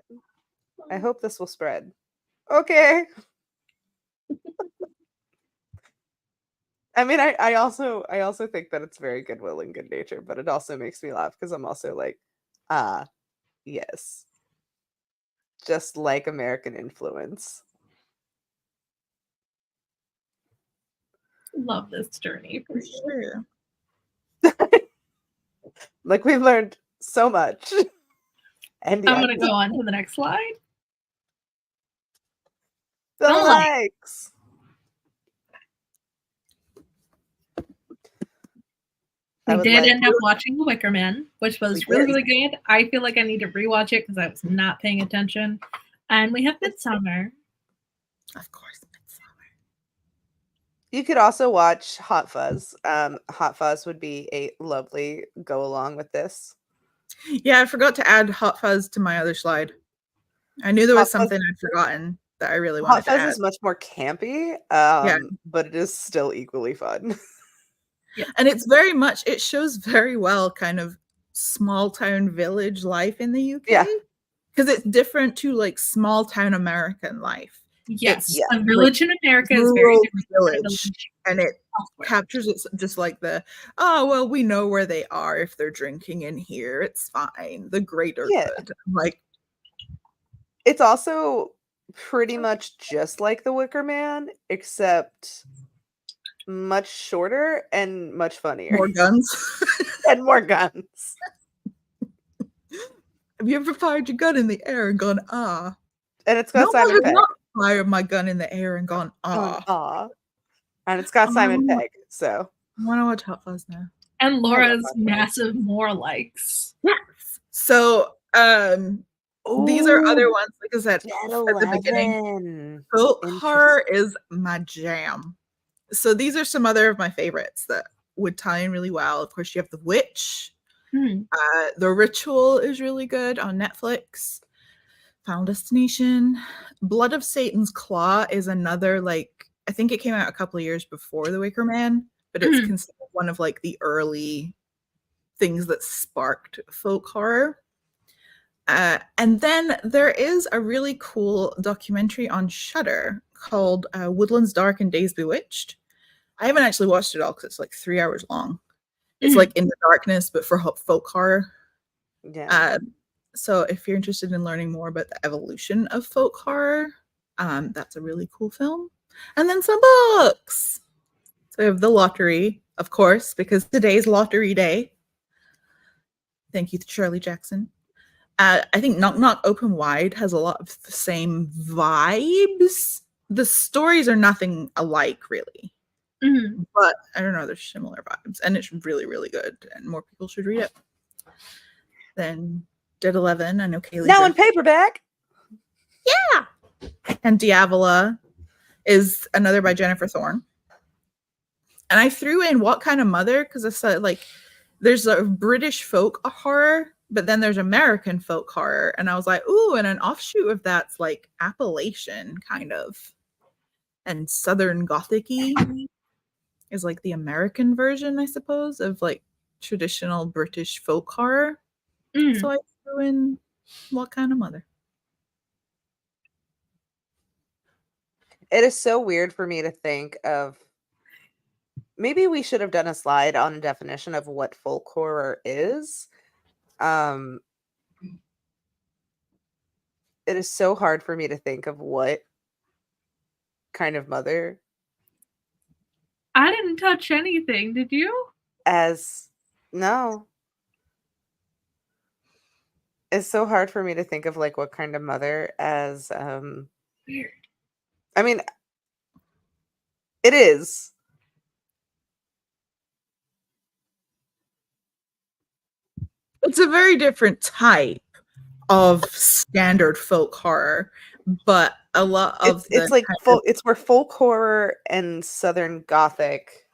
I hope this will spread. Okay. I mean, I also think that it's very goodwill and good nature, but it also makes me laugh because I'm also like, yes. Just like American influence. Love this journey for sure. Like, we've learned so much. And I'm gonna go on to the next slide. The likes. We did end up watching The Wicker Man, which was really good. I feel like I need to rewatch it because I was not paying attention. And we have Midsummer. Of course, Midsummer. You could also watch Hot Fuzz. Hot Fuzz would be a lovely go along with this. Yeah, I forgot to add Hot Fuzz to my other slide. I knew there was something I'd forgotten that I really wanted to add. Hot Fuzz is much more campy, but it is still equally fun. Yeah. And it's very much, it shows very well kind of small town village life in the UK. Yeah. Because it's different to like small town American life. Yes. A village in America is very different. Village, and it captures it just like oh, well, we know where they are if they're drinking in here. It's fine. The greater good. Like, it's also pretty much just like The Wicker Man, except much shorter and much funnier. More guns. And more guns. Have you ever fired your gun in the air and gone, ah? And it's got Simon Pegg. Not fired my gun in the air and gone, ah. Ah. And it's got Simon Pegg, so. I want to watch Hot Fuzz now. And Laura's massive more likes. Yes. So, these are other ones, like I said, at the beginning. Folk horror is my jam. So these are some other of my favorites that would tie in really well. Of course, you have The Witch. The Ritual is really good on Netflix. Final Destination. Blood of Satan's Claw is another, like, I think it came out a couple of years before The Wicker Man, but it's considered one of like the early things that sparked folk horror. And then there is a really cool documentary on Shudder called Woodlands Dark and Days Bewitched. I haven't actually watched it all because it's like 3 hours long. It's like in the darkness, but for folk horror. Yeah. So if you're interested in learning more about the evolution of folk horror, that's a really cool film. And then some books. So we have The Lottery, of course, because today's Lottery Day. Thank you to Shirley Jackson. I think Knock Knock Open Wide has a lot of the same vibes. The stories are nothing alike, really. But I don't know, there's similar vibes. And it's really, really good. And more people should read it. Then Dead 11, I know Kaylee. Now in paperback. Yeah. And Diavola is another by Jennifer Thorne. And I threw in What Kind of Mother because I said, like, there's a British folk horror, but then there's American folk horror. And I was like, ooh, and an offshoot of that's like Appalachian kind of. And Southern Gothic-y is like the American version, I suppose, of like traditional British folk horror. So I threw in What Kind of Mother. It is so weird for me to think of. Maybe we should have done a slide on a definition of what folk horror is. It is so hard for me to think of what kind of mother. I didn't touch anything, did you? No. It's so hard for me to think of like what kind of mother as weird. I mean, it is. It's a very different type of standard folk horror, but a lot of it's like it's where folk horror and Southern Gothic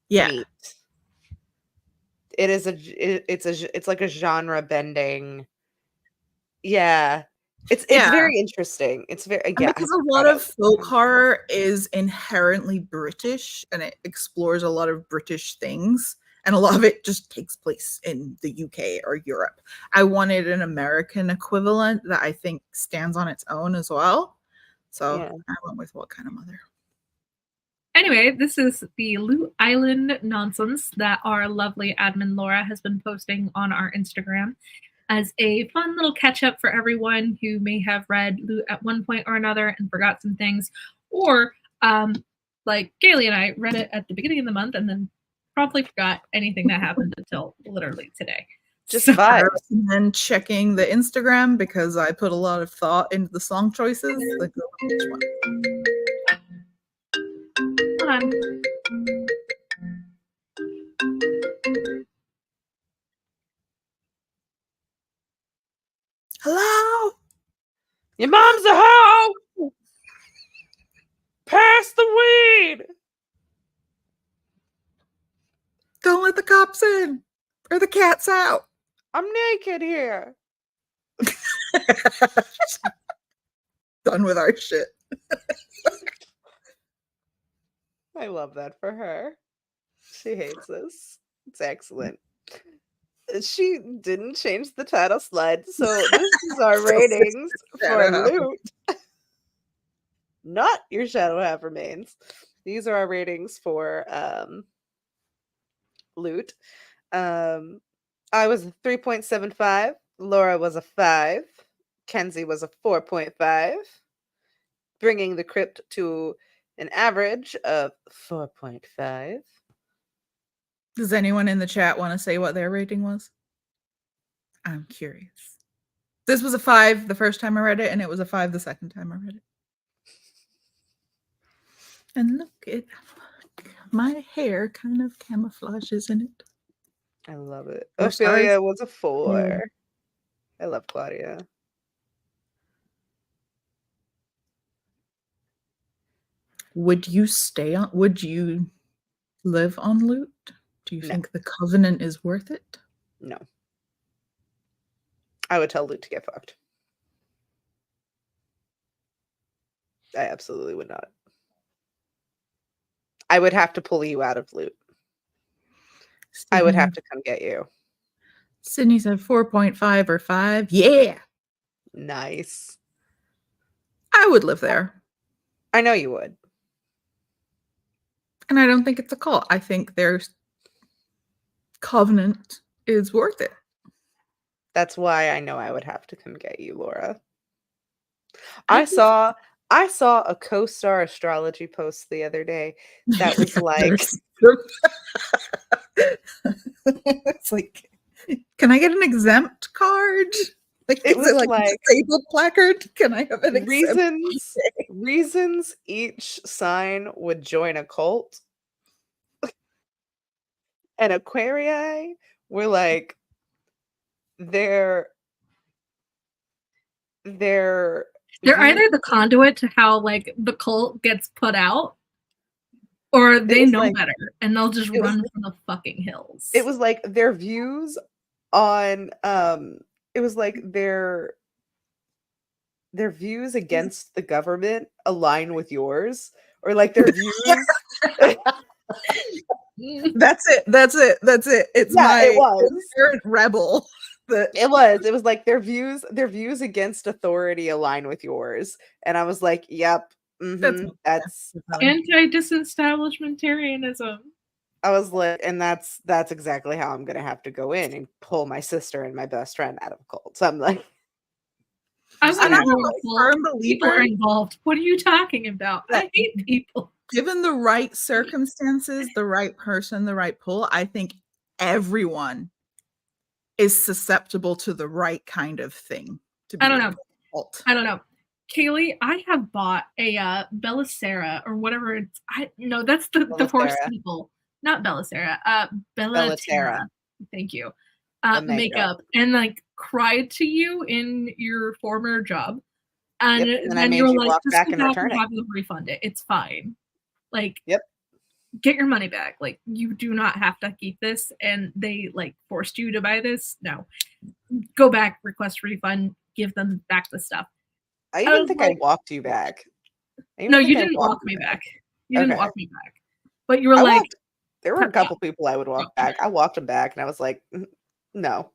meet. It is it's like a genre bending. Yeah. It's very interesting. It's very because a lot of folk horror is inherently British and it explores a lot of British things. And a lot of it just takes place in the UK or Europe. I wanted an American equivalent that I think stands on its own as well. So I went with What Kind of Mother. Anyway, this is the Lute Island nonsense that our lovely admin Laura has been posting on our Instagram as a fun little catch-up for everyone who may have read Lute at one point or another and forgot some things. Or, like Kaylee and I read it at the beginning of the month and then probably forgot anything that happened until literally today. Just vibes. And then checking the Instagram because I put a lot of thought into the song choices. Like, which one? Hold on. Hello? Your mom's a hoe! Pass the weed! Don't let the cops in or the cat's out. I'm naked here. Done with our shit. I love that for her. She hates this. It's excellent. She didn't change the title slide, so this is our ratings for Lute. Not Your Shadow Half Remains. These are our ratings for Lute. I was a 3.75. Laura was a 5. Kenzie was a 4.5. Bringing the Crypt to an average of 4.5. Does anyone in the chat want to say what their rating was? I'm curious. This was a 5 the first time I read it, and it was a 5 the second time I read it. And look at my hair kind of camouflages in it. I love it. Ophelia was a 4. I love Claudia. Would you live on Lute? Do you think the Covenant is worth it? No. I would tell Lute to get fucked. I absolutely would not. I would have to pull you out of Lute. I would have to come get you. Sydney said 4.5 or 5. Yeah. Nice. I would live there. I know you would. And I don't think it's a cult. I think their covenant is worth it. That's why I know I would have to come get you, Laura. I saw a co-star astrology post the other day that was like it's like, can I get an exempt card? Like, it is was it like a like disabled placard? Can I have an reasons each sign would join a cult? And Aquarii were like they're either the conduit to how like the cult gets put out, or they know like, better and they'll just run from the fucking hills. It was like their views on it was like their views against the government align with yours, or like their views That's it. It's it was inherent rebel. It was like their views against authority align with yours, and I was like, yep, that's anti-disestablishmentarianism. I was like, and that's exactly how I'm gonna have to go in and pull my sister and my best friend out of a cult. So I'm like, I'm a firm believer. People are involved. What are you talking about? I hate people. Given the right circumstances, the right person, the right pull, I think everyone is susceptible to the right kind of thing. I don't know. Kaylee, I have bought a Belisara or whatever it's. That's the horse people, not Belisara. Bellaterra. Thank you. Makeup and like cried to you in your former job, and then you were like, just back and return it. Have them refund it. It's fine. Like, get your money back. Like, you do not have to keep this, and they like forced you to buy this. No, go back, request refund, give them back the stuff. I even think I walked you back. No, you didn't walk me back. You didn't walk me back. But you were like, there were a couple people I would walk back. I walked them back, and I was like, no,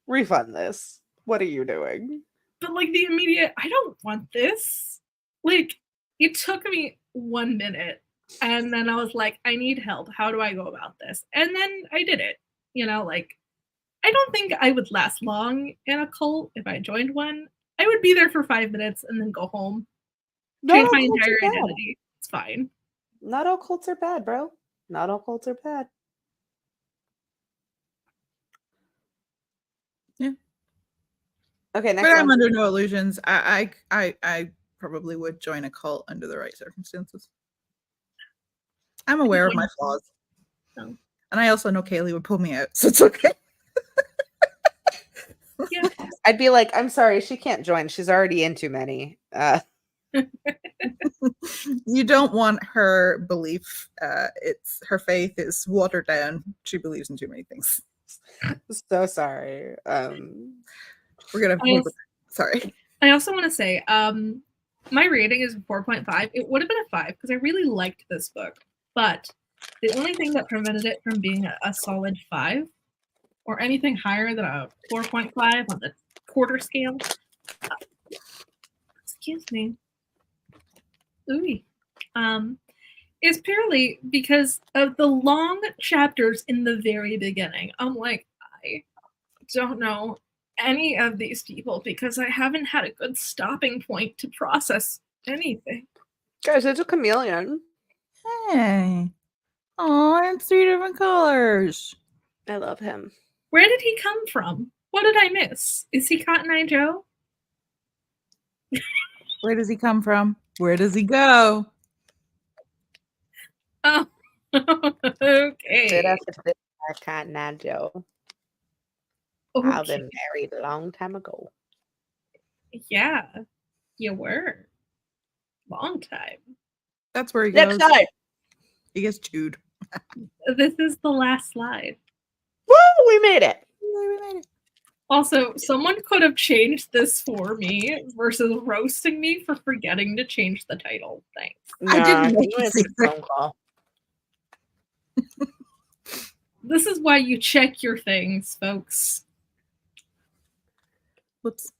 refund this. What are you doing? But like the immediate, I don't want this. Like, it took me 1 minute, and then I was like, I need help. How do I go about this? And then I did it. Like, I don't think I would last long in a cult if I joined one. I would be there for 5 minutes and then go home. Change my entire identity. It's fine. Not all cults are bad, bro. Not all cults are bad. Yeah. Okay, next. But I'm under no illusions. I probably would join a cult under the right circumstances. I'm aware of my flaws. And I also know Kaylee would pull me out, so it's okay. Yeah. I'd be like, I'm sorry, she can't join. She's already in too many. You don't want her belief. It's her faith is watered down. She believes in too many things. So sorry. We're gonna. Sorry. I also want to say, my rating is 4.5. It would have been a 5 because I really liked this book, but the only thing that prevented it from being a solid 5 or anything higher than a 4.5 on the quarter scale. Excuse me. Ooh. Is purely because of the long chapters in the very beginning. I'm like, I don't know any of these people because I haven't had a good stopping point to process anything. Guys, it's a chameleon. Hey. Oh, it's 3 different colors. I love him. Where did he come from? What did I miss? Is he Cotton Eye Joe? Where does he come from? Where does he go? Oh, okay. Did have to fit Cotton Eye Joe. Okay. I've been married a long time ago. Yeah, you were. Long time. That's where he goes. Next time. He gets chewed. This is the last slide. Woo! We made it. Also, someone could have changed this for me versus roasting me for forgetting to change the title. Thanks. I didn't make a phone call. This is why you check your things, folks. Whoops.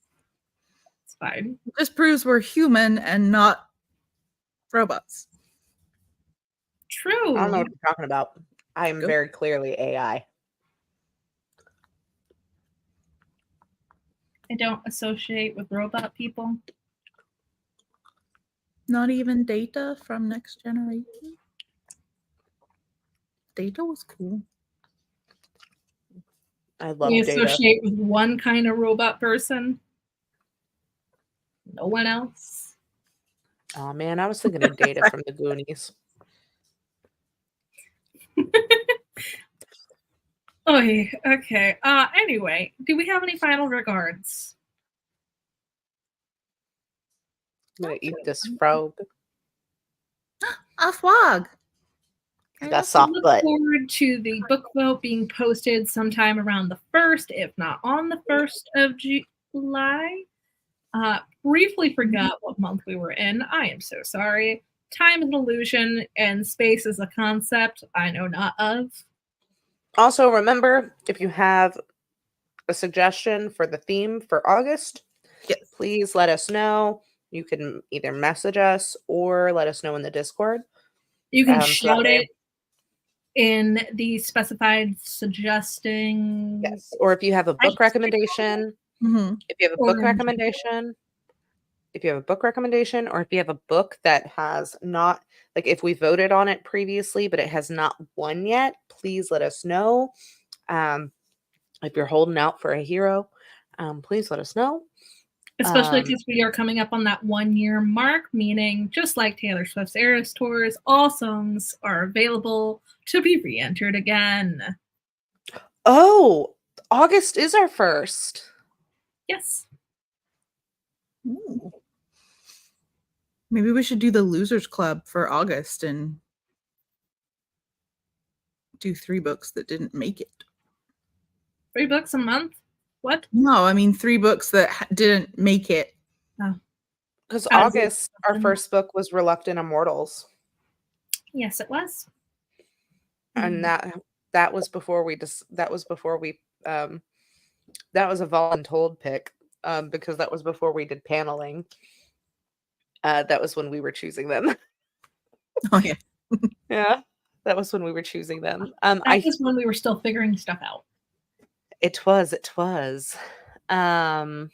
It's fine. This proves we're human and not robots. True. I don't know what you're talking about. I am very clearly AI. I don't associate with robot people. Not even Data from Next Generation. Data was cool. I love We Data. associate with one kind of robot person. No one else. Oh man, I was thinking of Data from the Goonies. Okay. Anyway, do we have any final regards? I'm gonna eat this frog. A frog. Got soft look butt. forward to the book vote being posted sometime around the 1st, if not on the 1st of July. Briefly forgot what month we were in. I am so sorry. Time is an illusion and space is a concept I know not of. Also, remember, if you have a suggestion for the theme for August, please let us know. You can either message us or let us know in the Discord. You can shout it in the specified suggesting. Yes. Or if you have a book recommendation, if you have a book recommendation, or if you have a book that has not, like if we voted on it previously, but it has not won yet, please let us know. If you're holding out for a hero, please let us know. Especially because we are coming up on that 1-year mark, meaning just like Taylor Swift's Eras tours, all songs are available to be re-entered again. Oh, August is our first. Yes. Ooh. Maybe we should do the Losers Club for August and do 3 books that didn't make it. 3 books a month? What? No, I mean 3 books that didn't make it. Because August, our first book was Reluctant Immortals. Yes, it was. And that was before we that was a voluntold pick, because that was before we did paneling. That was when we were choosing them. Oh yeah. Yeah. That was when we were choosing them. That was when we were still figuring stuff out. It was. Also,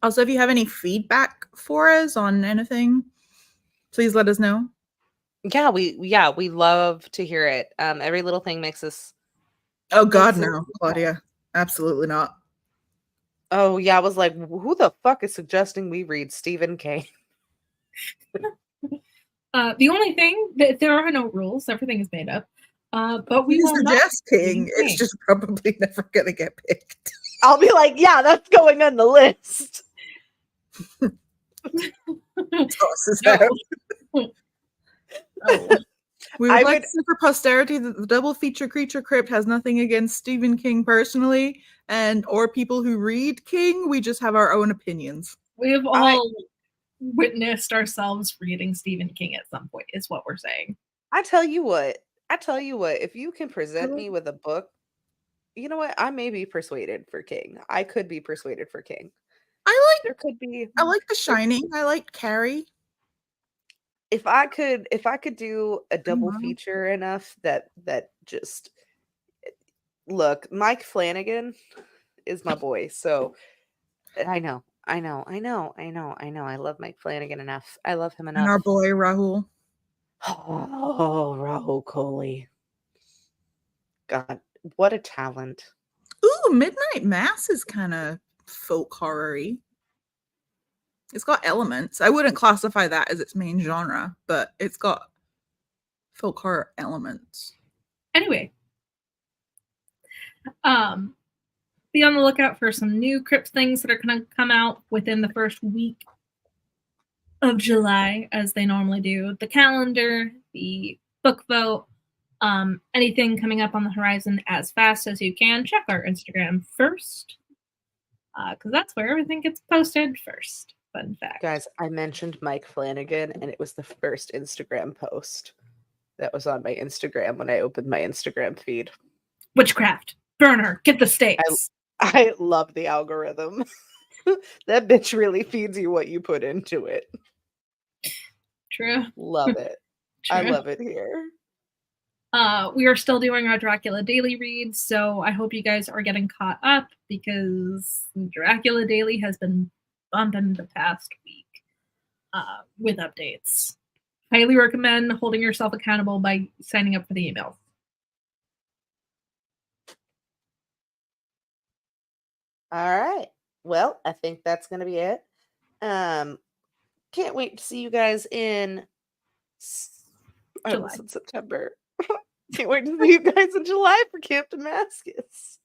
if you have any feedback for us on anything, please let us know. Yeah, we love to hear it. Every little thing makes us. Oh God, no, Claudia, absolutely not. Oh yeah, I was like, who the fuck is suggesting we read Stephen King? The only thing that there are no rules; everything is made up. But we will suggest King. It's just probably never gonna get picked. I'll be like, yeah, that's going on the list. Tosses out. We would like to say for posterity that the double feature Creature Crypt has nothing against Stephen King personally, or people who read King. We just have our own opinions. We have all witnessed ourselves reading Stephen King at some point, is what we're saying. I tell you what, if you can present me with a book, you know what? I may be persuaded for King. I could be persuaded for King. I like The Shining. I like Carrie. If I could do a double feature enough that just look, Mike Flanagan is my boy. So I know. I love Mike Flanagan enough. I love him enough. And our boy Rahul. Oh, Rahul Kohli. God, what a talent. Ooh, Midnight Mass is kind of folk horror-y. It's got elements. I wouldn't classify that as its main genre, but it's got folk horror elements. Anyway, be on the lookout for some new Crypt things that are going to come out within the first week of July, as they normally do. The calendar, the book vote, anything coming up on the horizon as fast as you can. Check our Instagram first, because that's where everything gets posted first. Fun fact. Guys, I mentioned Mike Flanagan, and it was the first Instagram post that was on my Instagram when I opened my Instagram feed. Witchcraft. Burner. Get the stakes. I love the algorithm. That bitch really feeds you what you put into it. True. Love it. True. I love it here. We are still doing our Dracula Daily reads, so I hope you guys are getting caught up because Dracula Daily has been bumping the past week with updates. Highly recommend holding yourself accountable by signing up for the email. All right. Well, I think that's going to be it. Can't wait to see you guys in September. Can't wait to see you guys in July for Camp Damascus.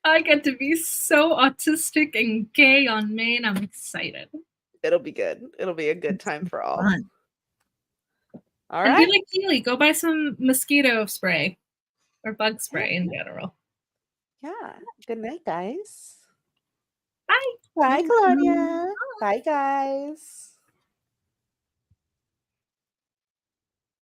I get to be so autistic and gay on Maine. I'm excited. It'll be good. It'll be a good time for all. Fun. All and right. be like Keely, go buy some mosquito spray or bug spray in general. Yeah. Good night, guys. Bye. Bye, Claudia. Bye, guys.